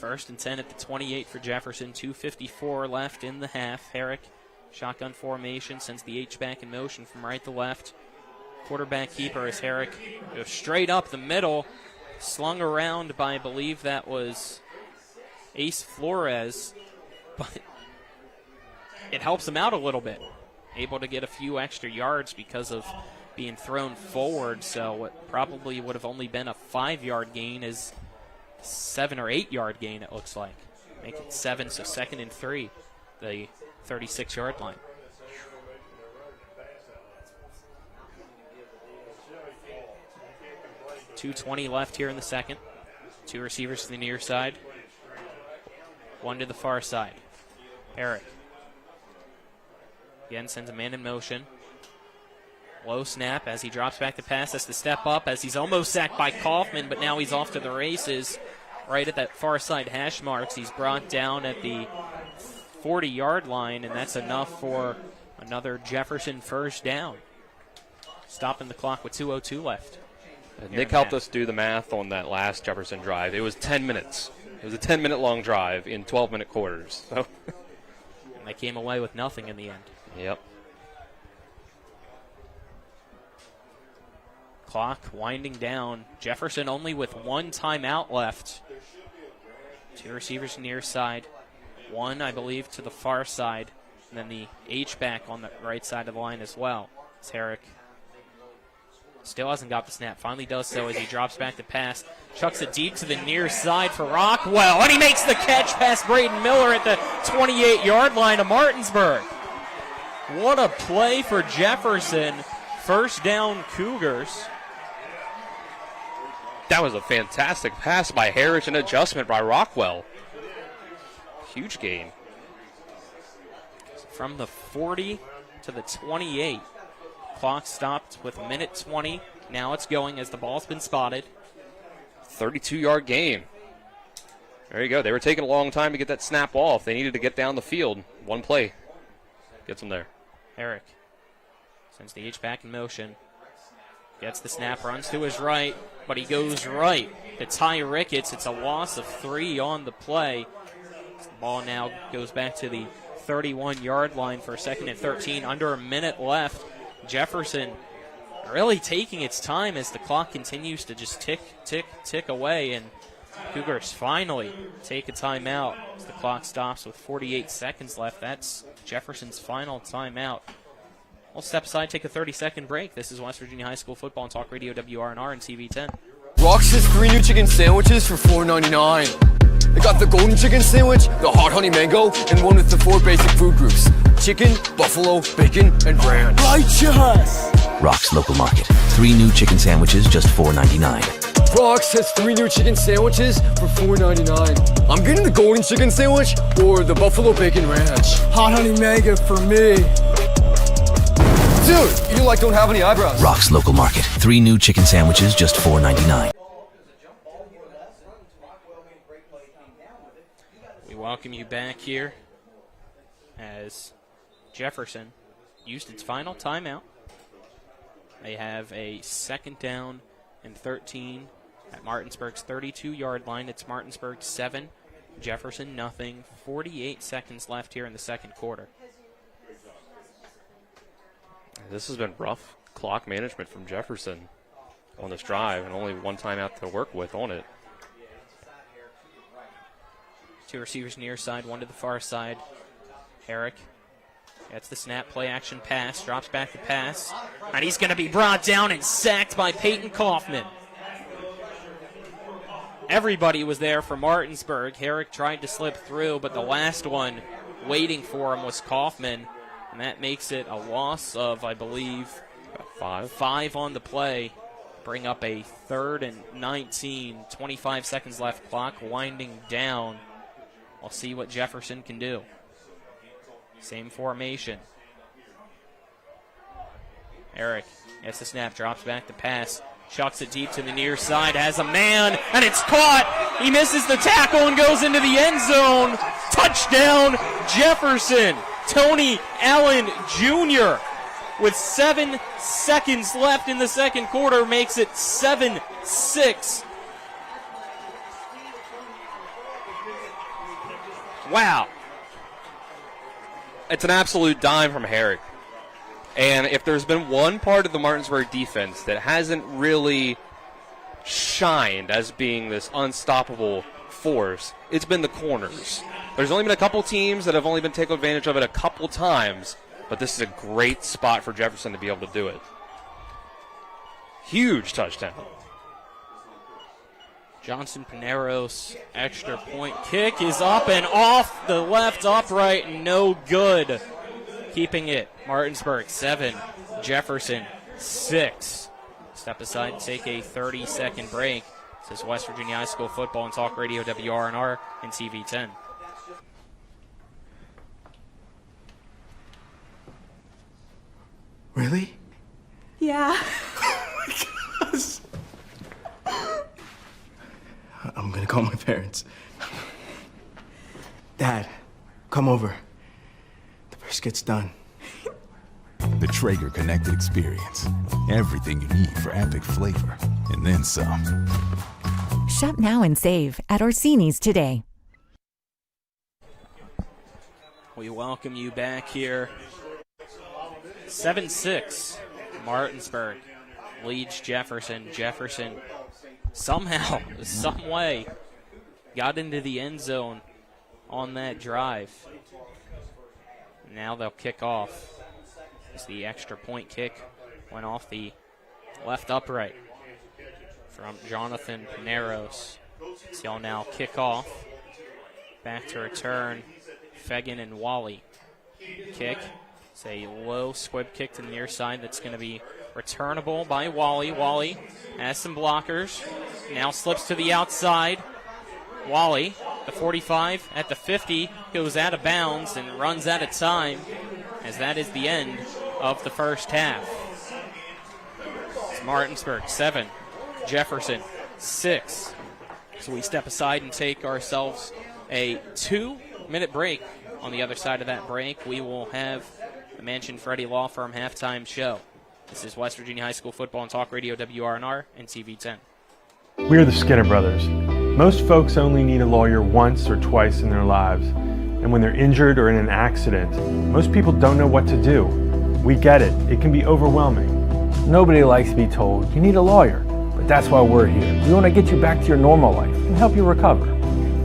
First and 10 at the 28 for Jefferson. 2:54 left in the half. Herrick, shotgun formation, sends the H-back in motion from right to left. Quarterback keeper is Herrick. Goes straight up the middle. Slung around by, I believe that was Ace Flores. But it helps him out a little bit. Able to get a few extra yards because of being thrown forward. So what probably would have only been a 5-yard gain is 7 or 8 yard gain, it looks like. Make it 7, so 2nd and 3, the 36-yard line. .220 left here in the second. 2 receivers to the near side. 1 to the far side. Herrick. Again, sends a man in motion. Low snap as he drops back to pass. Has to step up as he's almost sacked by Kaufman, but now he's off to the races. Right at that far side hash marks. He's brought down at the 40-yard line, and that's enough for another Jefferson first down. Stopping the clock with 2:02 left. Nick helped us do the math on that last Jefferson drive. It was 10 minutes. It was a 10-minute long drive in 12-minute quarters. So. And they came away with nothing in the end. Yep. Clock winding down. Jefferson only with 1 timeout left. 2 receivers near side. 1, I believe, to the far side. And then the H-back on the right side of the line as well. It's Herrick. Still hasn't got the snap. Finally does so as he drops back to pass. Chucks it deep to the near side for Rockwell. And he makes the catch past Braden Miller at the 28-yard line of Martinsburg. What a play for Jefferson. First down, Cougars. That was a fantastic pass by Harris and adjustment by Rockwell. Huge gain. From the 40 to the 28. Clock stopped with 1:20. Now it's going as the ball's been spotted. 32-yard gain. There you go. They were taking a long time to get that snap off. They needed to get down the field. One play gets them there. Herrick sends the H-back in motion. Gets the snap, runs to his right, but he goes right to Ty Ricketts. It's a loss of 3 on the play. The ball now goes back to the 31-yard line for 2nd and 13. Under a minute left. Jefferson really taking its time as the clock continues to just tick, tick, tick away, and Cougars finally take a timeout as the clock stops with 48 seconds left. That's Jefferson's final timeout. We'll step aside, take a 30-second break. This is West Virginia High School Football and Talk Radio WRNR and CV10. Rox has 3 new chicken sandwiches for $4.99. They got the golden chicken sandwich, the hot honey mango, and one with the 4 basic food groups: chicken, buffalo, bacon, and ranch. Righteous! Rox Local Market. 3 new chicken sandwiches, just $4.99. Rox has 3 new chicken sandwiches for $4.99. I'm getting the golden chicken sandwich or the buffalo bacon ranch. Hot honey mango for me. Dude, you don't have any eyebrows. Rox Local Market. 3 new chicken sandwiches, just $4.99. We welcome you back here as Jefferson used its final timeout. They have a 2nd down and 13 at Martinsburg's 32-yard line. It's Martinsburg 7, Jefferson nothing. 48 seconds left here in the second quarter. This has been rough clock management from Jefferson on this drive, and only 1 timeout to work with on it. 2 receivers near side, 1 to the far side. Herrick gets the snap, play action pass, drops back to pass, and he's going to be brought down and sacked by Peyton Kaufman. Everybody was there for Martinsburg. Herrick tried to slip through, but the last one waiting for him was Kaufman, and that makes it a loss of, I believe, 5 on the play. Bring up a 3rd and 19, 25 seconds left, clock winding down. We'll see what Jefferson can do. Same formation. Herrick gets the snap, drops back to pass, chucks it deep to the near side, has a man, and it's caught. He misses the tackle and goes into the end zone. Touchdown, Jefferson. Tony Allen Jr. with 7 seconds left in the second quarter makes it 7-6. Wow. It's an absolute dime from Herrick. And if there's been one part of the Martinsburg defense that hasn't really shined as being this unstoppable force, it's been the corners. There's only been a couple teams that have only been taken advantage of it a couple times, but this is a great spot for Jefferson to be able to do it. Huge touchdown. Johnson Pineros, extra point kick is up and off the left upright, no good. Keeping it, Martinsburg 7, Jefferson 6. Step aside and take a 30-second break. This is West Virginia High School football and talk radio WRNR and TV10. Really? Yeah. I'm gonna call my parents. Dad, come over. The brisket's done. The Traeger Connected Experience. Everything you need for epic flavor, and then some. Shop now and save at Orsini's today. We welcome you back here. 7-6, Martinsburg leads Jefferson. Jefferson somehow, some way, got into the end zone on that drive. Now they'll kick off. As the extra point kick went off the left upright from Jonathan Pineros. So he'll now kick off. Back to return, Fegan and Wally. Kick. It's a low squib kick to the near side that's going to be returnable by Wally. Wally has some blockers. Now slips to the outside. Wally, the 45 at the 50, goes out of bounds and runs out of time, as that is the end of the first half. It's Martinsburg 7, Jefferson 6. So we step aside and take ourselves a 2-minute break. On the other side of that break, we will have the Mansion Freddie Law Firm halftime show. This is West Virginia High School football and talk radio WRNR and TV10. We're the Skinner Brothers. Most folks only need a lawyer once or twice in their lives. And when they're injured or in an accident, most people don't know what to do. We get it. It can be overwhelming. Nobody likes to be told you need a lawyer, but that's why we're here. We want to get you back to your normal life and help you recover.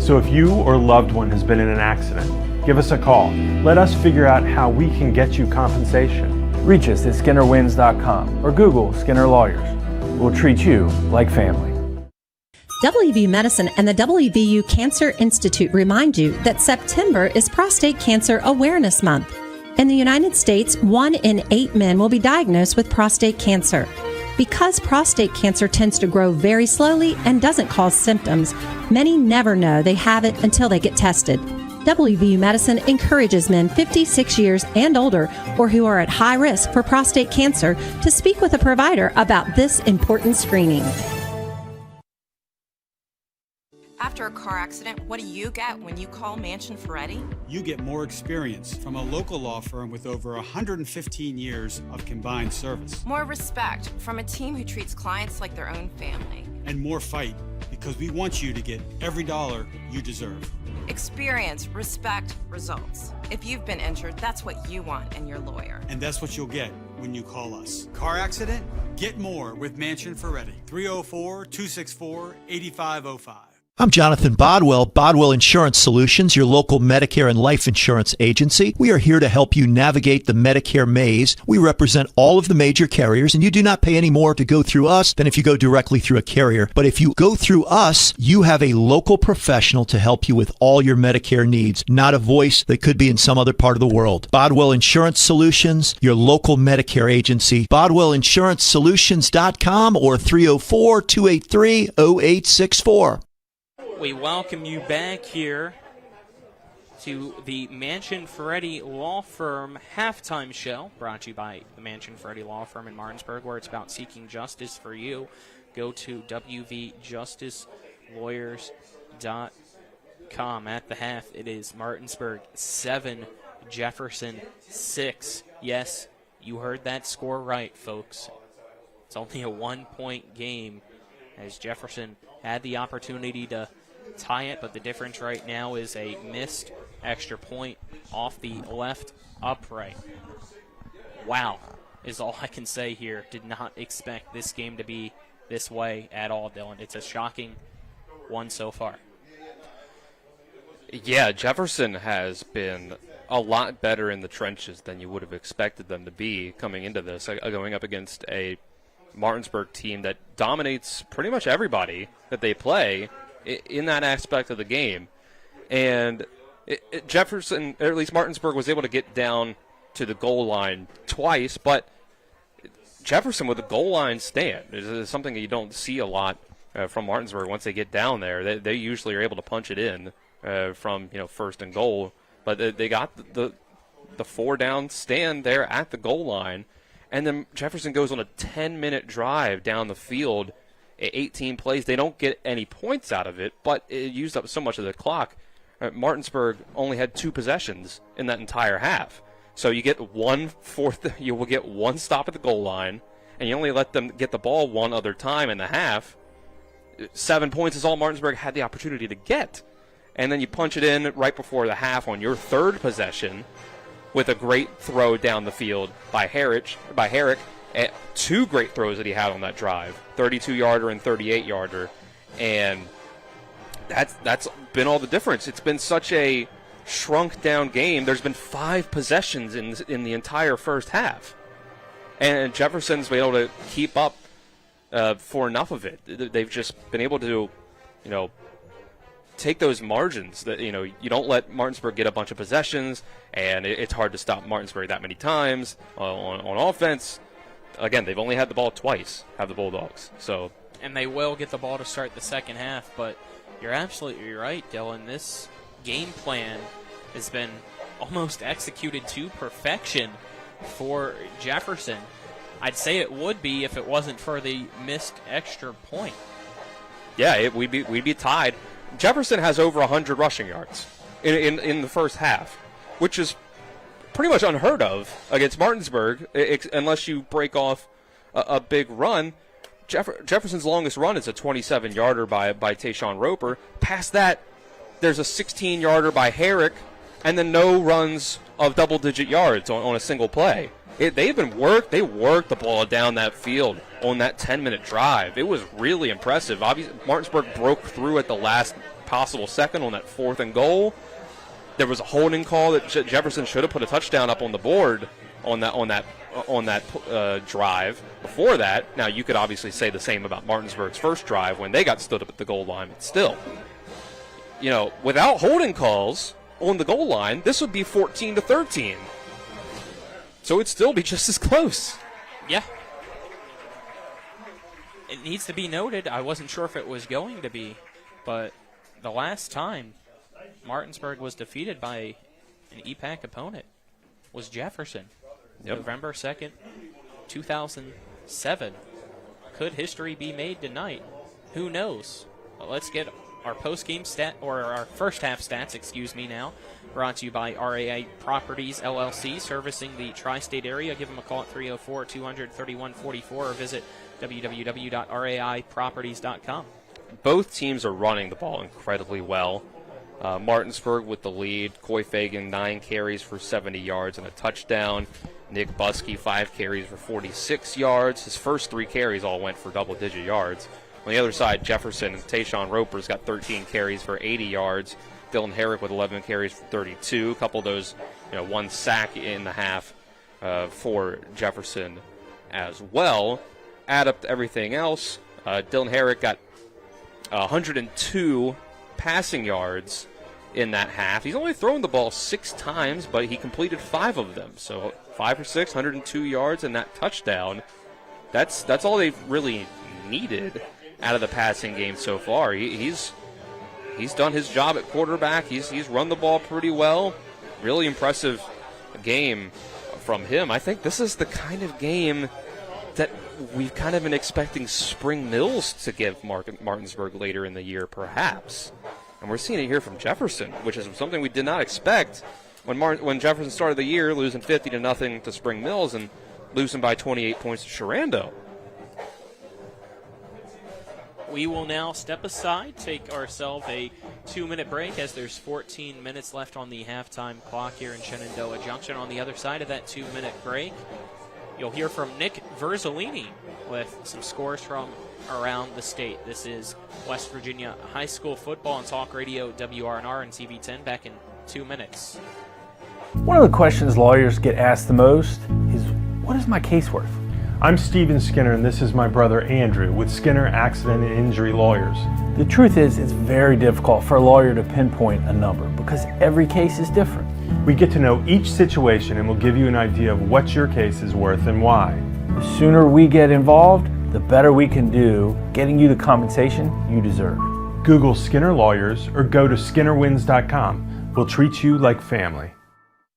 So if you or a loved one has been in an accident, give us a call. Let us figure out how we can get you compensation. Reach us at SkinnerWins.com or Google Skinner Lawyers. We'll treat you like family. WVU Medicine and the WVU Cancer Institute remind you that September is Prostate Cancer Awareness Month. In the United States, 1 in 8 men will be diagnosed with prostate cancer. Because prostate cancer tends to grow very slowly and doesn't cause symptoms, many never know they have it until they get tested. WVU Medicine encourages men 56 years and older or who are at high risk for prostate cancer to speak with a provider about this important screening. After a car accident, what do you get when you call Mansion Ferretti? You get more experience from a local law firm with over 115 years of combined service. More respect from a team who treats clients like their own family. And more fight, because we want you to get every dollar you deserve. Experience, respect, results. If you've been injured, that's what you want in your lawyer. And that's what you'll get when you call us. Car accident? Get more with Mansion Ferretti. 304-264-8505. I'm Jonathan Bodwell, Bodwell Insurance Solutions, your local Medicare and life insurance agency. We are here to help you navigate the Medicare maze. We represent all of the major carriers, and you do not pay any more to go through us than if you go directly through a carrier. But if you go through us, you have a local professional to help you with all your Medicare needs, not a voice that could be in some other part of the world. Bodwell Insurance Solutions, your local Medicare agency, BodwellInsuranceSolutions.com or 304-283-0864. We welcome you back here to the Mansion Ferretti Law Firm halftime show, brought to you by the Mansion Ferretti Law Firm in Martinsburg, where it's about seeking justice for you. Go to wvjusticelawyers.com. At the half, it is Martinsburg 7, Jefferson 6. Yes, you heard that score right, folks. It's only a 1-point game, as Jefferson had the opportunity to tie it, but the difference right now is a missed extra point off the left upright. Wow, is all I can say here. Did not expect this game to be this way at all, Dylan. It's a shocking one so far. Yeah, Jefferson has been a lot better in the trenches than you would have expected them to be coming into this, going up against a Martinsburg team that dominates pretty much everybody that they play in that aspect of the game. And Jefferson, or at least Martinsburg, was able to get down to the goal line twice, but Jefferson with a goal line stand is something that you don't see a lot from Martinsburg. Once they get down there, they usually are able to punch it in from first and goal. But they got the 4-down stand there at the goal line, and then Jefferson goes on a 10-minute drive down the field, 18 plays. They don't get any points out of it, but it used up so much of the clock. Martinsburg only had 2 possessions in that entire half. So you will get one stop at the goal line, and you only let them get the ball one other time in the half. 7 points is all Martinsburg had the opportunity to get. And then you punch it in right before the half on your third possession with a great throw down the field by Herrick. 2 great throws that he had on that drive, 32-yarder and 38-yarder. And that's been all the difference. It's been such a shrunk-down game. There's been 5 possessions in the entire first half. And Jefferson's been able to keep up for enough of it. They've just been able to, take those margins that, you don't let Martinsburg get a bunch of possessions, and it's hard to stop Martinsburg that many times on offense. Again, they've only had the ball twice, have the Bulldogs. And they will get the ball to start the second half, but you're absolutely right, Dylan. This game plan has been almost executed to perfection for Jefferson. I'd say it would be if it wasn't for the missed extra point. Yeah, we'd be tied. Jefferson has over 100 rushing yards in the first half, which is pretty much unheard of against Martinsburg, unless you break off a big run. Jefferson's longest run is a 27-yarder by Tayshawn Roper. Past that, there's a 16-yarder by Herrick, and then no runs of double-digit yards on a single play. They worked the ball down that field on that 10-minute drive. It was really impressive. Obviously, Martinsburg broke through at the last possible second on that 4th and goal. There was a holding call that Jefferson should have put a touchdown up on the board on that drive before that. Now, you could obviously say the same about Martinsburg's first drive when they got stood up at the goal line, but still, without holding calls on the goal line, this would be 14-13. So it'd still be just as close. Yeah. It needs to be noted, I wasn't sure if it was going to be, but the last time Martinsburg was defeated by an EPAC opponent was Jefferson. Yep. November 2nd, 2007. Could history be made tonight? Who knows? Well, let's get our post-game our first half stats, now. Brought to you by RAI Properties, LLC, servicing the tri-state area. Give them a call at 304-200-3144 or visit www.raiproperties.com. Both teams are running the ball incredibly well. Martinsburg with the lead. Coy Fagan, 9 carries for 70 yards and a touchdown. Nick Buskey, 5 carries for 46 yards. His first 3 carries all went for double-digit yards. On the other side, Jefferson and Tayshawn Roper's got 13 carries for 80 yards. Dylan Herrick with 11 carries for 32. A couple of those, 1 sack in the half for Jefferson as well. Add up to everything else. Dylan Herrick got 102 passing yards in that half. He's only thrown the ball 6 times, but he completed 5 of them. So 5 for 6, 102 yards, and that touchdown. That's all they've really needed out of the passing game so far. He's done his job at quarterback. He's run the ball pretty well. Really impressive game from him. I think this is the kind of game that we've kind of been expecting Spring Mills to give Martinsburg later in the year, perhaps. And we're seeing it here from Jefferson, which is something we did not expect when Jefferson started the year, losing 50-0 to Spring Mills and losing by 28 points to Sharando. we will now step aside, take ourselves a 2-minute break as there's 14 minutes left on the halftime clock here in Shenandoah Junction. On the other side of that 2-minute break, you'll hear from Nick Verzolini with some scores from around the state. This is West Virginia High School football on Talk Radio, WRNR, and TV10 back in 2 minutes. One of the questions lawyers get asked the most is, what is my case worth? I'm Steven Skinner, and this is my brother Andrew with Skinner Accident and Injury Lawyers. The truth is, it's very difficult for a lawyer to pinpoint a number because every case is different. We get to know each situation and we'll give you an idea of what your case is worth and why. The sooner we get involved, the better we can do getting you the compensation you deserve. Google Skinner Lawyers or go to skinnerwins.com. We'll treat you like family.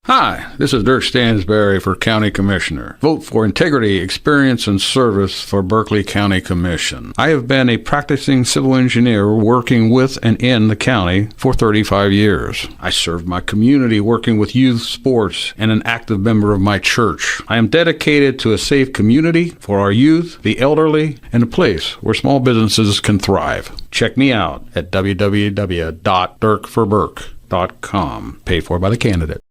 Hi, this is Dirk Stansberry for County Commissioner. Vote for integrity, experience, and service for Berkeley County Commission. I have been a practicing civil engineer working with and in the county for 35 years. I served my community working with youth sports and an active member of my church. I am dedicated to a safe community for our youth, the elderly, and a place where small businesses can thrive. Check me out at www.dirkforburke.com. Paid for by the candidate.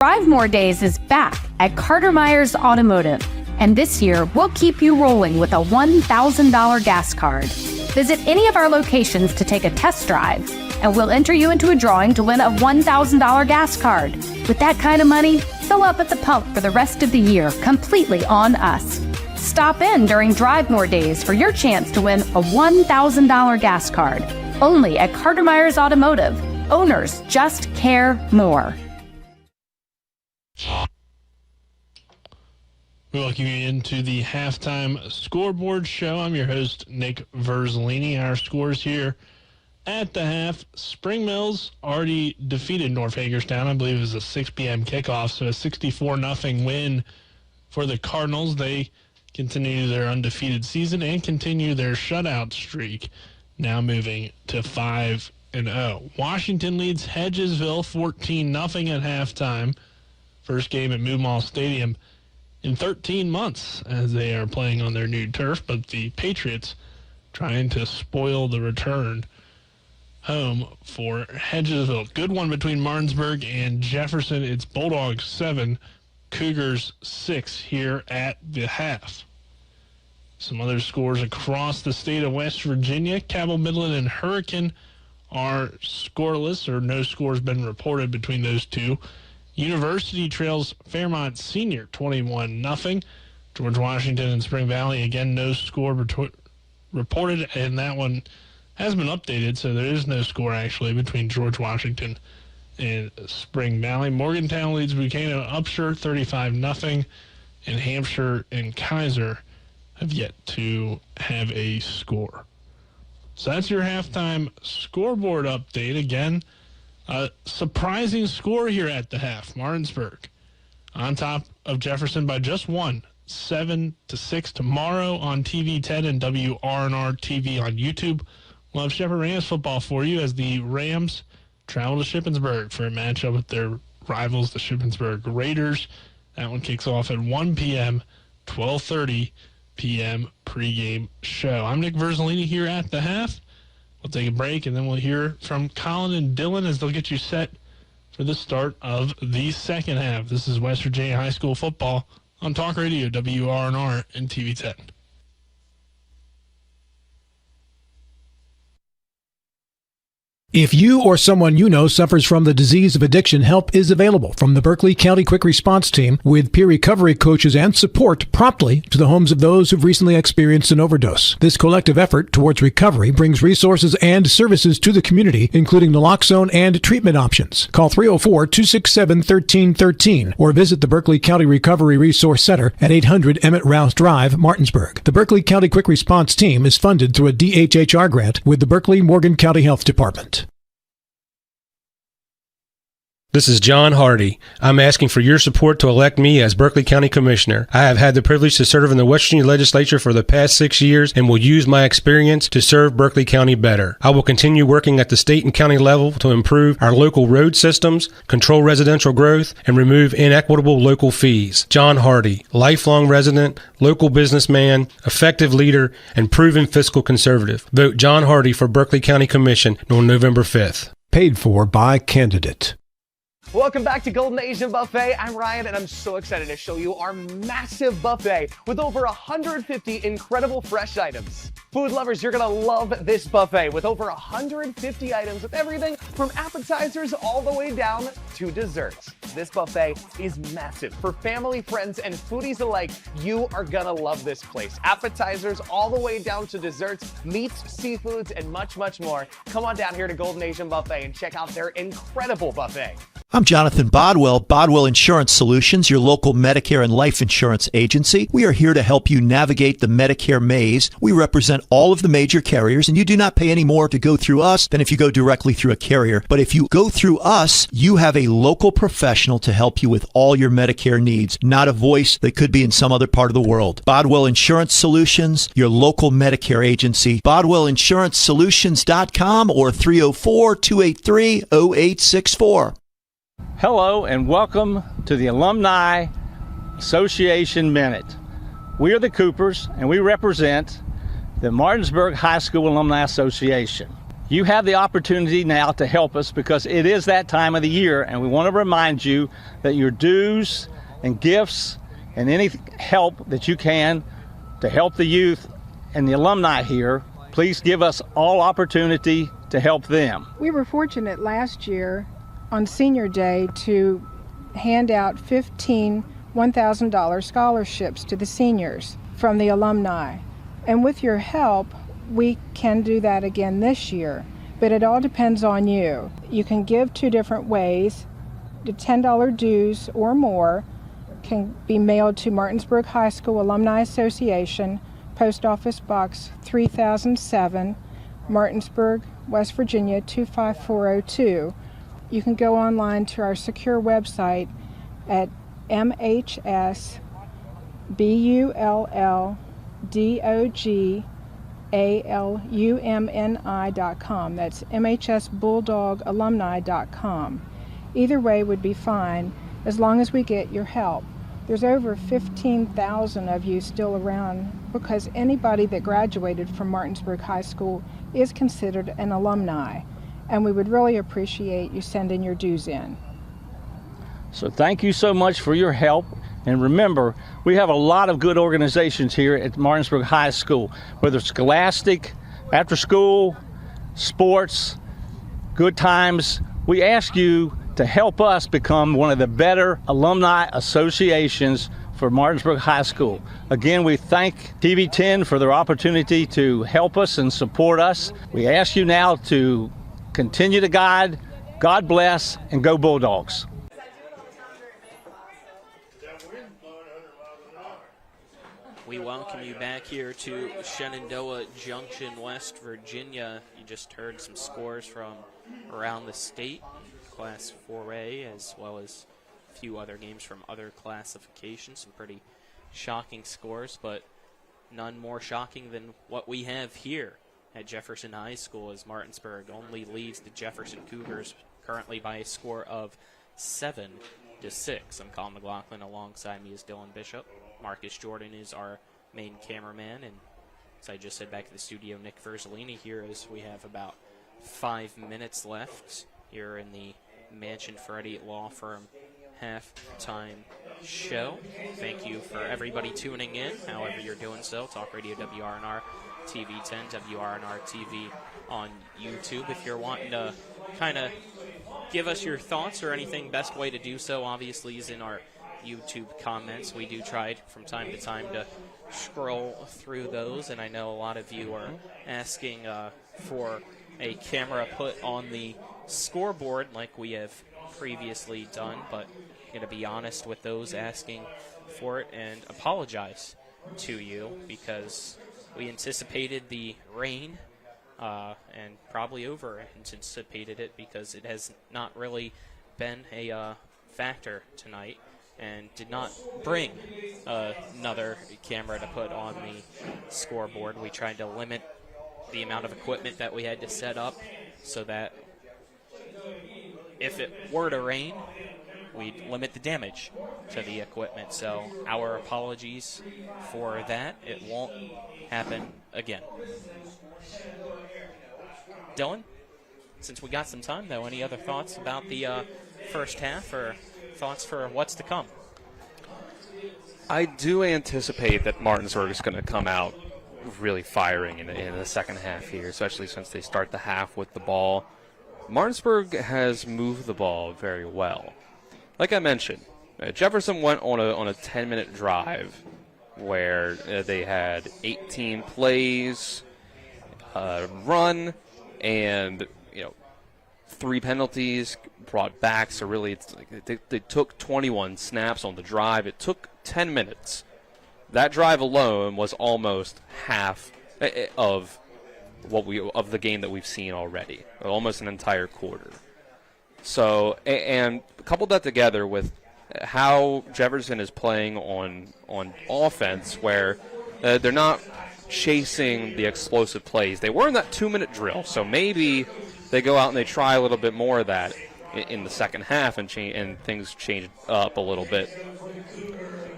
Drive More Days is back at Carter Myers Automotive, and this year we'll keep you rolling with a $1,000 gas card. Visit any of our locations to take a test drive, and we'll enter you into a drawing to win a $1,000 gas card. With that kind of money, fill up at the pump for the rest of the year, completely on us. Stop in during Drive More Days for your chance to win a $1,000 gas card. Only at Carter Myers Automotive. Owners just care more. We welcome you into the halftime scoreboard show. I'm your host, Nick Verzolini. Our scores here at the half. Spring Mills already defeated North Hagerstown. I believe it was a 6 p.m. kickoff, so a 64-0 win for the Cardinals. They continue their undefeated season and continue their shutout streak, now moving to 5-0. Washington leads Hedgesville 14-0 at halftime. First game at Moomall Stadium in 13 months as they are playing on their new turf, but the Patriots trying to spoil the return home for Hedgesville. Good one between Martinsburg and Jefferson. It's Bulldogs 7, Cougars 6 here at the half. Some other scores across the state of West Virginia. Cabell Midland and Hurricane are scoreless, or no scores been reported between those two. University trails Fairmont Senior 21-0. George Washington and Spring Valley, again, no score reported, and that one has been updated, so there is no score actually between George Washington and Spring Valley. Morgantown leads Buchanan Upshur 35-0, and Hampshire and Kaiser have yet to have a score. So that's your halftime scoreboard update. Again, a surprising score here at the half. Martinsburg on top of Jefferson by just one, 7-6. Tomorrow on TV10 and WRNR TV on YouTube. We'll have Shepherd Rams football for you as the Rams travel to Shippensburg for a matchup with their rivals, the Shippensburg Raiders. That one kicks off at 1 p.m., 12:30 p.m. pregame show. I'm Nick Verzolini here at the half. We'll take a break, and then we'll hear from Colin and Dylan as they'll get you set for the start of the second half. This is West Virginia High School football on Talk Radio, WRNR, and TV10. If you or someone you know suffers from the disease of addiction, help is available from the Berkeley County Quick Response Team with peer recovery coaches and support promptly to the homes of those who've recently experienced an overdose. This collective effort towards recovery brings resources and services to the community, including naloxone and treatment options. Call 304-267-1313 or visit the Berkeley County Recovery Resource Center at 800 Emmett Rouse Drive, Martinsburg. The Berkeley County Quick Response Team is funded through a DHHR grant with the Berkeley Morgan County Health Department. This is John Hardy. I'm asking for your support to elect me as Berkeley County Commissioner. I have had the privilege to serve in the West Virginia Legislature for the past 6 years and will use my experience to serve Berkeley County better. I will continue working at the state and county level to improve our local road systems, control residential growth, and remove inequitable local fees. John Hardy, lifelong resident, local businessman, effective leader, and proven fiscal conservative. Vote John Hardy for Berkeley County Commission on November 5th. Paid for by candidate. Welcome back to Golden Asian Buffet. I'm Ryan, and I'm so excited to show you our massive buffet with over 150 incredible fresh items. Food lovers, you're gonna love this buffet with over 150 items with everything from appetizers all the way down to desserts. This buffet is massive. For family, friends, and foodies alike, you are gonna love this place. Appetizers all the way down to desserts, meats, seafoods, and much, much more. Come on down here to Golden Asian Buffet and check out their incredible buffet. I'm Jonathan Bodwell, Bodwell Insurance Solutions, your local Medicare and life insurance agency. We are here to help you navigate the Medicare maze. We represent all of the major carriers, and you do not pay any more to go through us than if you go directly through a carrier. But if you go through us, you have a local professional to help you with all your Medicare needs, not a voice that could be in some other part of the world. Bodwell Insurance Solutions, your local Medicare agency. BodwellInsuranceSolutions.com or 304-283-0864. Hello and welcome to the Alumni Association Minute. We are the Coopers and we represent the Martinsburg High School Alumni Association. You have the opportunity now to help us because it is that time of the year, and we want to remind you that your dues and gifts and any help that you can to help the youth and the alumni here, please give us all opportunity to help them. We were fortunate last year on Senior Day to hand out 15 $1,000 scholarships to the seniors from the alumni. And with your help, we can do that again this year. But it all depends on you. You can give two different ways. The $10 dues or more can be mailed to Martinsburg High School Alumni Association, Post Office Box 3007, Martinsburg, West Virginia 25402. You can go online to our secure website at MHSBulldogalumni.com. That's MHSBulldogAlumni.com. Either way would be fine as long as we get your help. There's over 15,000 of you still around because anybody that graduated from Martinsburg High School is considered an alumni. And we would really appreciate you sending your dues in. So thank you so much for your help. And remember, we have a lot of good organizations here at Martinsburg High School, whether it's Scholastic, after school, sports, good times. We ask you to help us become one of the better alumni associations for Martinsburg High School. Again, we thank TV 10 for their opportunity to help us and support us. We ask you now to continue to guide, God bless, and go Bulldogs. We welcome you back here to Shenandoah Junction, West Virginia. You just heard some scores from around the state, Class 4A, as well as a few other games from other classifications. Some pretty shocking scores, but none more shocking than what we have here at Jefferson High School, as Martinsburg only leads the Jefferson Cougars currently by a score of 7-6. I'm Colin McLaughlin. Alongside me is Dylan Bishop. Marcus Jordan is our main cameraman, and as I just said back to the studio, Nick Verzolini here, as we have about 5 minutes left here in the Mansion Ferretti Law Firm halftime show. Thank you for everybody tuning in, however you're doing so. Talk Radio WRNR TV 10, WRNR TV on YouTube. If you're wanting to kind of give us your thoughts or anything, best way to do so obviously is in our YouTube comments. We do try from time to time to scroll through those, and I know a lot of you are asking for a camera put on the scoreboard like we have previously done, but I'm going to be honest with those asking for it and apologize to you because we anticipated the rain and probably over anticipated it because it has not really been a factor tonight, and did not bring another camera to put on the scoreboard. We tried to limit the amount of equipment that we had to set up so that if it were to rain, we'd limit the damage to the equipment. So our apologies for that. It won't happen again. Dylan, since we got some time, though, any other thoughts about the first half or thoughts for what's to come? I do anticipate that Martinsburg is going to come out really firing in the second half here, especially since they start the half with the ball. Martinsburg has moved the ball very well. Like I mentioned, Jefferson went on a 10-minute drive where they had 18 plays, run, and 3 penalties brought back. So really, it's like they took 21 snaps on the drive. It took 10 minutes. That drive alone was almost half of the game that we've seen already, almost an entire quarter. So, and couple that together with how Jefferson is playing on offense, where they're not chasing the explosive plays. They were in that 2-minute drill, so maybe they go out and they try a little bit more of that in the second half and things change up a little bit.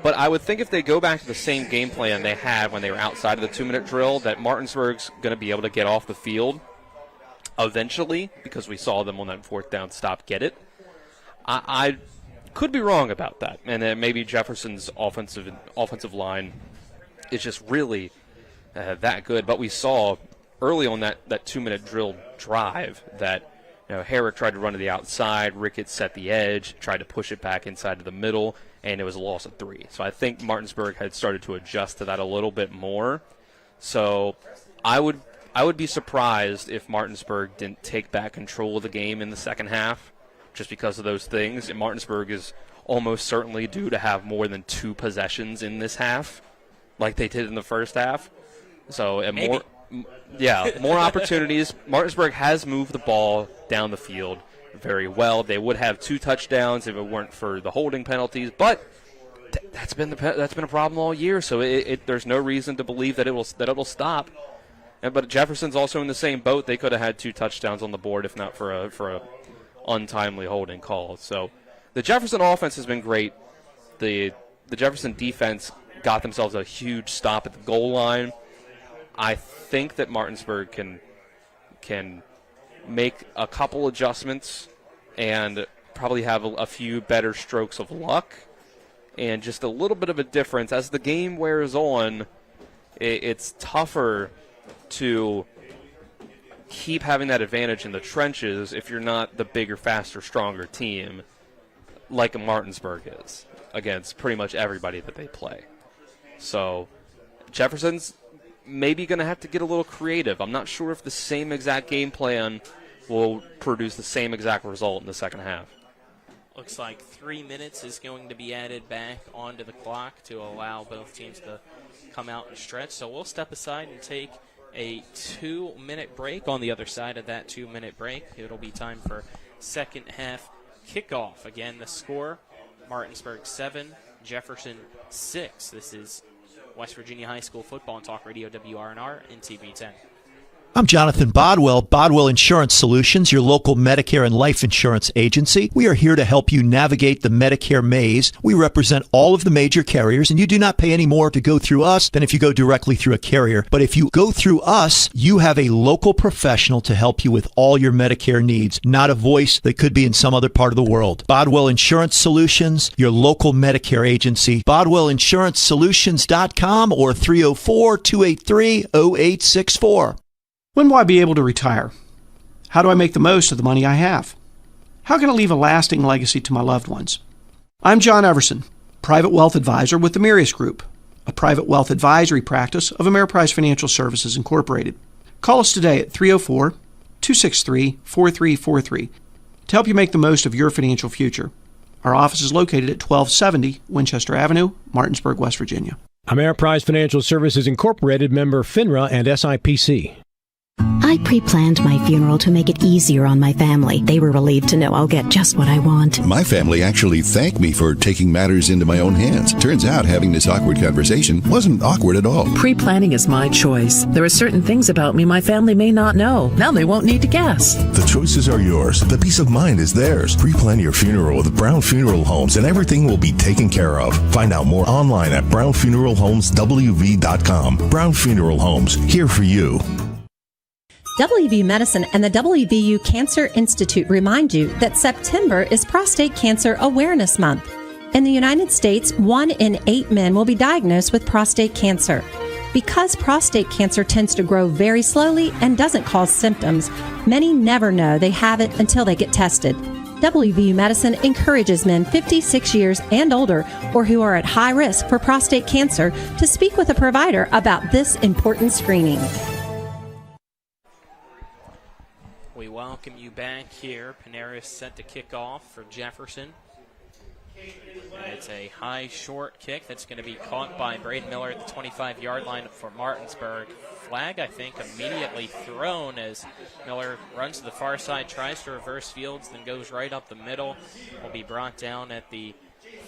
But I would think if they go back to the same game plan they had when they were outside of the 2-minute drill, that Martinsburg's going to be able to get off the field eventually, because we saw them on that 4th down stop get it. I could be wrong about that, and then maybe Jefferson's offensive line is just really that good. But we saw early on that 2-minute drill drive that Herrick tried to run to the outside, Ricketts set the edge, tried to push it back inside to the middle, and it was a loss of 3. So I think Martinsburg had started to adjust to that a little bit more. So I would be surprised if Martinsburg didn't take back control of the game in the second half just because of those things. And Martinsburg is almost certainly due to have more than 2 possessions in this half like they did in the first half. So more opportunities. Martinsburg has moved the ball down the field very well. They would have 2 touchdowns if it weren't for the holding penalties, but that's been a problem all year. So there's no reason to believe that it'll stop. But Jefferson's also in the same boat. They could have had 2 touchdowns on the board if not for a untimely holding call. So the Jefferson offense has been great. The Jefferson defense got themselves a huge stop at the goal line. I think that Martinsburg can make a couple adjustments and probably have a few better strokes of luck and just a little bit of a difference. As the game wears on, it's tougher to keep having that advantage in the trenches if you're not the bigger, faster, stronger team like Martinsburg is against pretty much everybody that they play. So Jefferson's maybe going to have to get a little creative. I'm not sure if the same exact game plan will produce the same exact result in the second half. Looks like 3 minutes is going to be added back onto the clock to allow both teams to come out and stretch. So we'll step aside and take a 2-minute break. On the other side of that 2-minute break, it'll be time for second half kickoff. Again, the score, Martinsburg 7, Jefferson 6. This is West Virginia High School football on Talk Radio WRNR and TV10. I'm Jonathan Bodwell, Bodwell Insurance Solutions, your local Medicare and life insurance agency. We are here to help you navigate the Medicare maze. We represent all of the major carriers, and you do not pay any more to go through us than if you go directly through a carrier. But if you go through us, you have a local professional to help you with all your Medicare needs, not a voice that could be in some other part of the world. Bodwell Insurance Solutions, your local Medicare agency. BodwellInsuranceSolutions.com or 304-283-0864. When will I be able to retire? How do I make the most of the money I have? How can I leave a lasting legacy to my loved ones? I'm John Everson, Private Wealth Advisor with the Mirius Group, a private wealth advisory practice of Ameriprise Financial Services Incorporated. Call us today at 304-263-4343 to help you make the most of your financial future. Our office is located at 1270 Winchester Avenue, Martinsburg, West Virginia. Ameriprise Financial Services Incorporated, member FINRA and SIPC. I pre-planned my funeral to make it easier on my family. They were relieved to know I'll get just what I want. My family actually thanked me for taking matters into my own hands. Turns out having this awkward conversation wasn't awkward at all. Pre-planning is my choice. There are certain things about me my family may not know. Now they won't need to guess. The choices are yours. The peace of mind is theirs. Pre-plan your funeral with Brown Funeral Homes and everything will be taken care of. Find out more online at brownfuneralhomeswv.com. Brown Funeral Homes, here for you. WVU Medicine and the WVU Cancer Institute remind you that September is Prostate Cancer Awareness Month. In the United States, 1 in 8 men will be diagnosed with prostate cancer. Because prostate cancer tends to grow very slowly and doesn't cause symptoms, many never know they have it until they get tested. WVU Medicine encourages men 56 years and older or who are at high risk for prostate cancer to speak with a provider about this important screening. We welcome you back here. Panaris set to kick off for Jefferson. And it's a high short kick that's going to be caught by Braden Miller at the 25-yard line for Martinsburg. Flag, I think, immediately thrown as Miller runs to the far side, tries to reverse fields, then goes right up the middle. Will be brought down at the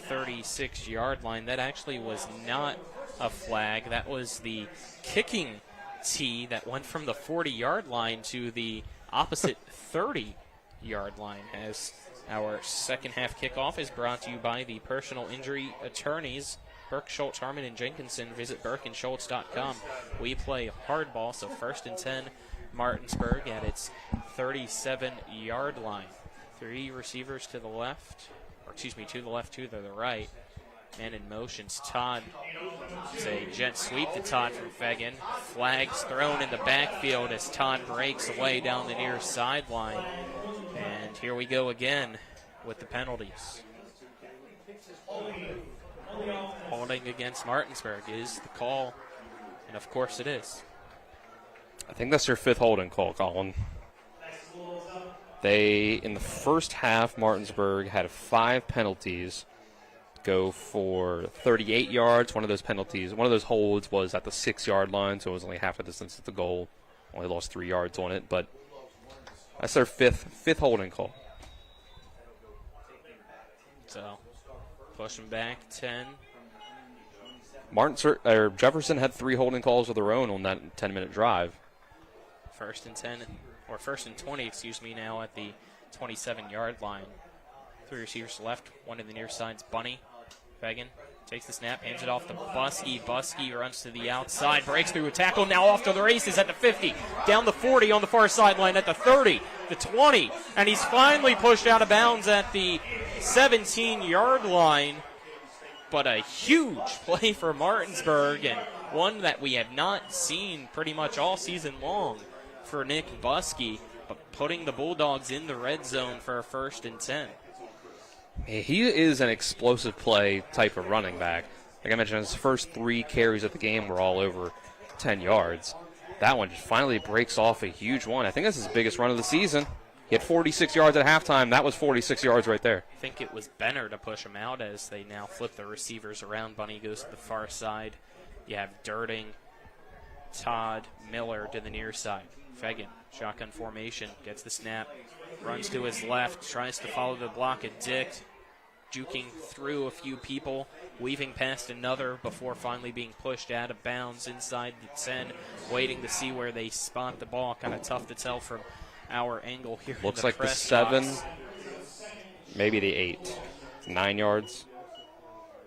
36-yard line. That actually was not a flag. That was the kicking tee that went from the 40-yard line to the opposite 30-yard line, as our second half kickoff is brought to you by the personal injury attorneys Burke, Schultz, Harmon, and Jenkinson. Visit burkeandschultz.com. We play hardball, so 1st and 10 Martinsburg at its 37-yard line. 3 receivers to the left, to the right. Man in motions, Todd. It's a jet sweep to Todd from Fegan. Flags thrown in the backfield as Todd breaks away down the near sideline. And here we go again with the penalties. Holding against Martinsburg is the call, and of course it is. I think that's their 5th holding call, Colin. In the first half, Martinsburg had 5 penalties go for 38 yards. One of those holds was at the 6-yard line, so it was only half the distance at the goal. Only lost 3 yards on it, but that's their fifth holding call. So, pushing back 10. Jefferson had 3 holding calls of their own on that 10-minute drive. 1st and 10, or 1st and 20, now at the 27-yard line. 3 receivers left, one in the near side's Bunny. Fegan takes the snap, hands it off to Buskey. Buskey runs to the outside, breaks through a tackle, now off to the races at the 50, down the 40 on the far sideline at the 30, the 20, and he's finally pushed out of bounds at the 17-yard line. But a huge play for Martinsburg, and one that we have not seen pretty much all season long for Nick Buskey, but putting the Bulldogs in the red zone for a 1st and 10. He is an explosive play type of running back. Like I mentioned, his first 3 carries of the game were all over 10 yards. That one just finally breaks off a huge one. I think that's his biggest run of the season. He had 46 yards at halftime. That was 46 yards right there. I think it was Benner to push him out as they now flip the receivers around. Bunny goes to the far side. You have Dirting, Todd, Miller to the near side. Fegan, shotgun formation, gets the snap, runs to his left, tries to follow the block of Dick, juking through a few people, weaving past another before finally being pushed out of bounds inside the 10, waiting to see where they spot the ball. Kind of tough to tell from our angle here. Looks in the like the press 7, box. maybe the 8. 9 yards.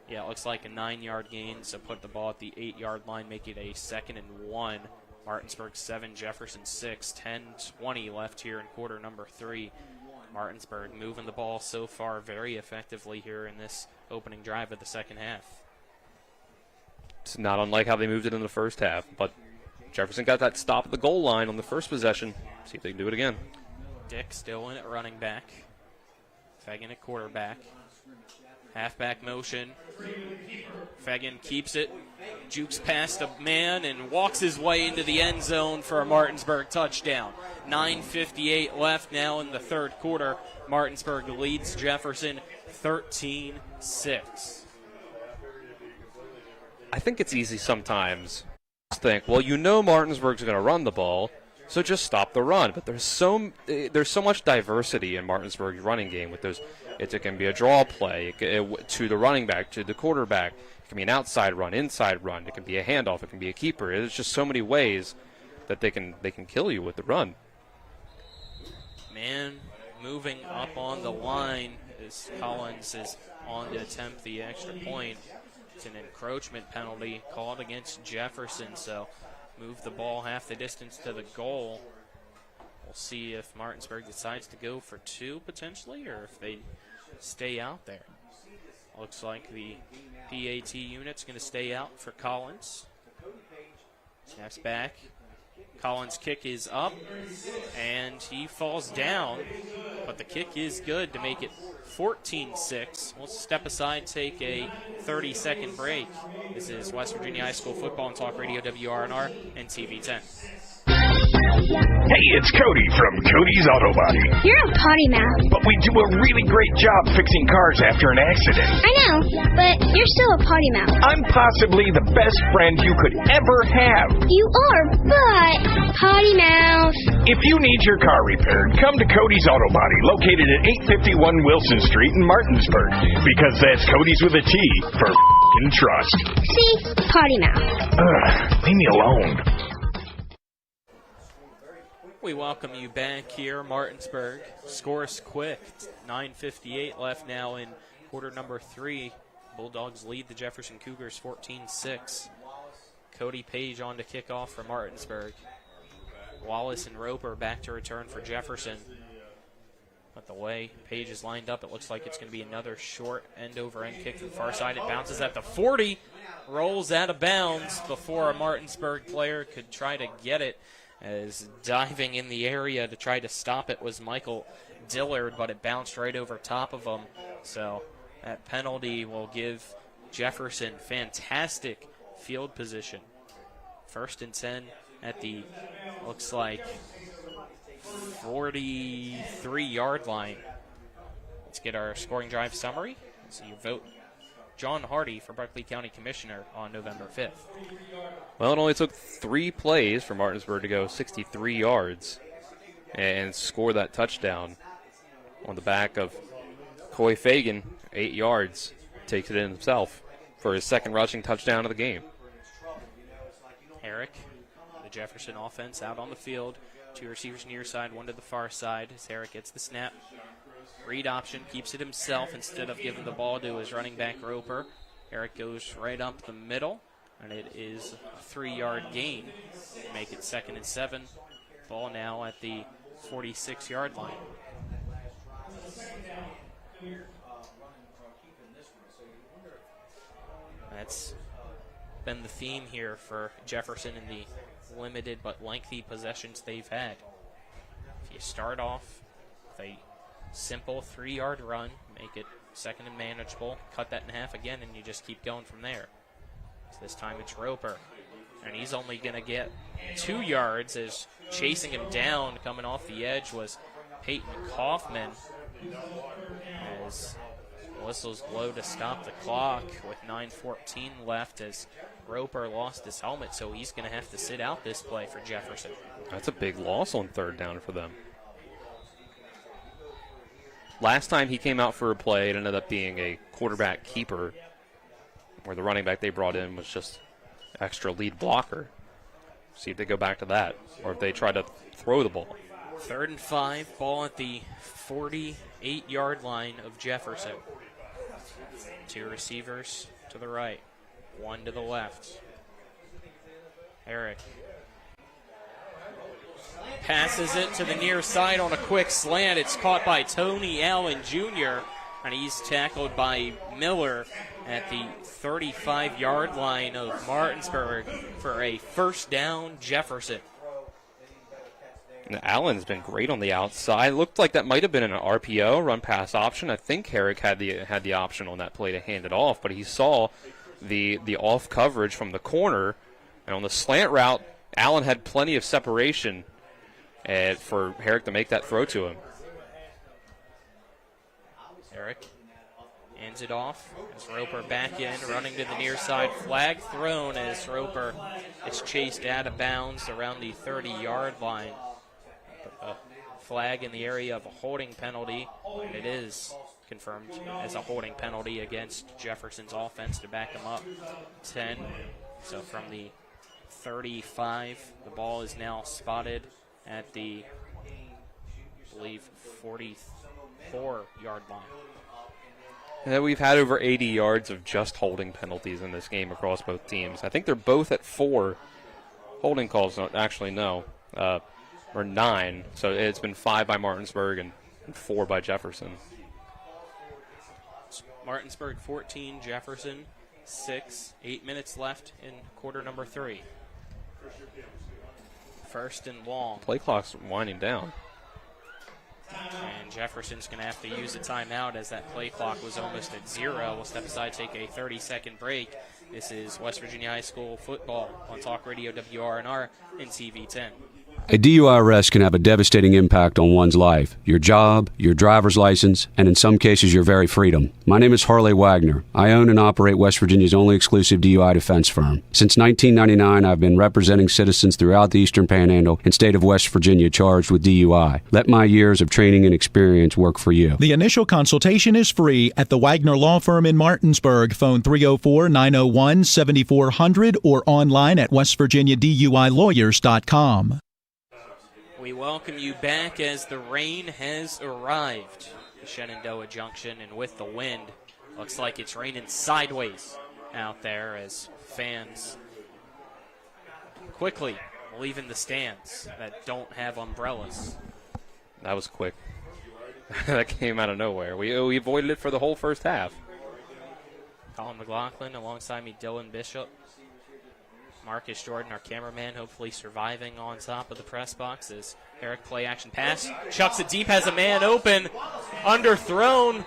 Yeah, it looks like a 9-yard gain, so put the ball at the 8-yard line, make it a 2nd and 1. Martinsburg 7, Jefferson 6, 10-20 left here in quarter number 3. Martinsburg moving the ball so far very effectively here in this opening drive of the second half. It's not unlike how they moved it in the first half, but Jefferson got that stop at the goal line on the first possession. See if they can do it again. Dick still in at running back. Fagan at quarterback. Halfback motion. Fagan keeps it. Jukes past a man and walks his way into the end zone for a Martinsburg touchdown. 9:58 left now in the third quarter. Martinsburg leads Jefferson 13-6. I think it's easy sometimes to think, well, Martinsburg's going to run the ball, so just stop the run. But there's so much diversity in Martinsburg's running game with those. It can be a draw play to the running back, to the quarterback. It can be an outside run, inside run. It can be a handoff. It can be a keeper. There's just so many ways that they can kill you with the run. Man moving up on the line as Collins is on to attempt the extra point. It's an encroachment penalty called against Jefferson, so move the ball half the distance to the goal. We'll see if Martinsburg decides to go for two potentially, or if they stay out there. Looks like the PAT unit's going to stay out for Collins. Snaps back. Collins' kick is up, and he falls down, but the kick is good to make it 14-6. We'll step aside, take a 30-second break. This is West Virginia High School Football and Talk Radio, WRNR and TV 10. Hey, it's Cody from Cody's Auto Body. You're a potty mouth. But we do a really great job fixing cars after an accident. I know, but you're still a potty mouth. I'm possibly the best friend you could ever have. You are, but potty mouth. If you need your car repaired, come to Cody's Auto Body, located at 851 Wilson Street in Martinsburg. Because that's Cody's with a T for f***ing trust. See? Potty mouth. Leave me alone. We welcome you back here, Martinsburg. Scores quick. 9:58 left now in quarter number 3. Bulldogs lead the Jefferson Cougars 14-6. Cody Page on to kick off for Martinsburg. Wallace and Roper back to return for Jefferson. But the way Page is lined up, it looks like it's going to be another short end-over-end kick to the far side. It bounces at the 40, rolls out of bounds before a Martinsburg player could try to get it. As diving in the area to try to stop it was Michael Dillard, but it bounced right over top of him. So that penalty will give Jefferson fantastic field position. 1st and 10 at the, looks like, 43-yard line. Let's get our scoring drive summary. So you vote John Hardy for Berkeley County Commissioner on November 5th. Well, it only took 3 plays for Martinsburg to go 63 yards and score that touchdown on the back of Coy Fagan, 8 yards. Takes it in himself for his second rushing touchdown of the game. Herrick, the Jefferson offense out on the field. 2 receivers near side, 1 to the far side as Herrick gets the snap. Read option, keeps it himself instead of giving the ball to his running back Roper. Herrick goes right up the middle, and it is a 3-yard gain. Make it 2nd and 7. Ball now at the 46-yard line. That's been the theme here for Jefferson in the limited but lengthy possessions they've had. If you start off with a simple 3-yard run, make it 2nd and manageable, cut that in half again, and you just keep going from there. So this time it's Roper, and he's only going to get 2 yards as chasing him down coming off the edge was Peyton Kaufman. As whistles blow to stop the clock with 9:14 left as Roper lost his helmet, so he's going to have to sit out this play for Jefferson. That's a big loss on 3rd down for them. Last time he came out for a play, it ended up being a quarterback keeper where the running back they brought in was just extra lead blocker. See if they go back to that or if they try to throw the ball. 3rd and 5, ball at the 48-yard line of Jefferson. 2 receivers to the right, 1 to the left. Herrick passes it to the near side on a quick slant. It's caught by Tony Allen Jr. and he's tackled by Miller at the 35-yard line of Martinsburg for a first down, Jefferson. And Allen's been great on the outside. Looked like that might have been an RPO, run pass option. I think Herrick had the option on that play to hand it off, but he saw the off coverage from the corner, and on the slant route, Allen had plenty of separation for Herrick to make that throw to him. Herrick hands it off as Roper back in, running to the near side. Flag thrown as Roper is chased out of bounds around the 30-yard line. A flag in the area of a holding penalty, and it is confirmed as a holding penalty against Jefferson's offense to back him up 10. So from the 35, the ball is now spotted at the, I believe, 44-yard line. And we've had over 80 yards of just holding penalties in this game across both teams. I think they're both at 4 holding calls. Actually, no. Or 9. So it's been 5 by Martinsburg and 4 by Jefferson. Martinsburg 14, Jefferson 6. 8 minutes left in quarter number 3. First and long. Play clock's winding down. And Jefferson's going to have to use a timeout as that play clock was almost at 0. We'll step aside, take a 30-second break. This is West Virginia High School football on Talk Radio WRNR and TV10. A DUI arrest can have a devastating impact on one's life, your job, your driver's license, and in some cases your very freedom. My name is Harley Wagner. I own and operate West Virginia's only exclusive DUI defense firm. Since 1999, I've been representing citizens throughout the Eastern Panhandle and state of West Virginia charged with DUI. Let my years of training and experience work for you. The initial consultation is free at the Wagner Law Firm in Martinsburg. Phone 304-901-7400 or online at westvirginiaduilawyers.com. We welcome you back as the rain has arrived to Shenandoah Junction, and with the wind, looks like it's raining sideways out there as fans quickly leaving the stands that don't have umbrellas. That was quick. That came out of nowhere. We avoided it for the whole first half. Colin McLaughlin alongside me, Dylan Bishop. Marcus Jordan, our cameraman, hopefully surviving on top of the press box as Herrick play action pass. Chucks it deep, has a man open, underthrown,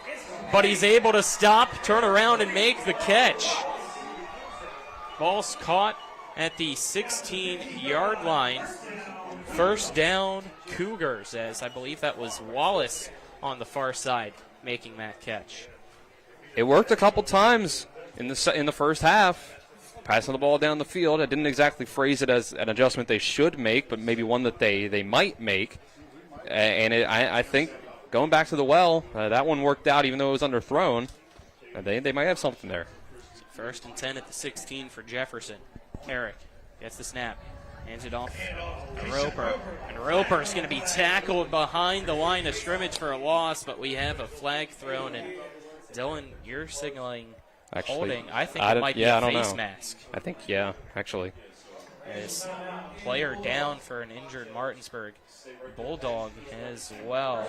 but he's able to stop, turn around, and make the catch. Ball's caught at the 16-yard line. First down, Cougars, as I believe that was Wallace on the far side making that catch. It worked a couple times in the first half. Passing the ball down the field. I didn't exactly phrase it as an adjustment they should make, but maybe one that they might make. And I think going back to the well, that one worked out even though it was underthrown. They might have something there. First and 10 at the 16 for Jefferson. Herrick gets the snap. Hands it off to Roper. And Roper's going to be tackled behind the line of scrimmage for a loss, but we have a flag thrown. And Dylan, you're signaling holding. I think it might be a face mask. I think, yeah, actually. As player down for an injured Martinsburg Bulldog as well.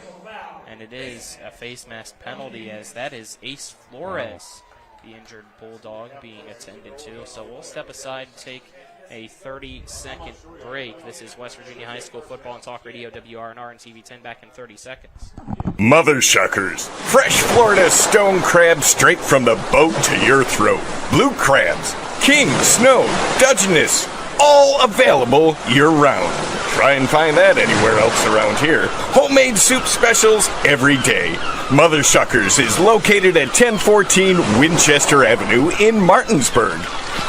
And it is a face mask penalty, as that is Ace Flores, the injured Bulldog, being attended to. So we'll step aside and take a 30-second break. This is West Virginia High School football on Talk Radio WRNR and TV10. Back in 30 seconds. Mother Shuckers. Fresh Florida stone crab straight from the boat to your throat. Blue crabs, king, snow, Dungeness, all available year-round. Try and find that anywhere else around here. Homemade soup specials every day. Mother Shuckers is located at 1014 Winchester Avenue in Martinsburg.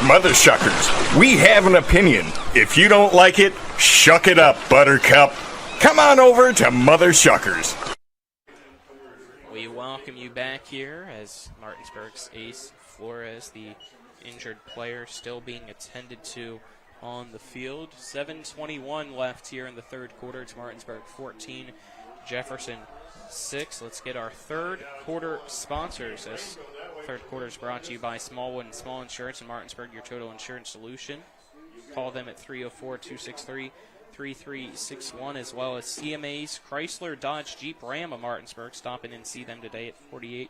Mother Shuckers, we have an opinion. If you don't like it, shuck it up, Buttercup. Come on over to Mother Shuckers. We welcome you back here as Martinsburg's Ace Flores, the injured player, still being attended to on the field. 7:21 left here in the third quarter. It's Martinsburg 14, Jefferson 6. Let's get our third quarter sponsors. This third quarter is brought to you by Smallwood and Small Insurance in Martinsburg, your total insurance solution. Call them at 304-263-3700 3361, as well as CMA's Chrysler Dodge Jeep Ram of Martinsburg. Stop in and see them today at 48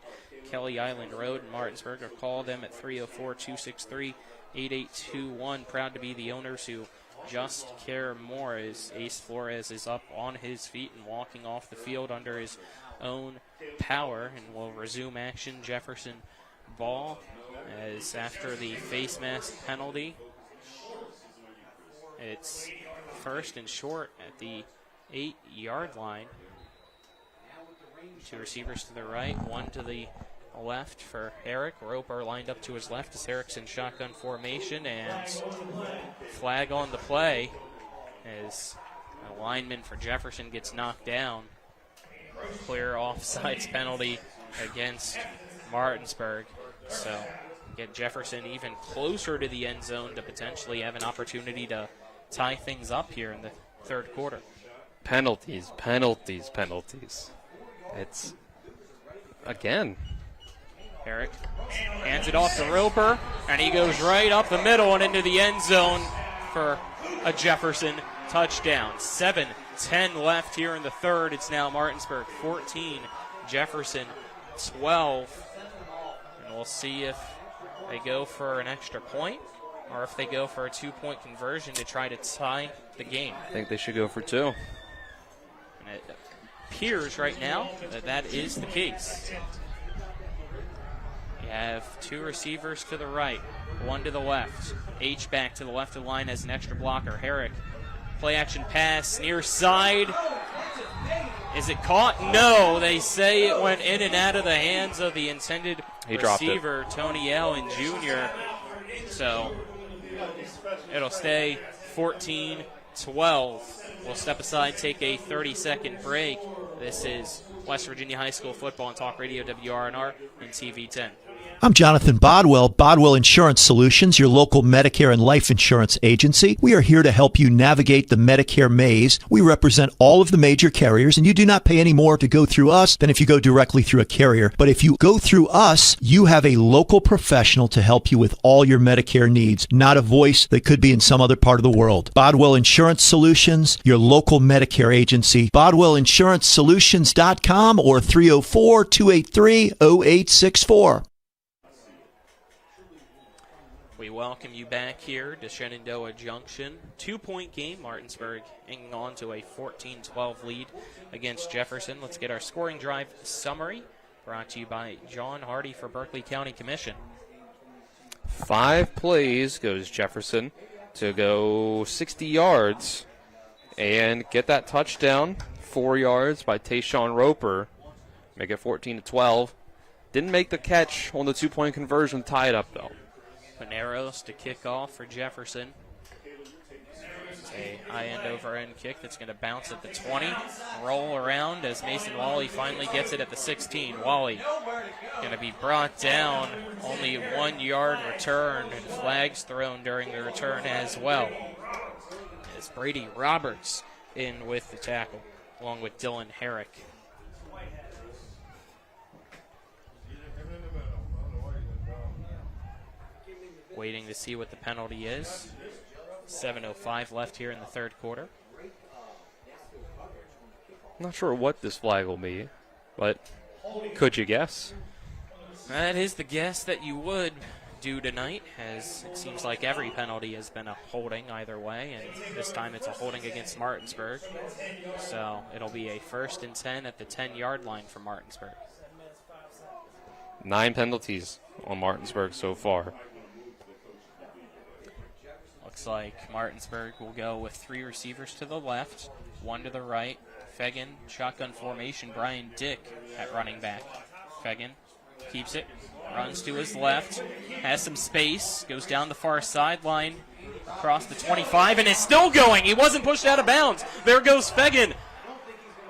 Kelly Island Road in Martinsburg, or call them at 304-263-8821. Proud to be the owners who just care more, as Ace Flores is up on his feet and walking off the field under his own power, and will resume action. Jefferson ball, as after the face mask penalty, it's first and short at the 8-yard line. Two receivers to the right, one to the left for Eric. Roper lined up to his left as Eric's in shotgun formation, and flag on the play as a lineman for Jefferson gets knocked down. Clear offsides penalty against Martinsburg. So get Jefferson even closer to the end zone to potentially have an opportunity to tie things up here in the third quarter. Penalties, penalties, penalties. It's, again. Eric hands it off to Roper, and he goes right up the middle and into the end zone for a Jefferson touchdown. 7:10 left here in the third. It's now Martinsburg 14, Jefferson 12. And we'll see if they go for an extra point or if they go for a 2-point conversion to try to tie the game. I think they should go for 2. And it appears right now that that is the case. You have two receivers to the right, one to the left. H back to the left of the line as an extra blocker. Herrick, play action pass, near side. Is it caught? No, they say it went in and out of the hands of the intended receiver, Tony Allen Jr. So it'll stay 14-12. We'll step aside, take a 30-second break. This is West Virginia High School football on Talk Radio WRNR and TV 10. I'm Jonathan Bodwell, Bodwell Insurance Solutions, your local Medicare and life insurance agency. We are here to help you navigate the Medicare maze. We represent all of the major carriers, and you do not pay any more to go through us than if you go directly through a carrier. But if you go through us, you have a local professional to help you with all your Medicare needs, not a voice that could be in some other part of the world. Bodwell Insurance Solutions, your local Medicare agency, BodwellInsuranceSolutions.com or 304-283-0864. We welcome you back here to Shenandoah Junction. 2-point game. Martinsburg hanging on to a 14-12 lead against Jefferson. Let's get our scoring drive summary brought to you by John Hardy for Berkeley County Commission. 5 plays goes Jefferson to go 60 yards and get that touchdown. 4 yards by Tayshawn Roper. Make it 14-12. Didn't make the catch on the 2-point conversion to tie it up, though. Paneros to kick off for Jefferson. It's a high-end over-end kick that's going to bounce at the 20, roll around as Mason Wally finally gets it at the 16. Wally going to be brought down, only 1-yard return, and flags thrown during the return as well. As Brady Roberts in with the tackle, along with Dylan Herrick. Waiting to see what the penalty is. 7:05 left here in the third quarter. I'm not sure what this flag will be, but could you guess? That is the guess that you would do tonight, as it seems like every penalty has been a holding either way, and this time it's a holding against Martinsburg. So it'll be a 1st and 10 at the 10-yard line for Martinsburg. 9 penalties on Martinsburg so far. Looks like Martinsburg will go with 3 receivers to the left, 1 to the right. Fegan, shotgun formation. Brian Dick at running back. Fegan keeps it, runs to his left, has some space, goes down the far sideline, across the 25, and is still going. He wasn't pushed out of bounds. There goes Fegan.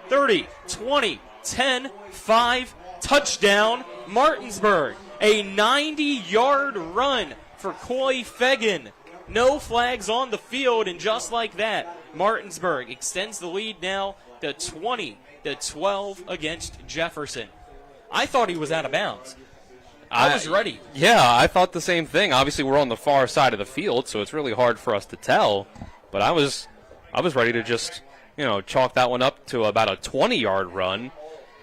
30, 20, 10, 5, touchdown, Martinsburg. A 90-yard run for Coy Fegan. No flags on the field, and just like that, Martinsburg extends the lead now to 20-12 against Jefferson. I thought he was out of bounds. I was ready. Yeah, I thought the same thing. Obviously, we're on the far side of the field, so it's really hard for us to tell. But I was I was ready to just, chalk that one up to about a 20-yard run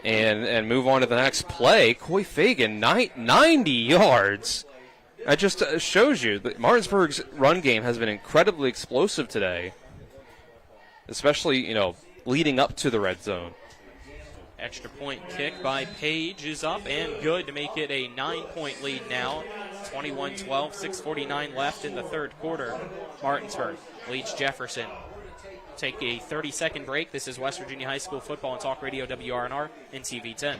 and move on to the next play. Coy Fagan, 90 yards. That just shows you that Martinsburg's run game has been incredibly explosive today, especially, leading up to the red zone. Extra point kick by Page is up and good to make it a 9-point lead now. 21-12, 6:49 left in the third quarter. Martinsburg leads Jefferson. Take a 30-second break. This is West Virginia High School football and talk radio WRNR and TV 10.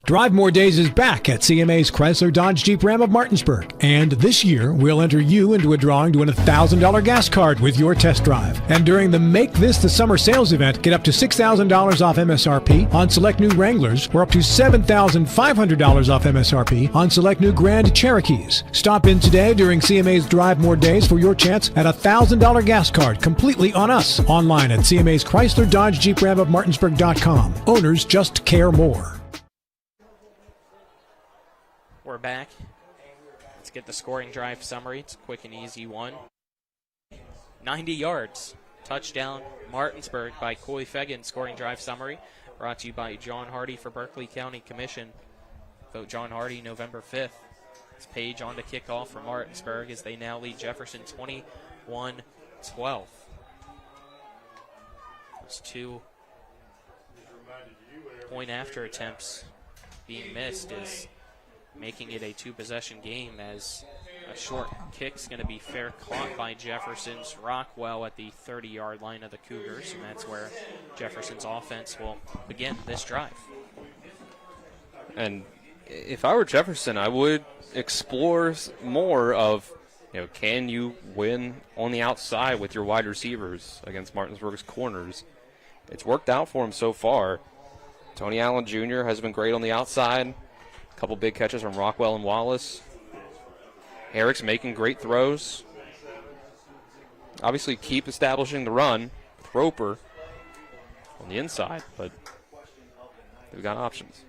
Drive More Days is back at CMA's Chrysler Dodge Jeep Ram of Martinsburg. And this year, we'll enter you into a drawing to win a $1,000 gas card with your test drive. And during the Make This the Summer sales event, get up to $6,000 off MSRP on select new Wranglers or up to $7,500 off MSRP on select new Grand Cherokees. Stop in today during CMA's Drive More Days for your chance at a $1,000 gas card completely on us. Online at CMA's Chrysler Dodge Jeep Ram of Martinsburg.com. Owners just care more. We're back. Let's get the scoring drive summary. It's a quick and easy one. 90 yards. Touchdown, Martinsburg by Coy Fagan. Scoring drive summary brought to you by John Hardy for Berkeley County Commission. Vote John Hardy November 5th. It's Page on to kickoff for Martinsburg as they now lead Jefferson 21-12. Those 2 point after attempts being missed is making it a 2-possession game as a short kick's going to be fair caught by Jefferson's Rockwell at the 30-yard line of the Cougars, and that's where Jefferson's offense will begin this drive. And if I were Jefferson, I would explore more of, can you win on the outside with your wide receivers against Martinsburg's corners? It's worked out for him so far. Tony Allen Jr. has been great on the outside. Couple big catches from Rockwell and Wallace. Herrick's making great throws. Obviously keep establishing the run with Roper on the inside, but they've got options.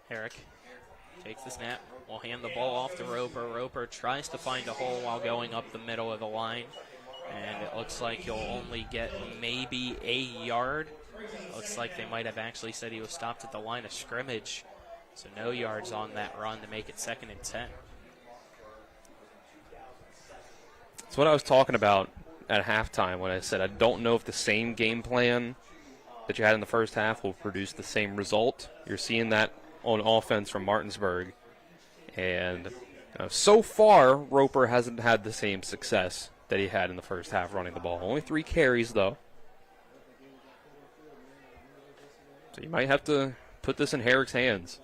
Herrick takes the snap, will hand the ball off to Roper. Roper tries to find a hole while going up the middle of the line, and it looks like he'll only get maybe a yard. Looks like they might have actually said he was stopped at the line of scrimmage. So no yards on that run to make it 2nd and 10. That's what I was talking about at halftime when I said I don't know if the same game plan that you had in the first half will produce the same result. You're seeing that on offense from Martinsburg. And so far, Roper hasn't had the same success that he had in the first half running the ball. Only 3 carries, though. So you might have to put this in Herrick's hands.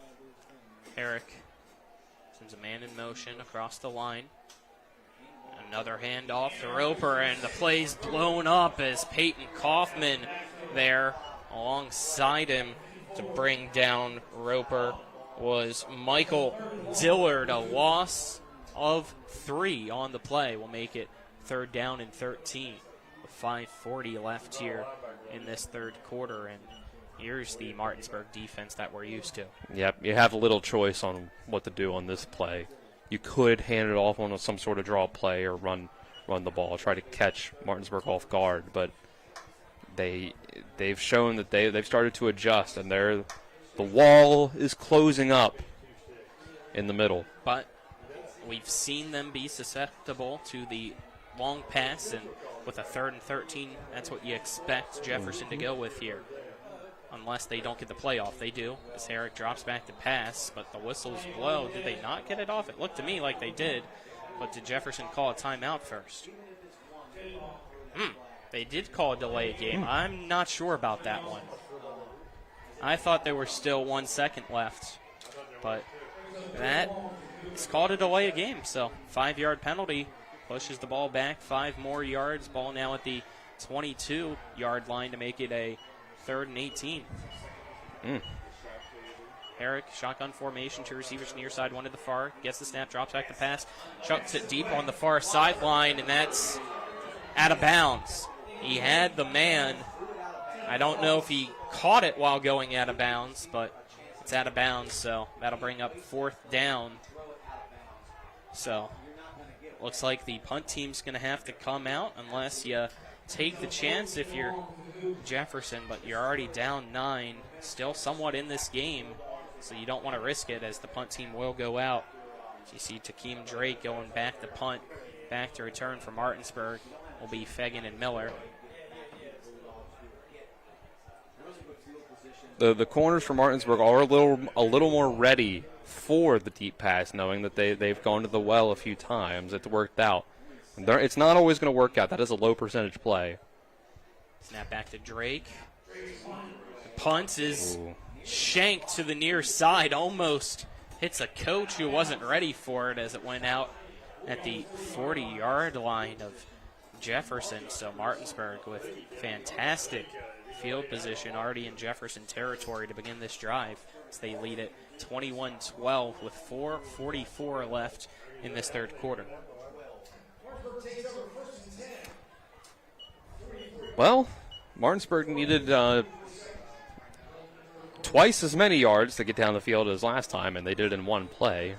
Herrick sends a man in motion across the line. Another handoff to Roper, and the play's blown up as Peyton Kaufman there alongside him to bring down Roper was Michael Dillard. A loss of 3 on the play will make it 3rd down and 13 with 5:40 left here in this third quarter, and here's the Martinsburg defense that we're used to. Yep, you have little choice on what to do on this play. You could hand it off on some sort of draw play or run the ball, try to catch Martinsburg off guard, but they've shown that they've started to adjust, and the wall is closing up in the middle. But we've seen them be susceptible to the long pass, and with a 3rd and 13, that's what you expect Jefferson to go with here. Unless they don't get the play off. They do, as Herrick drops back to pass, but the whistles blow. Did they not get it off? It looked to me like they did, but did Jefferson call a timeout first? They did call a delay of game. I'm not sure about that one. I thought there were still 1 second left, but that is called a delay of game, so 5-yard penalty pushes the ball back 5 more yards. Ball now at the 22-yard line to make it a 3rd and 18. Herrick, shotgun formation, 2 receivers near side, 1 to the far. Gets the snap, drops back to pass. Chucks it deep on the far sideline, and that's out of bounds. He had the man. I don't know if he caught it while going out of bounds, but it's out of bounds, so that'll bring up 4th down. So looks like the punt team's going to have to come out unless you take the chance if you're Jefferson, but you're already down 9, still somewhat in this game, so you don't want to risk it as the punt team will go out. You see Takeem Drake going back to punt, back to return for Martinsburg will be Fegan and Miller. The corners for Martinsburg are a little more ready for the deep pass, knowing that they've gone to the well a few times. It's worked out. It's not always going to work out. That is a low percentage play. Snap back to Drake. The punt is shanked to the near side, almost hits a coach who wasn't ready for it as it went out at the 40-yard line of Jefferson. So Martinsburg with fantastic field position already in Jefferson territory to begin this drive as they lead it 21-12 with 4:44 left in this third quarter. Well, Martinsburg needed twice as many yards to get down the field as last time, and they did it in one play.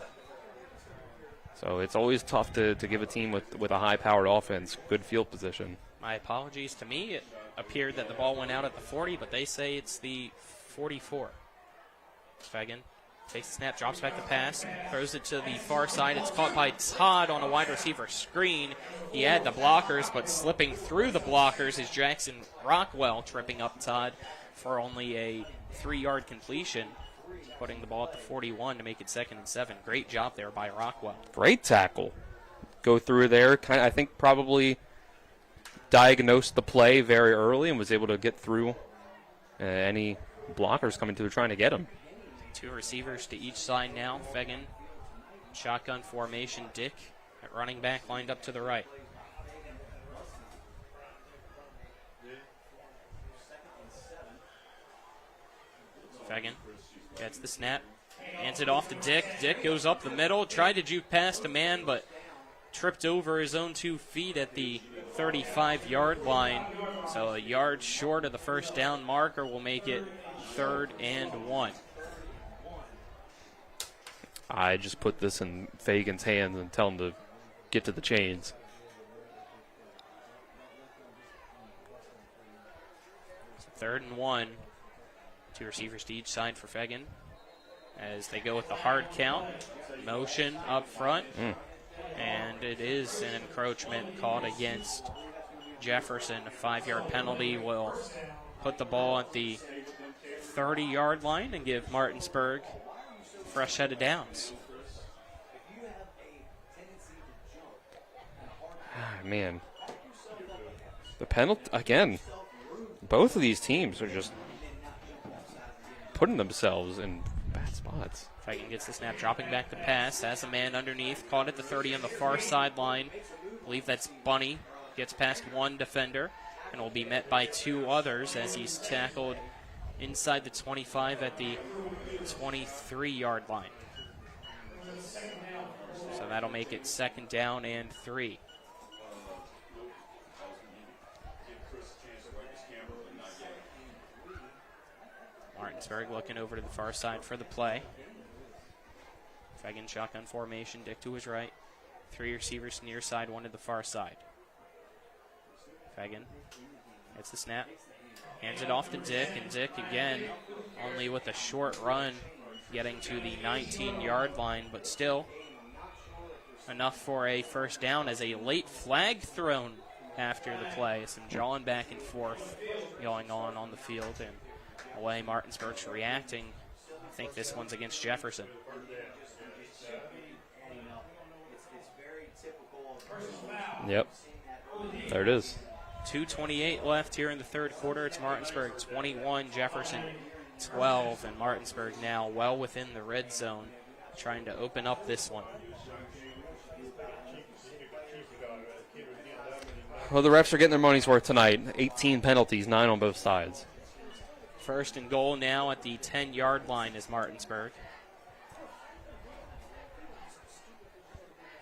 So it's always tough to give a team with a high-powered offense good field position. My apologies to me. It appeared that the ball went out at the 40, but they say it's the 44. Fegan takes the snap, drops back the pass, throws it to the far side. It's caught by Todd on a wide receiver screen. He had the blockers, but slipping through the blockers is Jackson Rockwell, tripping up Todd for only a 3-yard completion, putting the ball at the 41 to make it 2nd and 7. Great job there by Rockwell. Great tackle. Go through there. I think probably diagnosed the play very early and was able to get through any blockers coming through trying to get him. 2 receivers to each side now. Fegan, shotgun formation. Dick at running back lined up to the right. Fegan gets the snap, hands it off to Dick. Dick goes up the middle, tried to juke past a man, but tripped over his own 2 feet at the 35-yard line. So a yard short of the first down marker will make it 3rd and 1. I just put this in Fagan's hands and tell him to get to the chains. So 3rd and 1. 2 receivers to each side for Fegan as they go with the hard count. Motion up front. And it is an encroachment called against Jefferson. A 5-yard penalty will put the ball at the 30-yard line and give Martinsburg fresh set of downs. Man. The penalty, again, both of these teams are just putting themselves in bad spots. Fegan gets the snap, dropping back the pass, has a man underneath, caught at the 30 on the far sideline. I believe that's Bunny. Gets past 1 defender and will be met by 2 others as he's tackled inside the 25 at the 23-yard line. So that'll make it 2nd down and 3. Martinsburg looking over to the far side for the play. Fegan shotgun formation, Dick to his right. 3 receivers near side, 1 to the far side. Fegan gets the snap, hands it off to Dick, and Dick again only with a short run getting to the 19-yard line, but still enough for a first down as a late flag thrown after the play. Some jawing back and forth going on the field, and the way Martinsburg's reacting, I think this one's against Jefferson. Yep. There it is. 2:28 left here in the third quarter. It's Martinsburg 21, Jefferson 12, and Martinsburg now well within the red zone, trying to open up this one. Well, the refs are getting their money's worth tonight. 18 penalties, 9 on both sides. First and goal now at the 10-yard line is Martinsburg.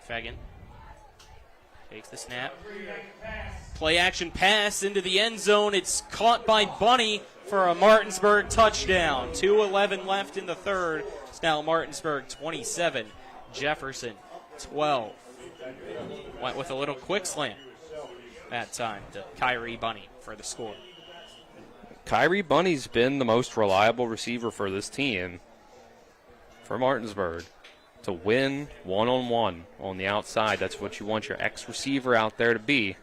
Fegan takes the snap. Play action pass into the end zone. It's caught by Bunny for a Martinsburg touchdown. 2:11 left in the third. It's now Martinsburg 27, Jefferson 12. Went with a little quick slant. that time to Kyrie Bunny for the score. Kyrie Bunny's been the most reliable receiver for this team, for Martinsburg, to win one-on-one on the outside. That's what you want your ex-receiver out there to be.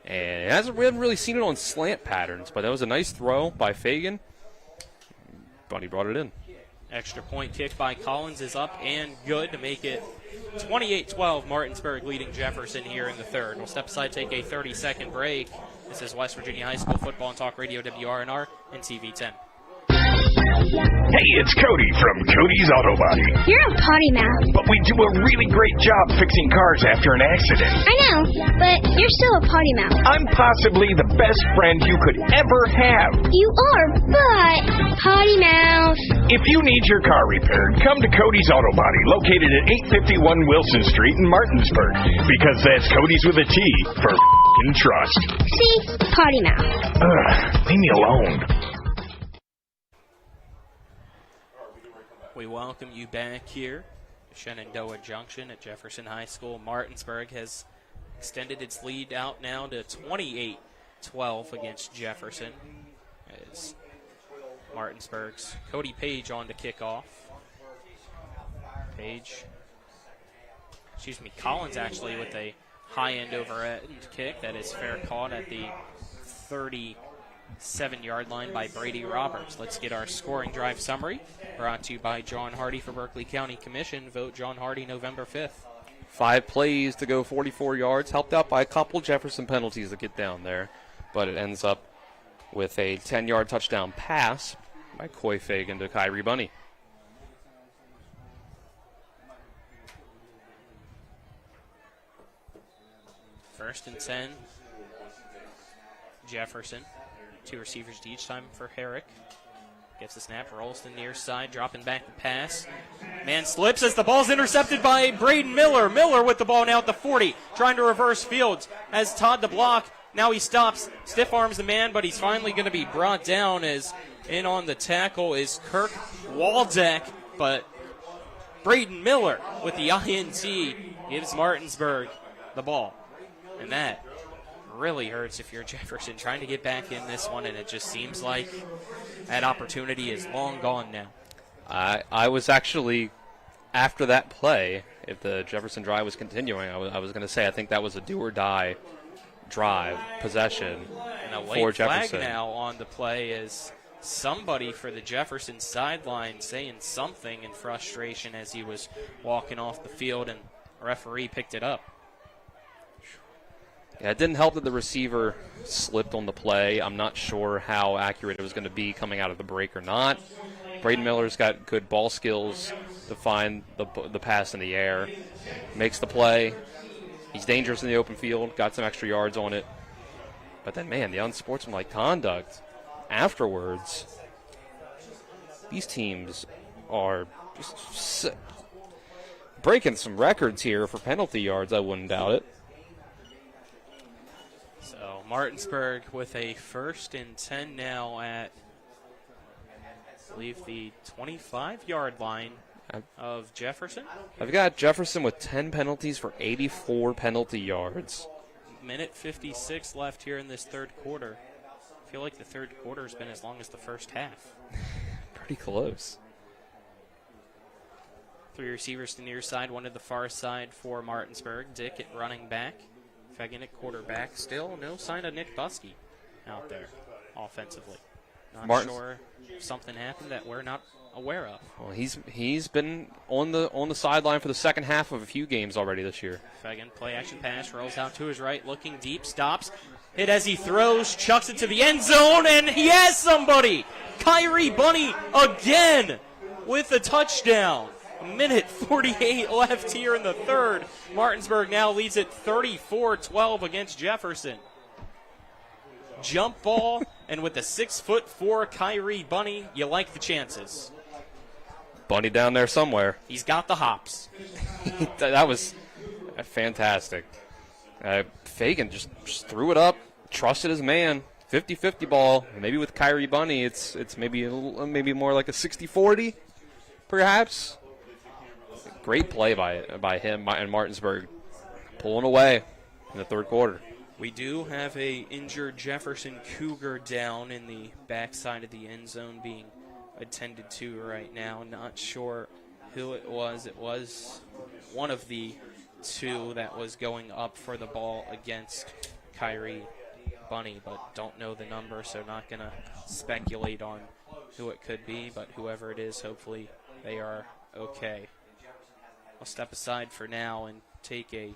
And we haven't really seen it on slant patterns, but that was a nice throw by Fagan. Bunny brought it in. Extra point kick by Collins is up and good to make it 28-12. Martinsburg leading Jefferson here in the third. We'll step aside, take a 30-second break. This is West Virginia High School Football and Talk Radio, WRNR and TV 10. Hey, it's Cody from Cody's Auto Body. You're a potty mouth. But we do a really great job fixing cars after an accident. I know, but you're still a potty mouth. I'm possibly the best friend you could ever have. You are, but potty mouth. If you need your car repaired, come to Cody's Auto Body, located at 851 Wilson Street in Martinsburg. Because that's Cody's with a T for f***ing trust. See? Potty mouth. Ugh, leave me alone. We welcome you back here to Shenandoah Junction at Jefferson High School. Martinsburg has extended its lead out now to 28-12 against Jefferson. As Martinsburg's Cody Page on to kickoff. Collins actually with a high end over end kick that is fair caught at the 37-yard line by Brady Roberts. Let's get our scoring drive summary brought to you by John Hardy for Berkeley County Commission. Vote John Hardy November 5th. 5 plays to go 44 yards, helped out by a couple Jefferson penalties to get down there, but it ends up with a 10-yard touchdown pass by Coy Fagan to Kyrie Bunny. First and 10, Jefferson. 2 receivers to each time for Herrick. Gets the snap, rolls to the near side, dropping back the pass. Man slips as the ball's intercepted by Braden Miller. Miller with the ball now at the 40, trying to reverse fields. Has Todd the block. Now he stops, stiff arms the man, but he's finally going to be brought down as in on the tackle is Kirk Waldeck. But Braden Miller with the INT gives Martinsburg the ball. And that really hurts if you're Jefferson trying to get back in this one, and it just seems like that opportunity is long gone now. I was actually, after that play, if the Jefferson drive was continuing, I was going to say I think that was a do-or-die drive, possession and a for late Jefferson. Flag now on the play is somebody for the Jefferson sideline saying something in frustration as he was walking off the field, and the referee picked it up. Yeah, it didn't help that the receiver slipped on the play. I'm not sure how accurate it was going to be coming out of the break or not. Braden Miller's got good ball skills to find the pass in the air. Makes the play. He's dangerous in the open field. Got some extra yards on it. But then, man, the unsportsmanlike conduct afterwards. These teams are just breaking some records here for penalty yards. I wouldn't doubt it. So Martinsburg with a 1st and 10 now at, I believe, the 25-yard line of Jefferson. I've got Jefferson with 10 penalties for 84 penalty yards. Minute 56 left here in this third quarter. I feel like the third quarter has been as long as the first half. Pretty close. 3 receivers to the near side, 1 to the far side for Martinsburg. Dick at running back. Fagan at quarterback. Still no sign of Nick Buskey out there offensively. Not sure something happened that we're not aware of. Well, he's been on the sideline for the second half of a few games already this year. Fagan, play action pass, rolls out to his right, looking deep, stops. Hit as he throws, chucks it to the end zone, and he has somebody! Kyrie Bunny again with a touchdown. Minute 48 left here in the third. Martinsburg now leads at 34-12 against Jefferson. Jump ball, and with the 6'4" Kyrie Bunny, you like the chances. Bunny down there somewhere. He's got the hops. That was fantastic. Fagan just threw it up, trusted his man. 50-50 ball. Maybe with Kyrie Bunny, it's maybe more like a 60-40, perhaps. Great play by him and Martinsburg, pulling away in the third quarter. We do have a injured Jefferson Cougar down in the backside of the end zone being attended to right now. Not sure who it was. It was one of the two that was going up for the ball against Kyrie Bunny, but don't know the number, so not going to speculate on who it could be, but whoever it is, hopefully they are okay. I'll step aside for now and take a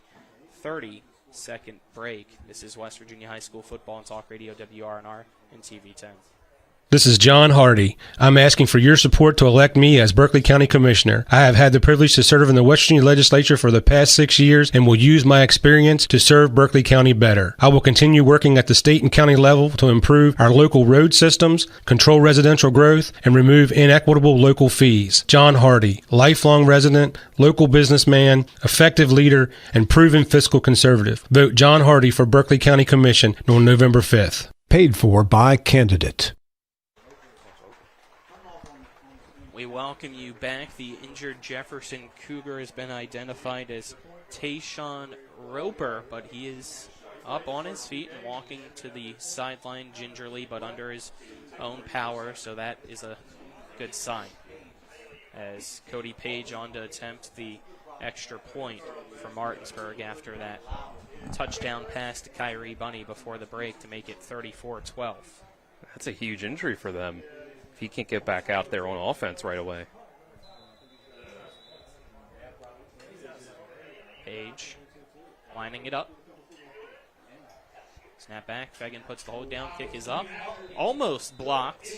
30-second break. This is West Virginia High School Football and Talk Radio, WRNR and TV10. This is John Hardy. I'm asking for your support to elect me as Berkeley County Commissioner. I have had the privilege to serve in the West Virginia Legislature for the past 6 years and will use my experience to serve Berkeley County better. I will continue working at the state and county level to improve our local road systems, control residential growth, and remove inequitable local fees. John Hardy, lifelong resident, local businessman, effective leader, and proven fiscal conservative. Vote John Hardy for Berkeley County Commission on November 5th. Paid for by candidate. We welcome you back. The injured Jefferson Cougar has been identified as Tayshawn Roper, but he is up on his feet and walking to the sideline gingerly, but under his own power, so that is a good sign. As Cody Page on to attempt the extra point for Martinsburg after that touchdown pass to Kyrie Bunny before the break to make it 34-12. That's a huge injury for them. He can't get back out there on offense right away. Page lining it up. Snap back. Fegan puts the hold down. Kick is up. Almost blocked,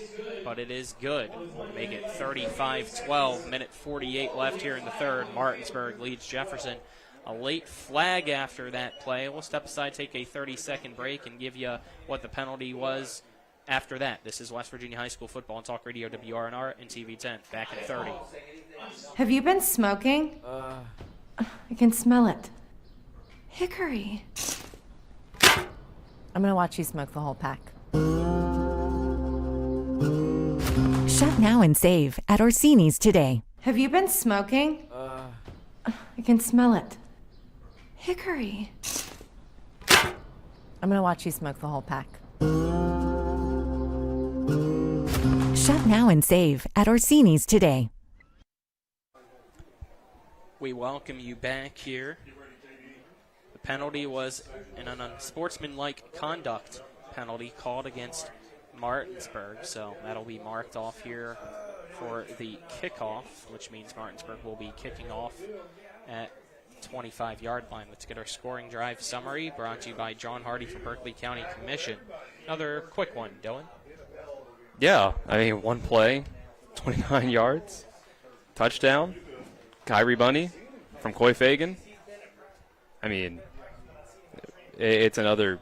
but it is good. Make it 35-12. Minute 48 left here in the third. Martinsburg leads Jefferson. A late flag after that play. We'll step aside, take a 30-second break, and give you what the penalty was after that. This is West Virginia High School Football and Talk Radio, WRNR and TV10. Back in 30. Have you been smoking? I can smell it. Hickory. I'm gonna watch you smoke the whole pack. Shop now and save at Orsini's today. Have you been smoking? I can smell it. Hickory. I'm gonna watch you smoke the whole pack. Shop now and save at Orsini's today. We welcome you back here. The penalty was an unsportsmanlike conduct penalty called against Martinsburg, so that'll be marked off here for the kickoff, which means Martinsburg will be kicking off at 25-yard line. Let's get our scoring drive summary brought to you by John Hardy for Berkeley County Commission. Another quick one, Dylan. Yeah, I mean, one play, 29 yards, touchdown, Kyrie Bunny from Coy Fagan. I mean, it's another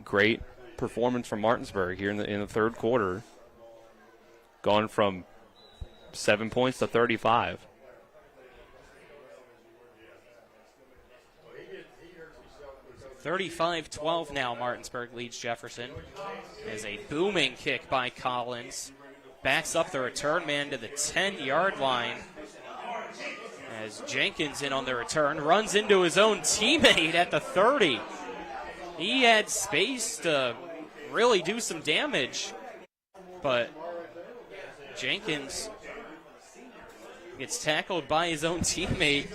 great performance from Martinsburg here in the third quarter, gone from 7 points to 35. $35-12 now. Martinsburg leads Jefferson. As a booming kick by Collins backs up the return man to the 10-yard line. As Jenkins in on the return, runs into his own teammate at the 30. He had space to really do some damage, but Jenkins gets tackled by his own teammate,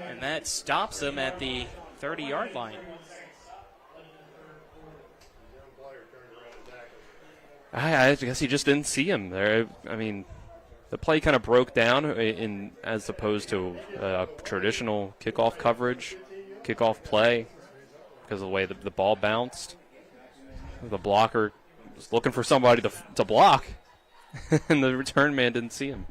and that stops him at the 30-yard line. I guess he just didn't see him there. I mean, the play kind of broke down as opposed to traditional kickoff coverage, kickoff play, because of the way the ball bounced. The blocker was looking for somebody to block, and the return man didn't see him.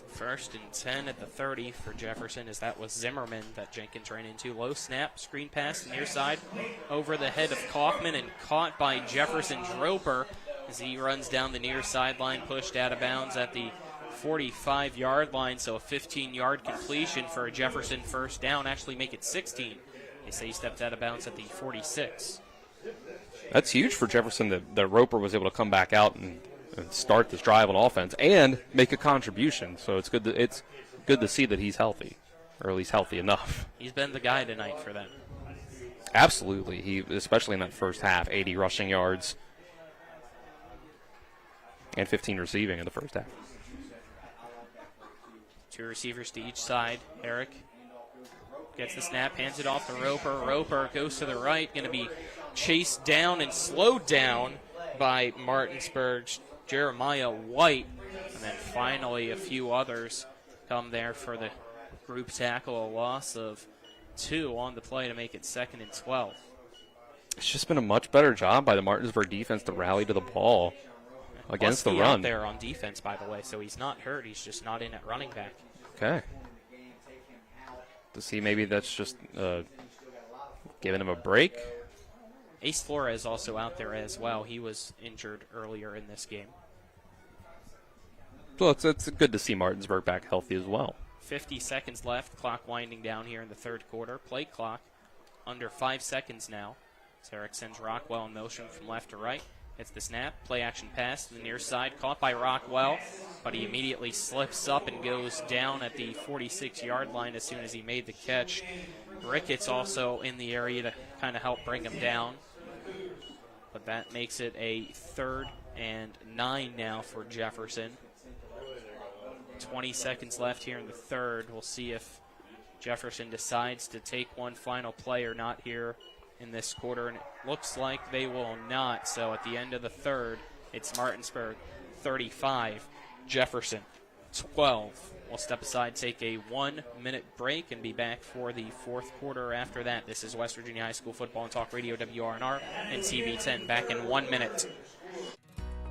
First and 10 at the 30 for Jefferson, as that was Zimmerman that Jenkins ran into. Low snap, screen pass near side over the head of Kaufman and caught by Jefferson's Roper as he runs down the near sideline, pushed out of bounds at the 45-yard line. So a 15-yard completion for a Jefferson first down, actually make it 16. They say he stepped out of bounds at the 46. That's huge for Jefferson that Roper was able to come back out and start this drive on offense and make a contribution. So it's good to see that he's healthy, or at least healthy enough. He's been the guy tonight for them. Absolutely. He, especially in that first half, 80 rushing yards and 15 receiving in the first half. 2 receivers to each side. Herrick gets the snap, hands it off to Roper. Roper goes to the right, going to be chased down and slowed down by Martinsburg's Jeremiah White. And then finally a few others come there for the group tackle, a loss of 2 on the play to make it 2nd and 12. It's just been a much better job by the Martinsburg defense to rally to the ball against the run. Out there on defense, by the way, so he's not hurt. He's just not in at running back. Okay. To see, maybe that's just giving him a break. Ace Flores also out there as well. He was injured earlier in this game. So it's good to see Martinsburg back healthy as well. 50 seconds left. Clock winding down here in the third quarter. Play clock under 5 seconds now. Herrick sends Rockwell in motion from left to right. It's the snap. Play action pass to the near side. Caught by Rockwell, but he immediately slips up and goes down at the 46-yard line as soon as he made the catch. Ricketts also in the area to kind of help bring him down. But that makes it a 3rd and 9 now for Jefferson. 20 seconds left here in the third. We'll see if Jefferson decides to take one final play or not here in this quarter, and it looks like they will not. So at the end of the third, it's Martinsburg 35, Jefferson 12. We'll step aside, take a 1-minute break, and be back for the fourth quarter after that. This is West Virginia High School Football and Talk Radio, WRNR and TV10. Back in 1 minute.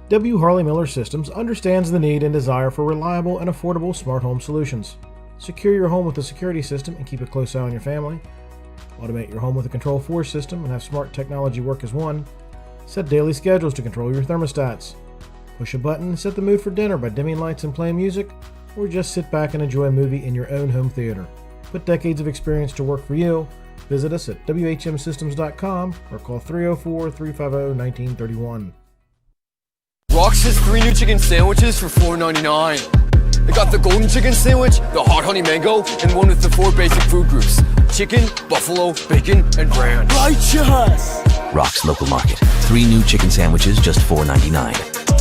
W. Harley Miller Systems understands the need and desire for reliable and affordable smart home solutions. Secure your home with a security system and keep a close eye on your family. Automate your home with a Control4 system and have smart technology work as one. Set daily schedules to control your thermostats. Push a button and set the mood for dinner by dimming lights and playing music, or just sit back and enjoy a movie in your own home theater. Put decades of experience to work for you. Visit us at WHMsystems.com or call 304-350-1931. Rox has 3 new chicken sandwiches for $4.99. They got the golden chicken sandwich, the hot honey mango, and one with the 4 basic food groups: chicken, buffalo, bacon, and ranch. Righteous! Rox Local Market. 3 new chicken sandwiches, just $4.99.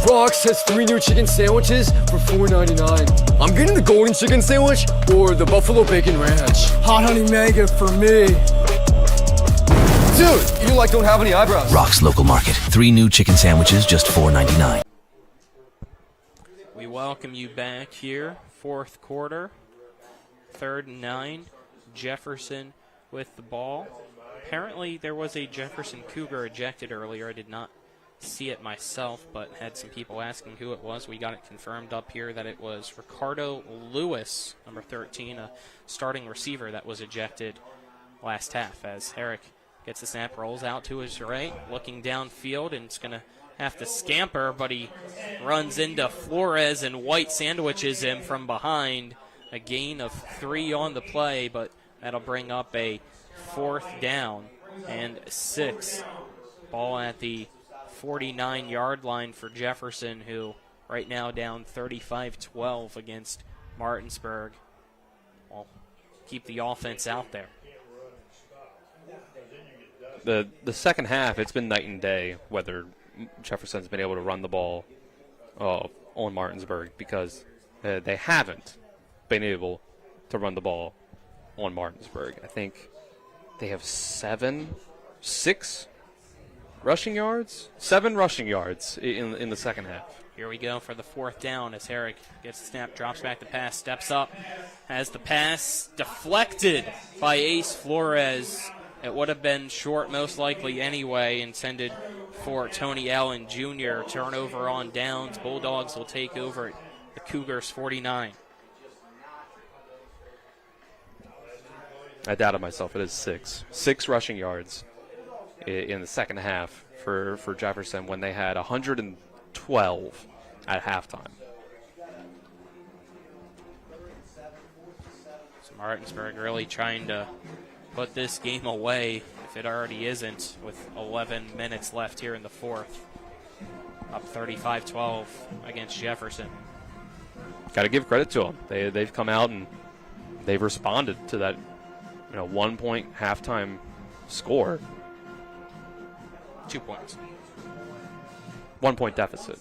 Rox has 3 new chicken sandwiches for $4.99. I'm getting the golden chicken sandwich or the buffalo bacon ranch. Hot honey mango for me. Dude, you don't have any eyebrows. Rox Local Market. 3 new chicken sandwiches, just $4.99. We welcome you back here. Fourth quarter. 3rd and 9. Jefferson with the ball. Apparently there was a Jefferson Cougar ejected earlier. I did not see it myself, but had some people asking who it was. We got it confirmed up here that it was Ricardo Lewis, number 13, a starting receiver that was ejected last half, as Herrick gets the snap, rolls out to his right, looking downfield, and it's going to have to scamper, but he runs into Flores, and White sandwiches him from behind. A gain of 3 on the play, but that'll bring up a 4th down and 6. Ball at the 49-yard line for Jefferson, who right now down 35-12 against Martinsburg. Well, keep the offense out there. The second half, it's been night and day whether Jefferson's been able to run the ball on Martinsburg, because they haven't been able to run the ball on Martinsburg. I think they have 7 rushing yards in the second half. Here we go for the 4th down as Herrick gets the snap, drops back the pass, steps up, has the pass deflected by Ace Flores. It would have been short most likely anyway, intended for Tony Allen Jr. Turnover on downs. Bulldogs will take over at the Cougars 49. I doubted myself. It is 6 rushing yards in the second half for Jefferson when they had 112 at halftime. So Martinsburg really trying to put this game away, if it already isn't, with 11 minutes left here in the fourth. Up 35-12 against Jefferson. Got to give credit to them. They've come out and they've responded to that 1-point halftime score. 2 points. 1 point deficit.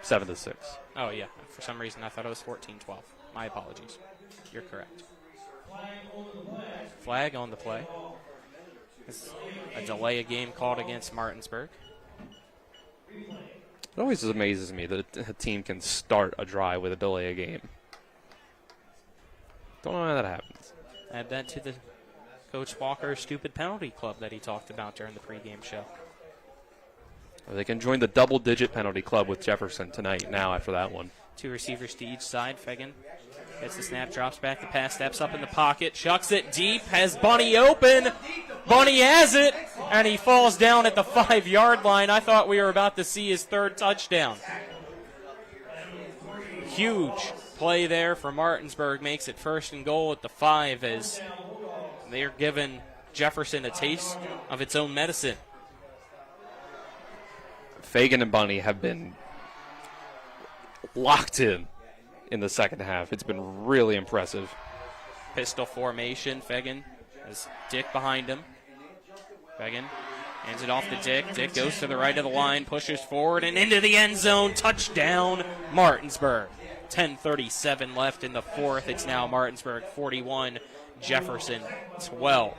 7-6. Oh, yeah. For some reason, I thought it was 14-12. My apologies. You're correct. Flag on the play. It's a delay of game called against Martinsburg. It always amazes me that a team can start a drive with a delay of game. Don't know how that happens. Add that to the Coach Walker's stupid penalty club that he talked about during the pregame show. They can join the double-digit penalty club with Jefferson tonight now after that one. 2 receivers to each side. Fegan gets the snap, drops back the pass, steps up in the pocket, chucks it deep, has Bunny open. Bunny has it, and he falls down at the 5-yard line. I thought we were about to see his 3rd touchdown. Huge play there for Martinsburg. Makes it 1st and goal at the 5 as they're giving Jefferson a taste of its own medicine. Fegan and Bunny have been locked in the second half. It's been really impressive. Pistol formation. Fegan has Dick behind him. Fegan hands it off to Dick. Dick goes to the right of the line, pushes forward and into the end zone. Touchdown, Martinsburg. 10:37 left in the 4th. It's now Martinsburg 41, Jefferson 12.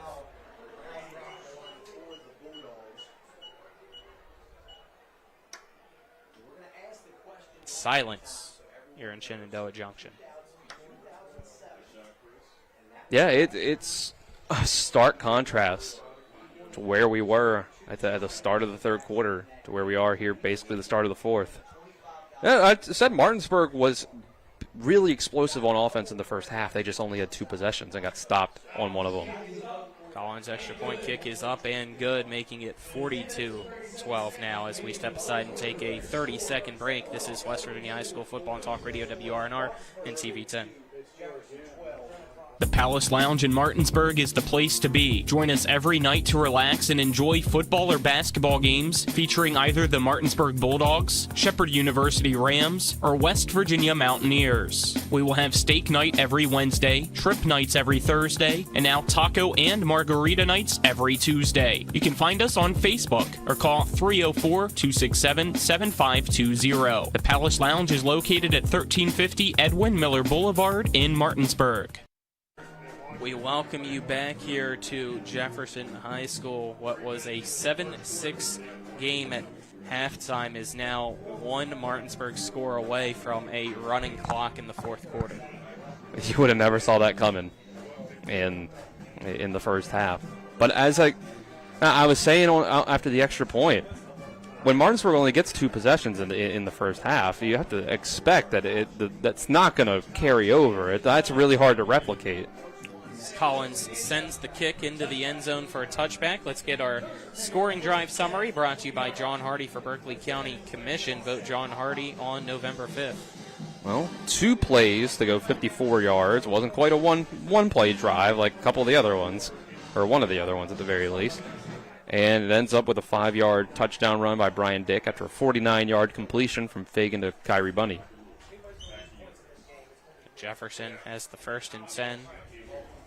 Silence here in Shenandoah Junction. Yeah, it's a stark contrast to where we were at the start of the 3rd quarter to where we are here basically the start of the 4th. Yeah, I said Martinsburg was really explosive on offense in the first half. They just only had 2 possessions and got stopped on one of them. Collins' extra point kick is up and good, making it 42-12 now as we step aside and take a 30-second break. This is West Virginia High School Football and Talk Radio, WRNR and TV10. The Palace Lounge in Martinsburg is the place to be. Join us every night to relax and enjoy football or basketball games featuring either the Martinsburg Bulldogs, Shepherd University Rams, or West Virginia Mountaineers. We will have steak night every Wednesday, trip nights every Thursday, and now taco and margarita nights every Tuesday. You can find us on Facebook or call 304-267-7520. The Palace Lounge is located at 1350 Edwin Miller Boulevard in Martinsburg. We welcome you back here to Jefferson High School. What was a 7-6 game at halftime is now one Martinsburg score away from a running clock in the 4th quarter. You would have never saw that coming in the first half. But as I was saying after the extra point, when Martinsburg only gets 2 possessions in the first half, you have to expect that that's not going to carry over. That's really hard to replicate. Collins sends the kick into the end zone for a touchback. Let's get our scoring drive summary brought to you by John Hardy for Berkeley County Commission. Vote John Hardy on November 5th. Well, 2 plays to go 54 yards. It wasn't quite a one-play drive like a couple of the other ones, or one of the other ones at the very least. And it ends up with a 5-yard touchdown run by Brian Dick after a 49-yard completion from Fegan to Kyrie Bunny. Jefferson has the 1st and 10.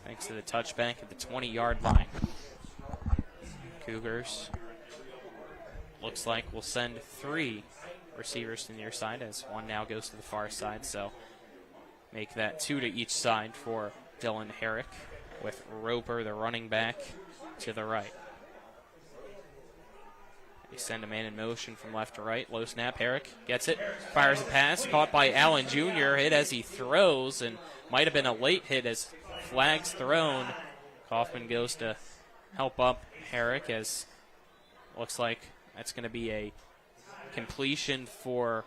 Thanks to the touchback at the 20-yard line. Cougars looks like we'll send 3 receivers to the near side as one now goes to the far side. So make that 2 to each side for Dylan Herrick with Roper, the running back, to the right. They send a man in motion from left to right. Low snap. Herrick gets it. Fires a pass. Caught by Allen Jr. Hit as he throws and might have been a late hit as flags thrown. Kaufman goes to help up Herrick as looks like that's going to be a completion for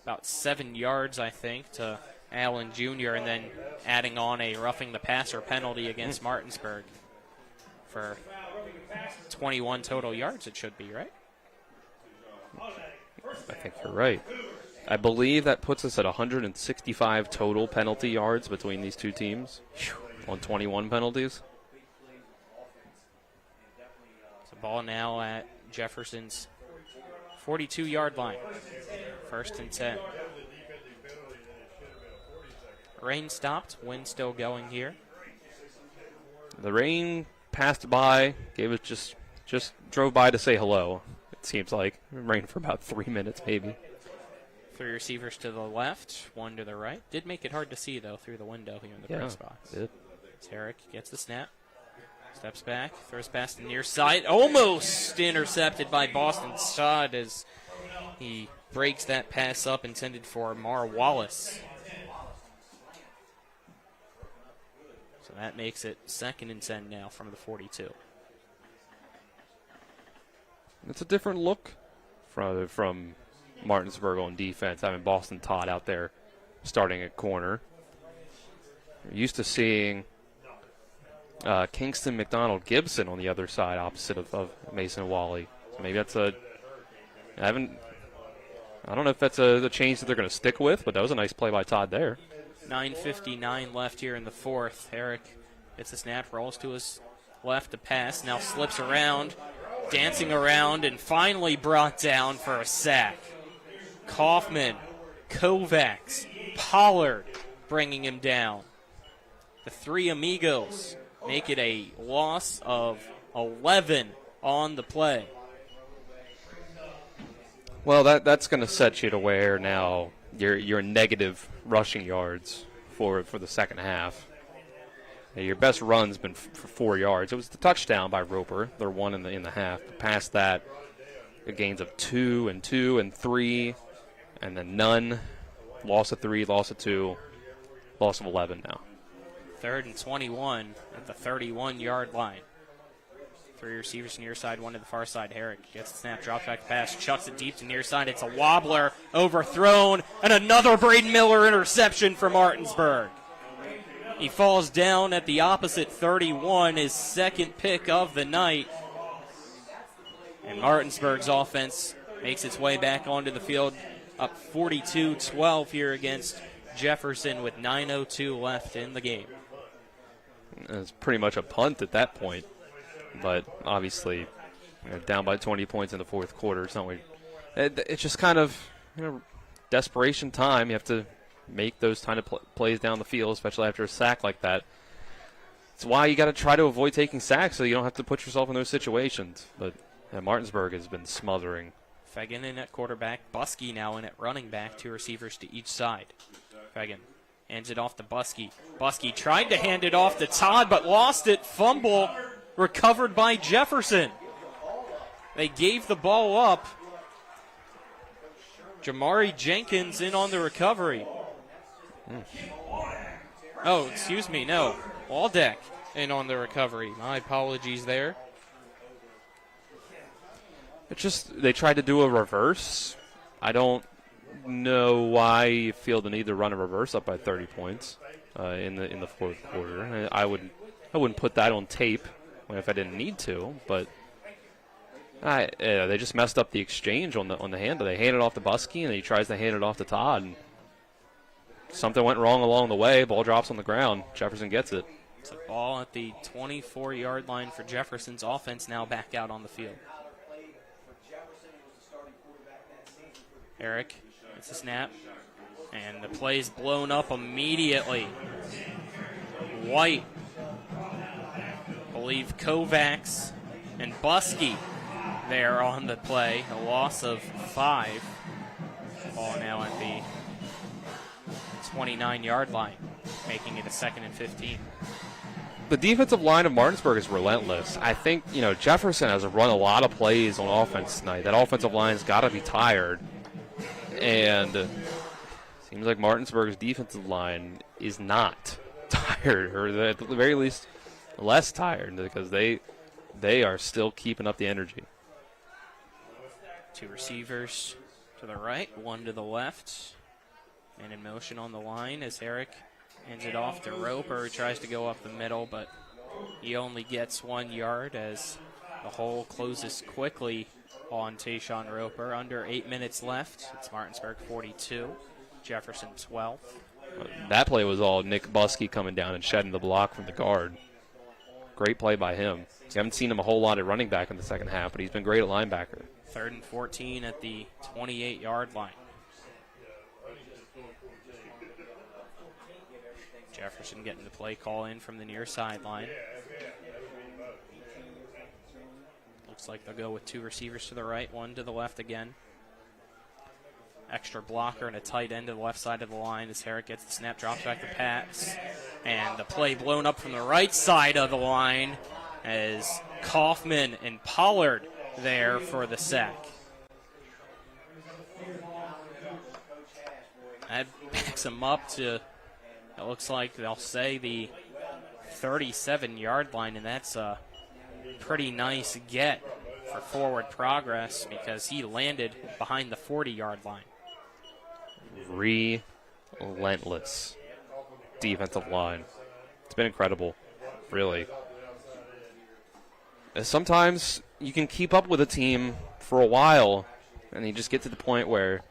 about 7 yards, I think, to Allen Jr. and then adding on a roughing the passer penalty against Martinsburg for 21 total yards it should be, right? I think you're right. I believe that puts us at 165 total penalty yards between these two teams on 21 penalties. The ball now at Jefferson's 42-yard line. 1st and 10. Rain stopped. Wind still going here. The rain passed by, gave it just drove by to say hello. It seems like it rained for about 3 minutes, maybe. 3 receivers to the left, 1 to the right. Did make it hard to see, though, through the window here in the press box. Tarek gets the snap, steps back, throws past the near side, almost intercepted by Boston Todd as he breaks that pass up intended for Mar Wallace. So that makes it 2nd and 10 now from the 42. It's a different look from Martinsburg on defense, having Boston Todd out there starting at corner. We're used to seeing Kingston McDonald Gibson on the other side opposite of Mason Wally. So maybe that's I don't know if that's the change that they're going to stick with, but that was a nice play by Todd there. 9:59 left here in the 4th. Eric gets the snap, rolls to his left to pass, now slips around, dancing around, and finally brought down for a sack. Kaufman, Kovacs, Pollard bringing him down. The 3 amigos make it a loss of 11 on the play. Well, that's going to set you to where now you're negative rushing yards for the second half. Your best run's been for 4 yards. It was the touchdown by Roper. They're 1 in the half. But past that, the gains of 2 and 2 and 3, and then none. Loss of 3, loss of 2, loss of 11 now. 3rd and 21 at the 31-yard line. 3 receivers near side, 1 to the far side. Herrick gets the snap, drops back to pass, chucks it deep to near side. It's a wobbler, overthrown, and another Braden Miller interception for Martinsburg. He falls down at the opposite 31, his 2nd pick of the night. And Martinsburg's offense makes its way back onto the field, up 42-12 here against Jefferson with 9:02 left in the game. It's pretty much a punt at that point, but obviously down by 20 points in the 4th quarter. It's just kind of desperation time. You have to make those kind of plays down the field, especially after a sack like that. It's why you got to try to avoid taking sacks so you don't have to put yourself in those situations. But Martinsburg has been smothering. Fagan in at quarterback, Buskey now in at running back, 2 receivers to each side. Fagan hands it off to Buskey. Buskey tried to hand it off to Todd, but lost it. Fumble recovered by Jefferson. They gave the ball up. Jamari Jenkins in on the recovery. Oh, excuse me, no. Waldeck in on the recovery. My apologies there. They tried to do a reverse. I don't know why you feel the need to run a reverse up by 30 points in the 4th quarter. I wouldn't put that on tape if I didn't need to, but they just messed up the exchange on the handle. They handed it off to Buskey, and he tries to hand it off to Todd. And something went wrong along the way. Ball drops on the ground. Jefferson gets it. It's a ball at the 24-yard line for Jefferson's offense, now back out on the field. Eric gets a snap, and the play's blown up immediately. White, I believe Kovacs and Buskey there on the play. A loss of 5. Ball now at the 29-yard line, making it a 2nd and 15. The defensive line of Martinsburg is relentless. I think, Jefferson has run a lot of plays on offense tonight. That offensive line's got to be tired. And it seems like Martinsburg's defensive line is not tired, or at the very least less tired, because they are still keeping up the energy. 2 receivers to the right, 1 to the left. And in motion on the line as Herrick hands it off to Roper, who tries to go up the middle, but he only gets 1 yard as the hole closes quickly on Tayshawn Roper. Under 8 minutes left. It's Martinsburg 42, Jefferson 12. That play was all Nick Buskey coming down and shedding the block from the guard. Great play by him. You haven't seen him a whole lot at running back in the second half, but he's been great at linebacker. 3rd and 14 at the 28-yard line. Jefferson getting the play call in from the near sideline. like they'll go with 2 receivers to the right, 1 to the left again. Extra blocker and a tight end to the left side of the line as Herrick gets the snap, drops back the pass. And the play blown up from the right side of the line as Kaufman and Pollard there for the sack. That backs him up to, it looks like they'll say, the 37-yard line, and that's a pretty nice get for forward progress because he landed behind the 40-yard line. Relentless defensive line. It's been incredible, really. Sometimes you can keep up with a team for a while, and you just get to the point where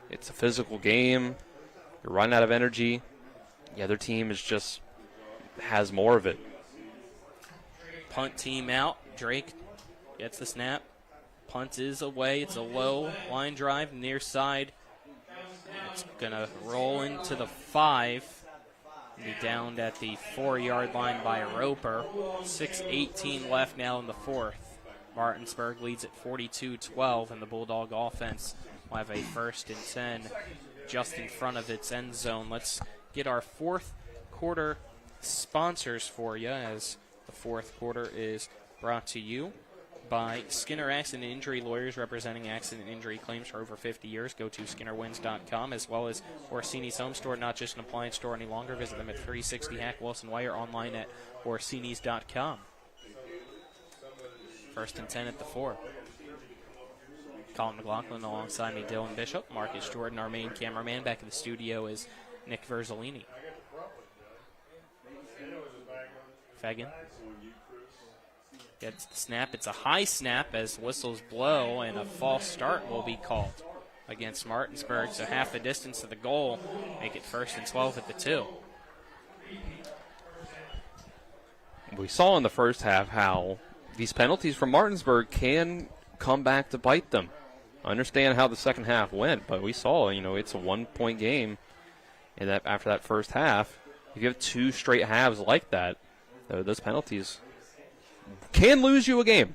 it's a physical game. You're running out of energy. The other team has more of it. Punt team out. Drake gets the snap. Punt is away. It's a low line drive near side. It's going to roll into the 5. Be downed at the 4-yard line by Roper. 6:18 left now in the 4th. Martinsburg leads at 42-12, and the Bulldog offense will have a 1st and 10 just in front of its end zone. Let's get our 4th quarter sponsors for you, as the 4th quarter is brought to you by Skinner Accident and Injury Lawyers, representing accident and injury claims for over 50 years. Go to SkinnerWins.com, as well as Orsini's Home Store, not just an appliance store any longer. Visit them at 360 Hack Wilson Way or online at Orsini's.com. 1st and 10 at the 4. Colin McLaughlin alongside me, Dylan Bishop. Marcus Jordan, our main cameraman. Back in the studio is Nick Verzolini. Fagan gets the snap. It's a high snap as whistles blow, and a false start will be called against Martinsburg. So half the distance to the goal, make it 1st and 12 at the 2. We saw in the first half how these penalties from Martinsburg can come back to bite them. I understand how the second half went, but we saw, it's a 1-point game, and that after that first half, if you have 2 straight halves like that, those penalties can lose you a game.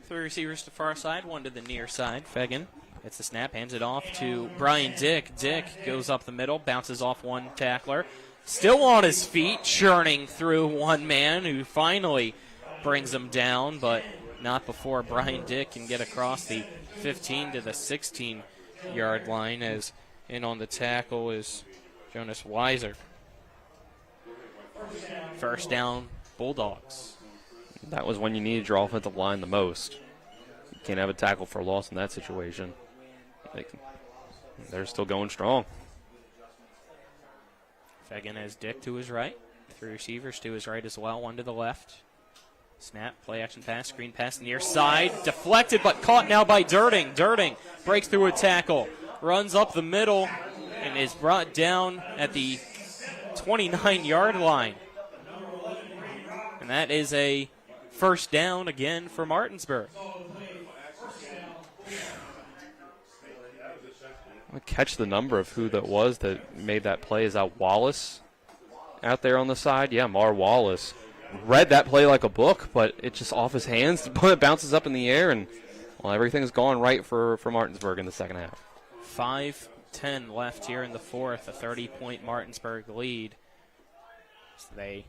3 receivers to far side, 1 to the near side. Fagan gets the snap, hands it off to Brian Dick. Dick goes up the middle, bounces off 1 tackler. Still on his feet, churning through 1 man who finally brings him down, but not before Brian Dick can get across the 15 to the 16-yard line, as in on the tackle is Jonas Weiser. 1st down, Bulldogs. That was when you needed your offensive line the most. You can't have a tackle for a loss in that situation. They're still going strong. Fagan has Dick to his right. 3 receivers to his right as well, 1 to the left. Snap, play action pass, screen pass near side. Deflected but caught now by Durding. Durding breaks through a tackle, runs up the middle, and is brought down at the 29-yard line. And that is a 1st down again for Martinsburg. I catch the number of who that was that made that play. Is that Wallace out there on the side? Yeah, Mar Wallace. Read that play like a book, but it's just off his hands. It bounces up in the air, and everything's gone right for Martinsburg in the second half. 5:10 left here in the 4th, a 30-point Martinsburg lead. So they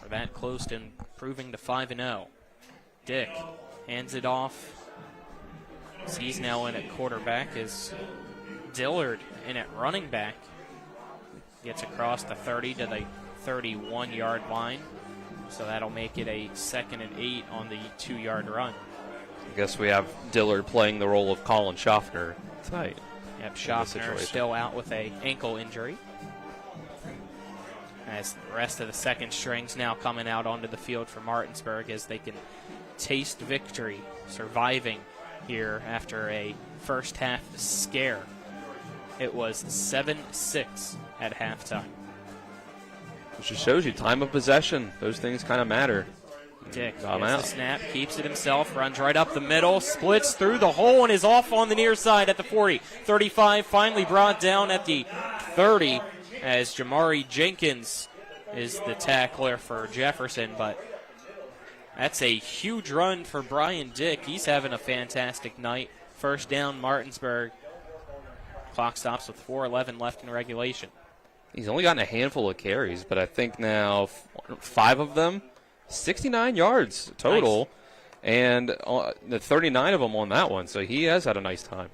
are that close to improving to 5-0. Dick hands it off. He's now in at quarterback as Dillard in at running back. Gets across the 30 to the 31-yard line. So that'll make it a 2nd and 8 on the 2-yard run. I guess we have Dillard playing the role of Colin Schaffner tonight. Yep, Schaffner still out with a ankle injury. As the rest of the second strings now coming out onto the field for Martinsburg as they can taste victory, surviving here after a first half scare. It was 7-6 at halftime. Which just shows you time of possession. Those things kind of matter. Dick gets the snap, keeps it himself, runs right up the middle, splits through the hole, and is off on the near side at the 40. 35, finally brought down at the 30 as Jamari Jenkins is the tackler for Jefferson, but That's a huge run for Brian Dick. He's having a fantastic night. First down, Martinsburg. Clock stops with 4:11 left in regulation. He's only gotten a handful of carries, but I think now 5 of them, 69 yards total, nice. And the 39 of them on that one. So he has had a nice time.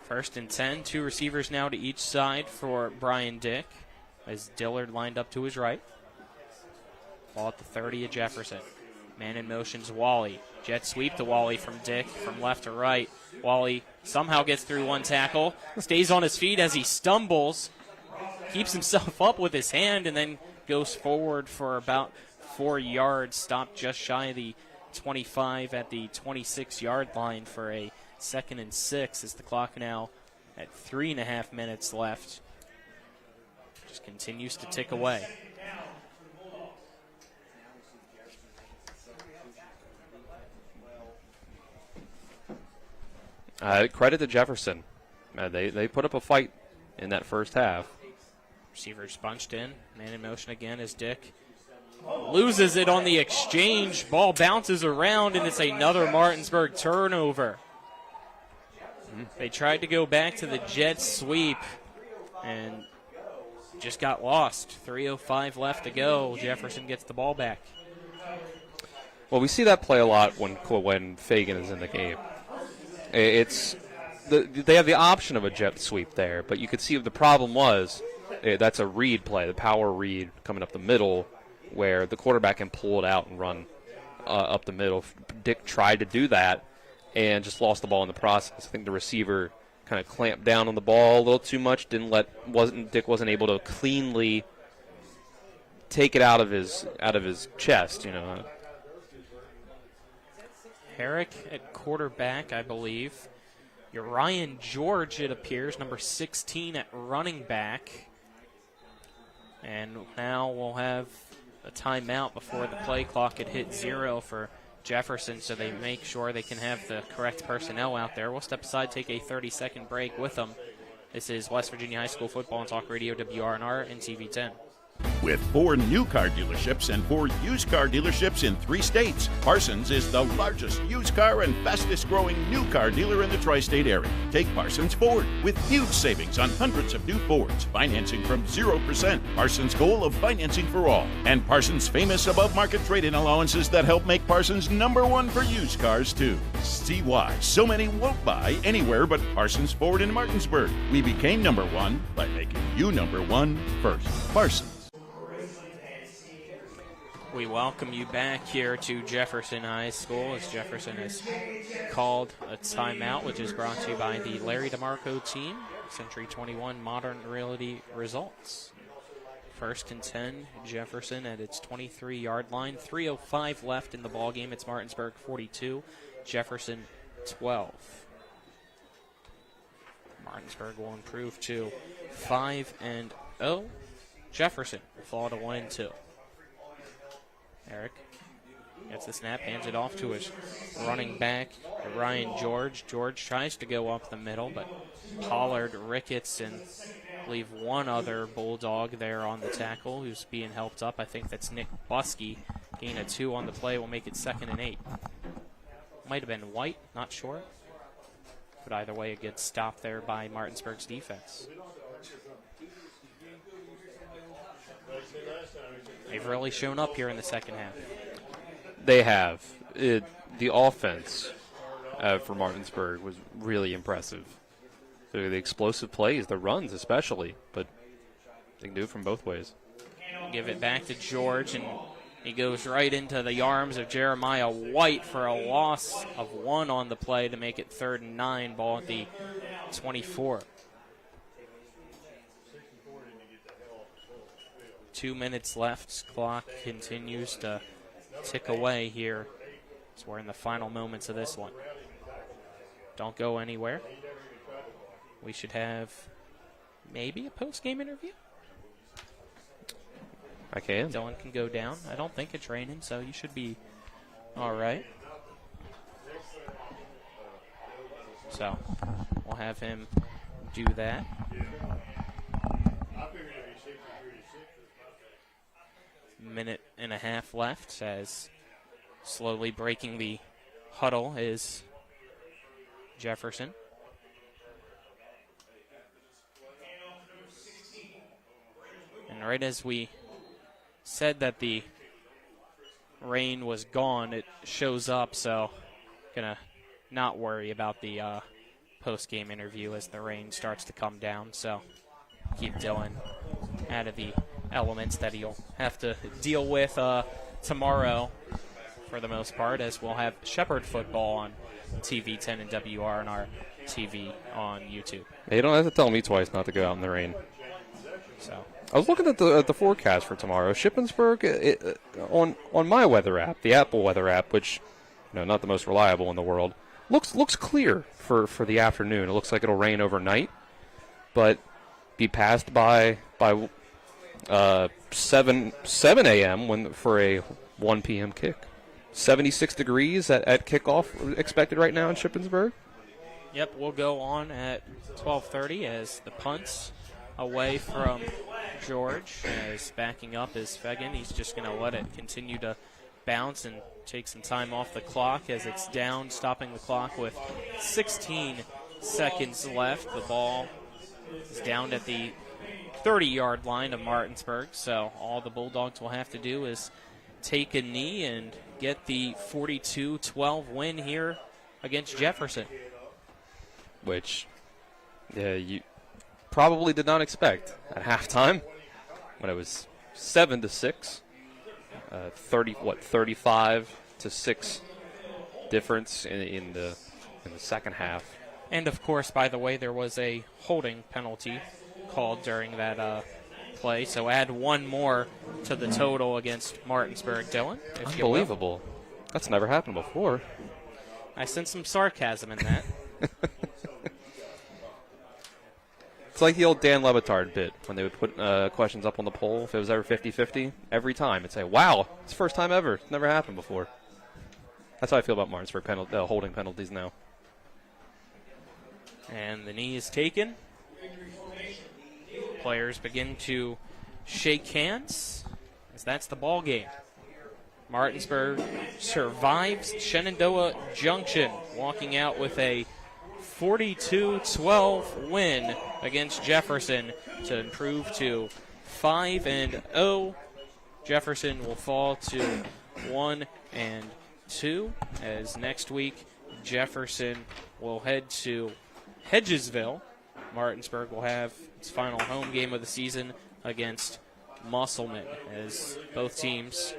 First and 10, 2 receivers now to each side for Brian Dick as Dillard lined up to his right. Ball at the 30 of Jefferson. Man in motion's Wally. Jet sweep to Wally from Dick from left to right. Wally somehow gets through one tackle, stays on his feet as he stumbles, keeps himself up with his hand, and then goes forward for about 4 yards, stopped just shy of the 25 at the 26-yard line for a 2nd and 6 as the clock now at 3.5 minutes left. Just continues to tick away. Credit to Jefferson. They put up a fight in that first half. Receivers bunched in. Man in motion again as Dick loses it on the exchange. Ball bounces around, and it's another Martinsburg turnover. They tried to go back to the jet sweep and just got lost. 3:05 left to go. Jefferson gets the ball back. Well, we see that play a lot when Fagan is in the game. They have the option of a jet sweep there, but you could see the problem was that's a read play, the power read coming up the middle, where the quarterback can pull it out and run up the middle. Dick tried to do that and just lost the ball in the process. I think the receiver kind of clamped down on the ball a little too much. Dick wasn't able to cleanly take it out of his chest, Herrick at quarterback, I believe. Ryan George, it appears, number 16 at running back. And now we'll have a timeout before the play clock had hit 0 for Jefferson, so they make sure they can have the correct personnel out there. We'll step aside, take a 30-second break with them. This is West Virginia High School Football and Talk Radio, WRNR and TV10. With 4 new car dealerships and 4 used car dealerships in 3 states, Parsons is the largest used car and fastest growing new car dealer in the tri-state area. Take Parsons Ford with huge savings on hundreds of new Fords, financing from 0%, Parsons' goal of financing for all, and Parsons' famous above-market trade-in allowances that help make Parsons #1 for used cars too. See why so many won't buy anywhere but Parsons Ford in Martinsburg. We became #1 by making you #1 first. Parsons. We welcome you back here to Jefferson High School as Jefferson has called a timeout, which is brought to you by the Larry DeMarco team, Century 21 Modern Realty Results. First and 10, Jefferson at its 23-yard line. 3:05 left in the ballgame. It's Martinsburg 42, Jefferson 12. Martinsburg will improve to 5-0. Jefferson will fall to 1-2. Eric gets the snap, hands it off to his running back, Ryan George. George tries to go up the middle, but Pollard, Ricketts, and I believe one other Bulldog there on the tackle who's being helped up. I think that's Nick Buskey. Gain a 2 on the play will make it 2nd and 8. Might have been White, not sure. But either way, it gets stopped there by Martinsburg's defense. They've really shown up here in the second half. They have. The offense for Martinsburg was really impressive. The explosive plays, the runs especially, but they can do it from both ways. Give it back to George, and he goes right into the arms of Jeremiah White for a loss of 1 on the play to make it 3rd and 9, ball at the 24. 2 minutes left. Clock continues to tick away here. So we're in the final moments of this one. Don't go anywhere. We should have maybe a post-game interview. I can. Dylan can go down. I don't think it's raining, so you should be all right. So we'll have him do that. minute and a half left, as slowly breaking the huddle is Jefferson. And right as we said that the rain was gone, it shows up, so gonna not worry about the post-game interview as the rain starts to come down. So keep Dylan out of the elements that he'll have to deal with tomorrow for the most part, as we'll have Shepherd football on TV 10 and WR and our TV on YouTube. You don't have to tell me twice not to go out in the rain. So I was looking at the forecast for tomorrow. Shippensburg, on my weather app, the Apple weather app, which, not the most reliable in the world, looks clear for the afternoon. It looks like it'll rain overnight, but be passed by 7 a.m. for a 1 p.m. kick. 76 degrees at kickoff expected right now in Shippensburg. Yep, we'll go on at 12:30 as the punts away from George, as backing up is Fegan. He's just going to let it continue to bounce and take some time off the clock as it's down, stopping the clock with 16 seconds left. The ball is down at the 30-yard line of Martinsburg, so all the Bulldogs will have to do is take a knee and get the 42-12 win here against Jefferson. Which, you probably did not expect at halftime when it was 7-6, 35-6 difference in the second half. And of course, by the way, there was a holding penalty called during that play, so add one more to the total against Martinsburg. Dylan, if you will. Unbelievable. That's never happened before. I sense some sarcasm in that. It's like the old Dan Le Batard bit when they would put questions up on the poll. If it was ever 50-50, every time it'd say, wow, it's the first time ever. It's never happened before. That's how I feel about Martinsburg holding penalties now. And the knee is taken. Players begin to shake hands, as that's the ball game. Martinsburg survives Shenandoah Junction, walking out with a 42-12 win against Jefferson to improve to 5-0. Jefferson will fall to 1-2, as next week Jefferson will head to Hedgesville. Martinsburg will have its final home game of the season against Musselman, as both teams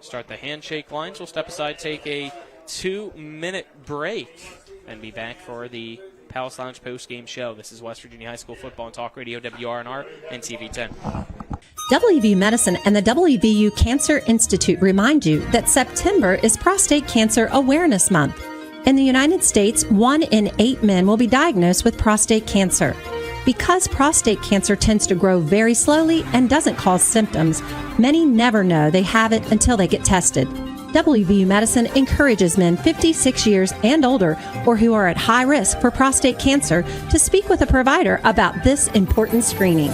start the handshake lines. We'll step aside, take a 2-minute break, and be back for the Palace Lounge post-game show. This is West Virginia High School Football on Talk Radio, WRNR, and TV 10. WVU Medicine and the WVU Cancer Institute remind you that September is Prostate Cancer Awareness Month. In the United States, 1 in 8 men will be diagnosed with prostate cancer. Because prostate cancer tends to grow very slowly and doesn't cause symptoms, many never know they have it until they get tested. WVU Medicine encourages men 56 years and older, or who are at high risk for prostate cancer, to speak with a provider about this important screening.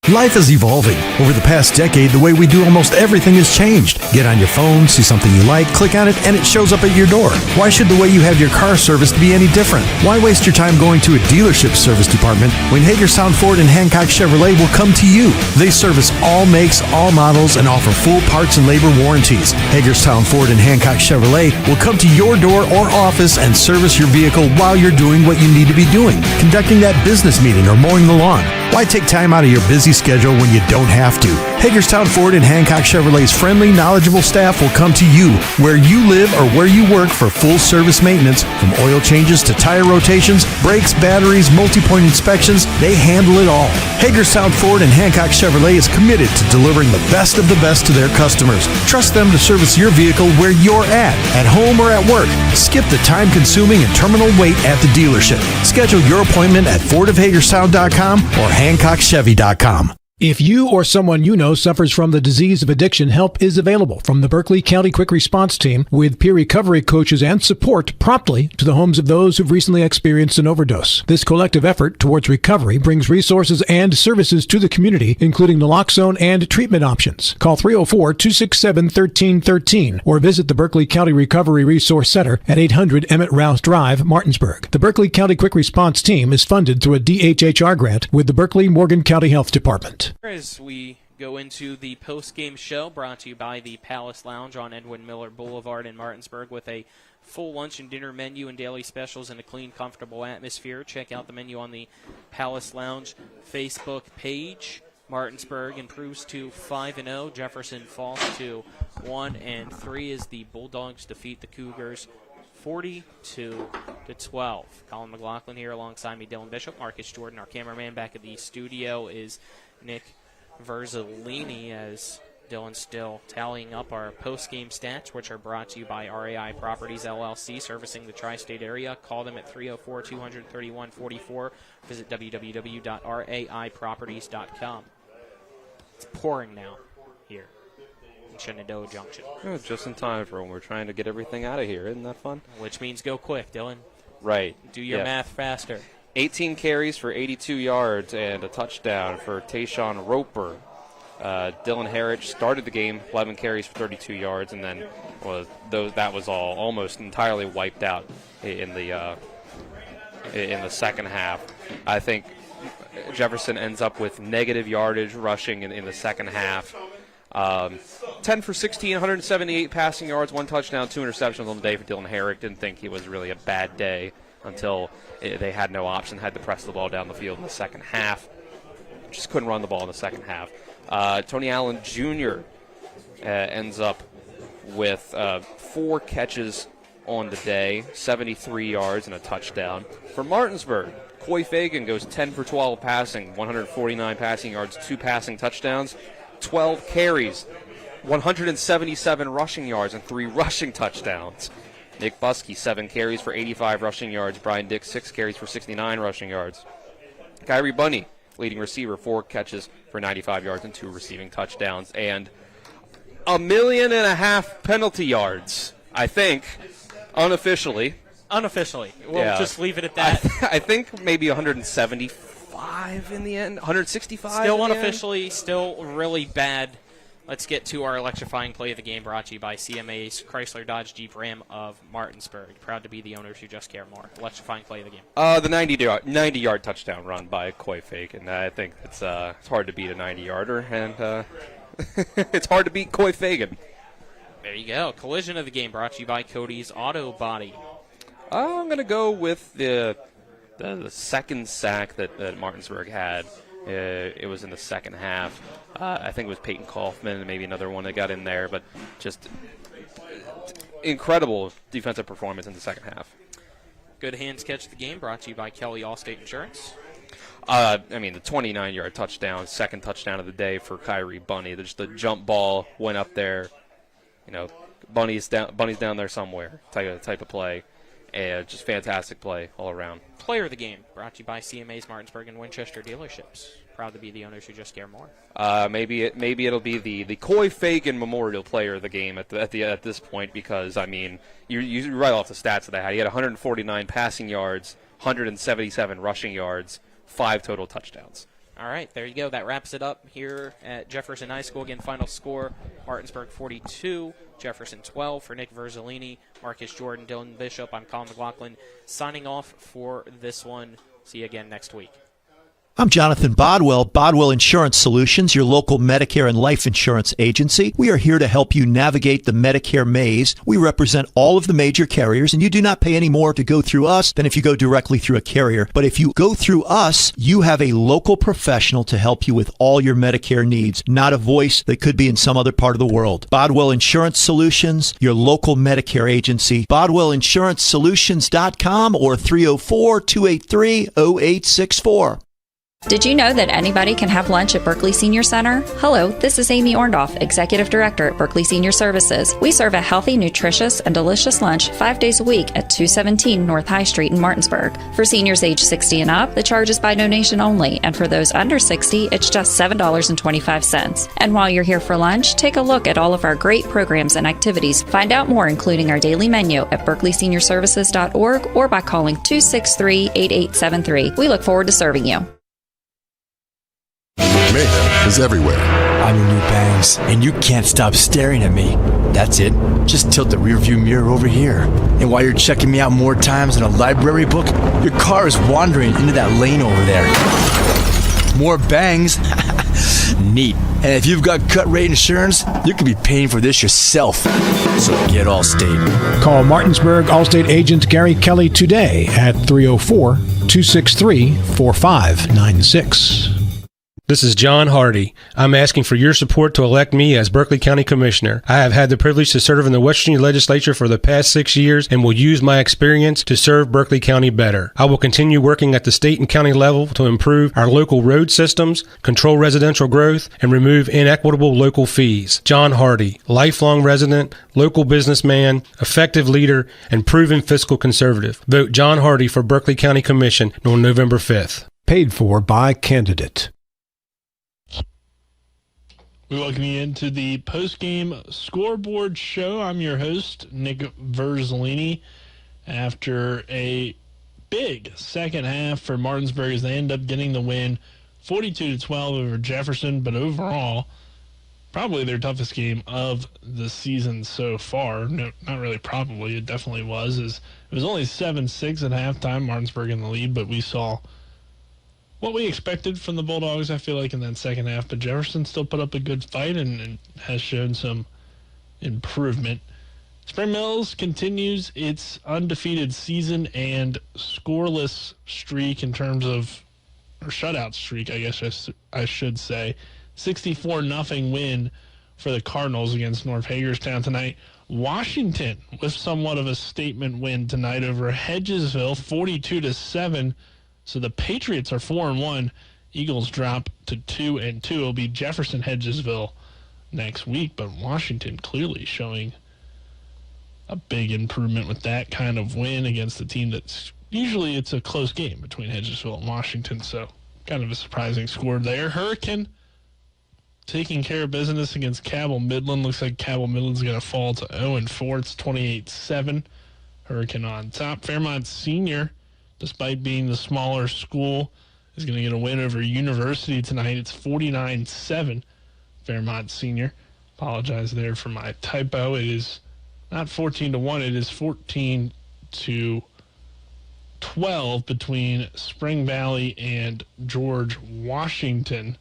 Life is evolving. Over the past decade, the way we do almost everything has changed. Get on your phone, see something you like, click on it, and it shows up at your door. Why should the way you have your car serviced be any different? Why waste your time going to a dealership service department when Hagerstown Ford and Hancock Chevrolet will come to you? They service all makes, all models, and offer full parts and labor warranties. Hagerstown Ford and Hancock Chevrolet will come to your door or office and service your vehicle while you're doing what you need to be doing, conducting that business meeting or mowing the lawn. Why take time out of your busy schedule when you don't have to? Hagerstown Ford and Hancock Chevrolet's friendly, knowledgeable staff will come to you where you live or where you work for full service maintenance, from oil changes to tire rotations, brakes, batteries, multi-point inspections. They handle it all. Hagerstown Ford and Hancock Chevrolet is committed to delivering the best of the best to their customers. Trust them to service your vehicle where you're at home or at work. Skip the time-consuming and terminal wait at the dealership. Schedule your appointment at fordofhagerstown.com or hancockchevy.com. If you or someone you know suffers from the disease of addiction, help is available from the Berkeley County Quick Response Team with peer recovery coaches and support promptly to the homes of those who've recently experienced an overdose. This collective effort towards recovery brings resources and services to the community, including naloxone and treatment options. Call 304-267-1313 or visit the Berkeley County Recovery Resource Center at 800 Emmett Rouse Drive, Martinsburg. The Berkeley County Quick Response Team is funded through a DHHR grant with the Berkeley Morgan County Health Department. As we go into the post-game show, brought to you by the Palace Lounge on Edwin Miller Boulevard in Martinsburg, with a full lunch and dinner menu and daily specials in a clean, comfortable atmosphere. Check out the menu on the Palace Lounge Facebook page. Martinsburg improves to 5-0. Jefferson falls to 1-3 as the Bulldogs defeat the Cougars 42-12. Colin McLaughlin here alongside me, Dylan Bishop, Marcus Jordan. Our cameraman back at the studio is Nick Verzolini, as Dylan's still tallying up our post-game stats, which are brought to you by RAI Properties LLC, servicing the tri-state area. Call them at 304-231-44. Visit www.raiproperties.com. It's pouring now here in Shenandoah Junction. Oh, just in time for when we're trying to get everything out of here. Isn't that fun? Which means go quick, Dylan. Right. Do your math faster. 18 carries for 82 yards and a touchdown for Tayshawn Roper. Dylan Harrich started the game, 11 carries for 32 yards, and then that was all almost entirely wiped out in the second half. I think Jefferson ends up with negative yardage rushing in the second half. 10 for 16, 178 passing yards, 1 touchdown, 2 interceptions on the day for Dylan Harrich. Didn't think it was really a bad day until they had no option, had to press the ball down the field in the second half. Just couldn't run the ball in the second half. Tony Allen Jr. Ends up with 4 catches on the day, 73 yards and a touchdown. For Martinsburg, Coy Fagan goes 10 for 12 passing, 149 passing yards, 2 passing touchdowns, 12 carries, 177 rushing yards, and 3 rushing touchdowns. Nick Buskey, 7 carries for 85 rushing yards. Brian Dick, 6 carries for 69 rushing yards. Kyrie Bunny, leading receiver, 4 catches for 95 yards and 2 receiving touchdowns. And 1.5 million penalty yards, I think, unofficially. Unofficially. We'll just leave it at that. I think maybe 175 in the end, 165 Still unofficially, still really bad. Let's get to our electrifying play of the game, brought to you by CMA's Chrysler Dodge Jeep Ram of Martinsburg. Proud to be the owners who just care more. Electrifying play of the game. The 90-yard touchdown run by Coy Fagan. I think it's hard to beat a 90-yarder, and it's hard to beat Coy Fagan. There you go. Collision of the game, brought to you by Cody's Auto Body. I'm going to go with the second sack that Martinsburg had. It was in the second half. I think it was Peyton Kaufman and maybe another one that got in there, but just incredible defensive performance in the second half. Good hands catch the game, brought to you by Kelly Allstate Insurance. The 29-yard touchdown, second touchdown of the day for Kyrie Bunny. Just the jump ball went up there. Bunny's down there somewhere type of play. And just fantastic play all around. Player of the game, brought to you by CMA's Martinsburg and Winchester dealerships. Proud to be the owners who just care more. Maybe it'll be the Coy Fagan Memorial Player of the game at this point, because you right off the stats that I had. He had 149 passing yards, 177 rushing yards, 5 total touchdowns. All right, there you go. That wraps it up here at Jefferson High School. Again, final score, Martinsburg 42, Jefferson 12. For Nick Verzolini, Marcus Jordan, Dylan Bishop, I'm Colin McLaughlin, signing off for this one. See you again next week. I'm Jonathan Bodwell, Bodwell Insurance Solutions, your local Medicare and life insurance agency. We are here to help you navigate the Medicare maze. We represent all of the major carriers, and you do not pay any more to go through us than if you go directly through a carrier. But if you go through us, you have a local professional to help you with all your Medicare needs, not a voice that could be in some other part of the world. Bodwell Insurance Solutions, your local Medicare agency. BodwellInsuranceSolutions.com or 304-283-0864. Did you know that anybody can have lunch at Berkeley Senior Center? Hello, this is Amy Orndorff, Executive Director at Berkeley Senior Services. We serve a healthy, nutritious, and delicious lunch 5 days a week at 217 North High Street in Martinsburg. For seniors age 60 and up, the charge is by donation only, and for those under 60, it's just $7.25. And while you're here for lunch, take a look at all of our great programs and activities. Find out more, including our daily menu, at berkeleyseniorservices.org or by calling 263-8873. We look forward to serving you. Mayhem is everywhere. I'm your new bangs, and you can't stop staring at me. That's it. Just tilt the rearview mirror over here. And while you're checking me out more times than a library book, your car is wandering into that lane over there. More bangs. Neat. And if you've got cut rate insurance, you could be paying for this yourself. So get Allstate. Call Martinsburg Allstate agent Gary Kelly today at 304-263-4596. This is John Hardy. I'm asking for your support to elect me as Berkeley County Commissioner. I have had the privilege to serve in the West Virginia Legislature for the past 6 years and will use my experience to serve Berkeley County better. I will continue working at the state and county level to improve our local road systems, control residential growth, and remove inequitable local fees. John Hardy, lifelong resident, local businessman, effective leader, and proven fiscal conservative. Vote John Hardy for Berkeley County Commission on November 5th. Paid for by candidate. We welcome you into the post-game scoreboard show. I'm your host, Nick Verzolini. After a big second half for Martinsburg as they end up getting the win 42-12 over Jefferson, but overall, probably their toughest game of the season so far. No, not really probably. It definitely was. It was only 7-6 at halftime, Martinsburg in the lead, but we saw what we expected from the Bulldogs, I feel like, in that second half. But Jefferson still put up a good fight and has shown some improvement. Spring Mills continues its undefeated season and scoreless streak in terms of, or shutout streak, I guess I should say. 64-0 win for the Cardinals against North Hagerstown tonight. Washington with somewhat of a statement win tonight over Hedgesville, 42-7. So the Patriots are 4-1. Eagles drop to 2-2. It'll be Jefferson Hedgesville next week, but Washington clearly showing a big improvement with that kind of win against a team that's usually it's a close game between Hedgesville and Washington. So kind of a surprising score there. Hurricane taking care of business against Cabell Midland. Looks like Cabell Midland's going to fall to 0-4. It's 28-7. Hurricane on top. Fairmont Senior, despite being the smaller school, is going to get a win over University tonight. It's 49-7, Fairmont Senior. Apologize there for my typo. It is not 14-1. It is 14-12 between Spring Valley and George Washington.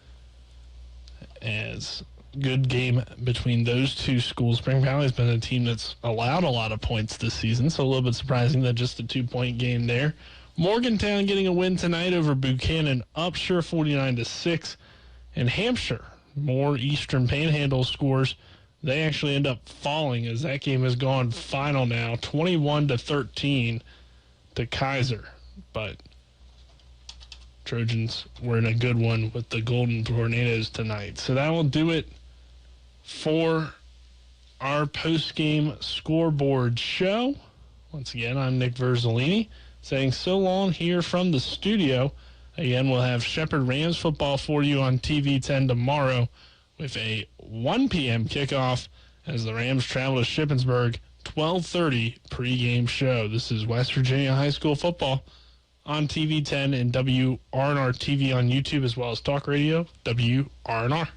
As good game between those two schools. Spring Valley has been a team that's allowed a lot of points this season, so a little bit surprising that just a 2-point game there. Morgantown getting a win tonight over Buchanan Upshur, 49-6. And Hampshire, more Eastern Panhandle scores. They actually end up falling as that game has gone final now, 21-13 to Kaiser. But Trojans were in a good one with the Golden Tornadoes tonight. So that will do it for our post-game scoreboard show. Once again, I'm Nick Verzolini, saying so long here from the studio. Again, we'll have Shepherd Rams football for you on TV 10 tomorrow with a 1 p.m. kickoff as the Rams travel to Shippensburg. 12:30 pregame show. This is West Virginia High School football on TV 10 and WRNR TV on YouTube, as well as Talk Radio, WRNR.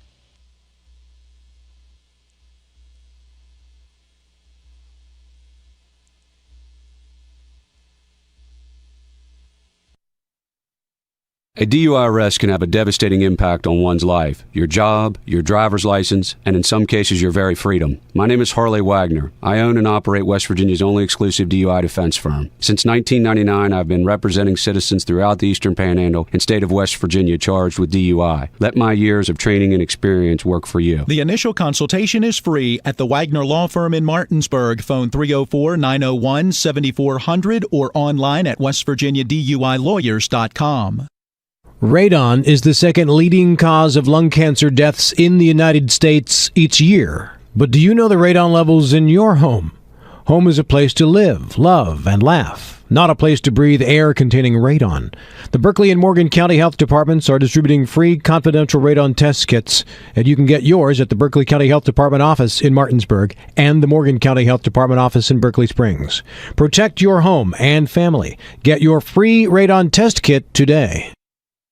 A DUI arrest can have a devastating impact on one's life, your job, your driver's license, and in some cases, your very freedom. My name is Harley Wagner. I own and operate West Virginia's only exclusive DUI defense firm. Since 1999, I've been representing citizens throughout the Eastern Panhandle and state of West Virginia charged with DUI. Let my years of training and experience work for you. The initial consultation is free at the Wagner Law Firm in Martinsburg. Phone 304-901-7400 or online at westvirginiaduilawyers.com. Radon is the second leading cause of lung cancer deaths in the United States each year. But do you know the radon levels in your home? Home is a place to live, love, and laugh, not a place to breathe air containing radon. The Berkeley and Morgan County Health Departments are distributing free confidential radon test kits, and you can get yours at the Berkeley County Health Department office in Martinsburg and the Morgan County Health Department office in Berkeley Springs. Protect your home and family. Get your free radon test kit today.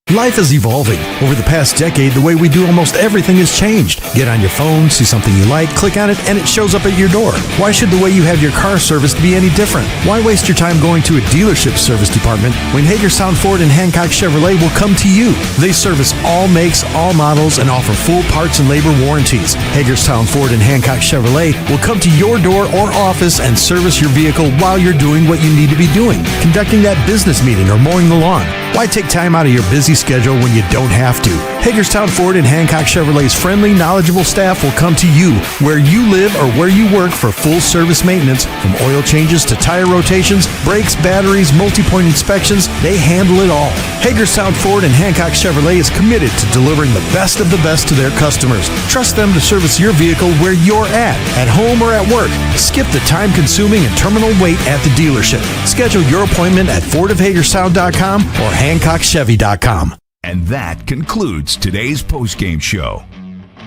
Life is evolving. Over the past decade, the way we do almost everything has changed. Get on your phone, see something you like, click on it, and it shows up at your door. Why should the way you have your car serviced be any different? Why waste your time going to a dealership service department when Hagerstown Ford and Hancock Chevrolet will come to you? They service all makes, all models, and offer full parts and labor warranties. Hagerstown Ford and Hancock Chevrolet will come to your door or office and service your vehicle while you're doing what you need to be doing, conducting that business meeting or mowing the lawn. Why take time out of your busy schedule when you don't have to? Hagerstown Ford and Hancock Chevrolet's friendly, knowledgeable staff will come to you where you live or where you work for full service maintenance, from oil changes to tire rotations, brakes, batteries, multi-point inspections. They handle it all. Hagerstown Ford and Hancock Chevrolet is committed to delivering the best of the best to their customers. Trust them to service your vehicle where you're at home or at work. Skip the time-consuming and terminal wait at the dealership. Schedule your appointment at fordofhagerstown.com or hancockchevy.com. And that concludes today's postgame show.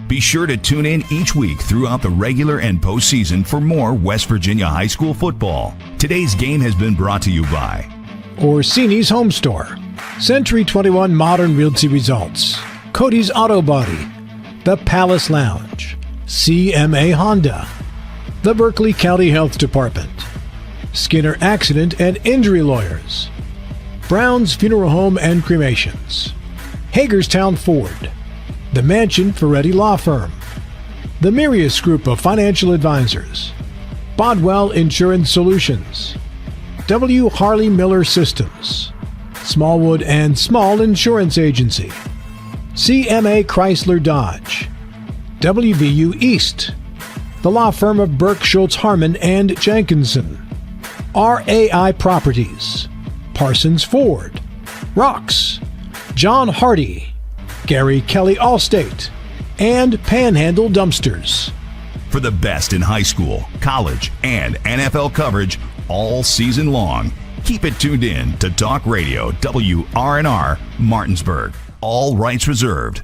Be sure to tune in each week throughout the regular and postseason for more West Virginia high school football. Today's game has been brought to you by Orsini's Home Store, Century 21 Modern Realty Results, Cody's Auto Body, The Palace Lounge, CMA Honda, the Berkeley County Health Department, Skinner Accident and Injury Lawyers, Brown's Funeral Home and Cremations, Hagerstown Ford, the Mansion Ferretti Law Firm, the Mirius Group of Financial Advisors, Bodwell Insurance Solutions, W. Harley Miller Systems, Smallwood and Small Insurance Agency, CMA Chrysler Dodge, WVU East, the law firm of Burke Schultz Harmon and Jenkinson, RAI Properties, Parsons Ford, Rocks, John Hardy, Gary Kelly Allstate, and Panhandle Dumpsters. For the best in high school, college, and NFL coverage all season long, keep it tuned in to Talk Radio WRNR Martinsburg. All rights reserved.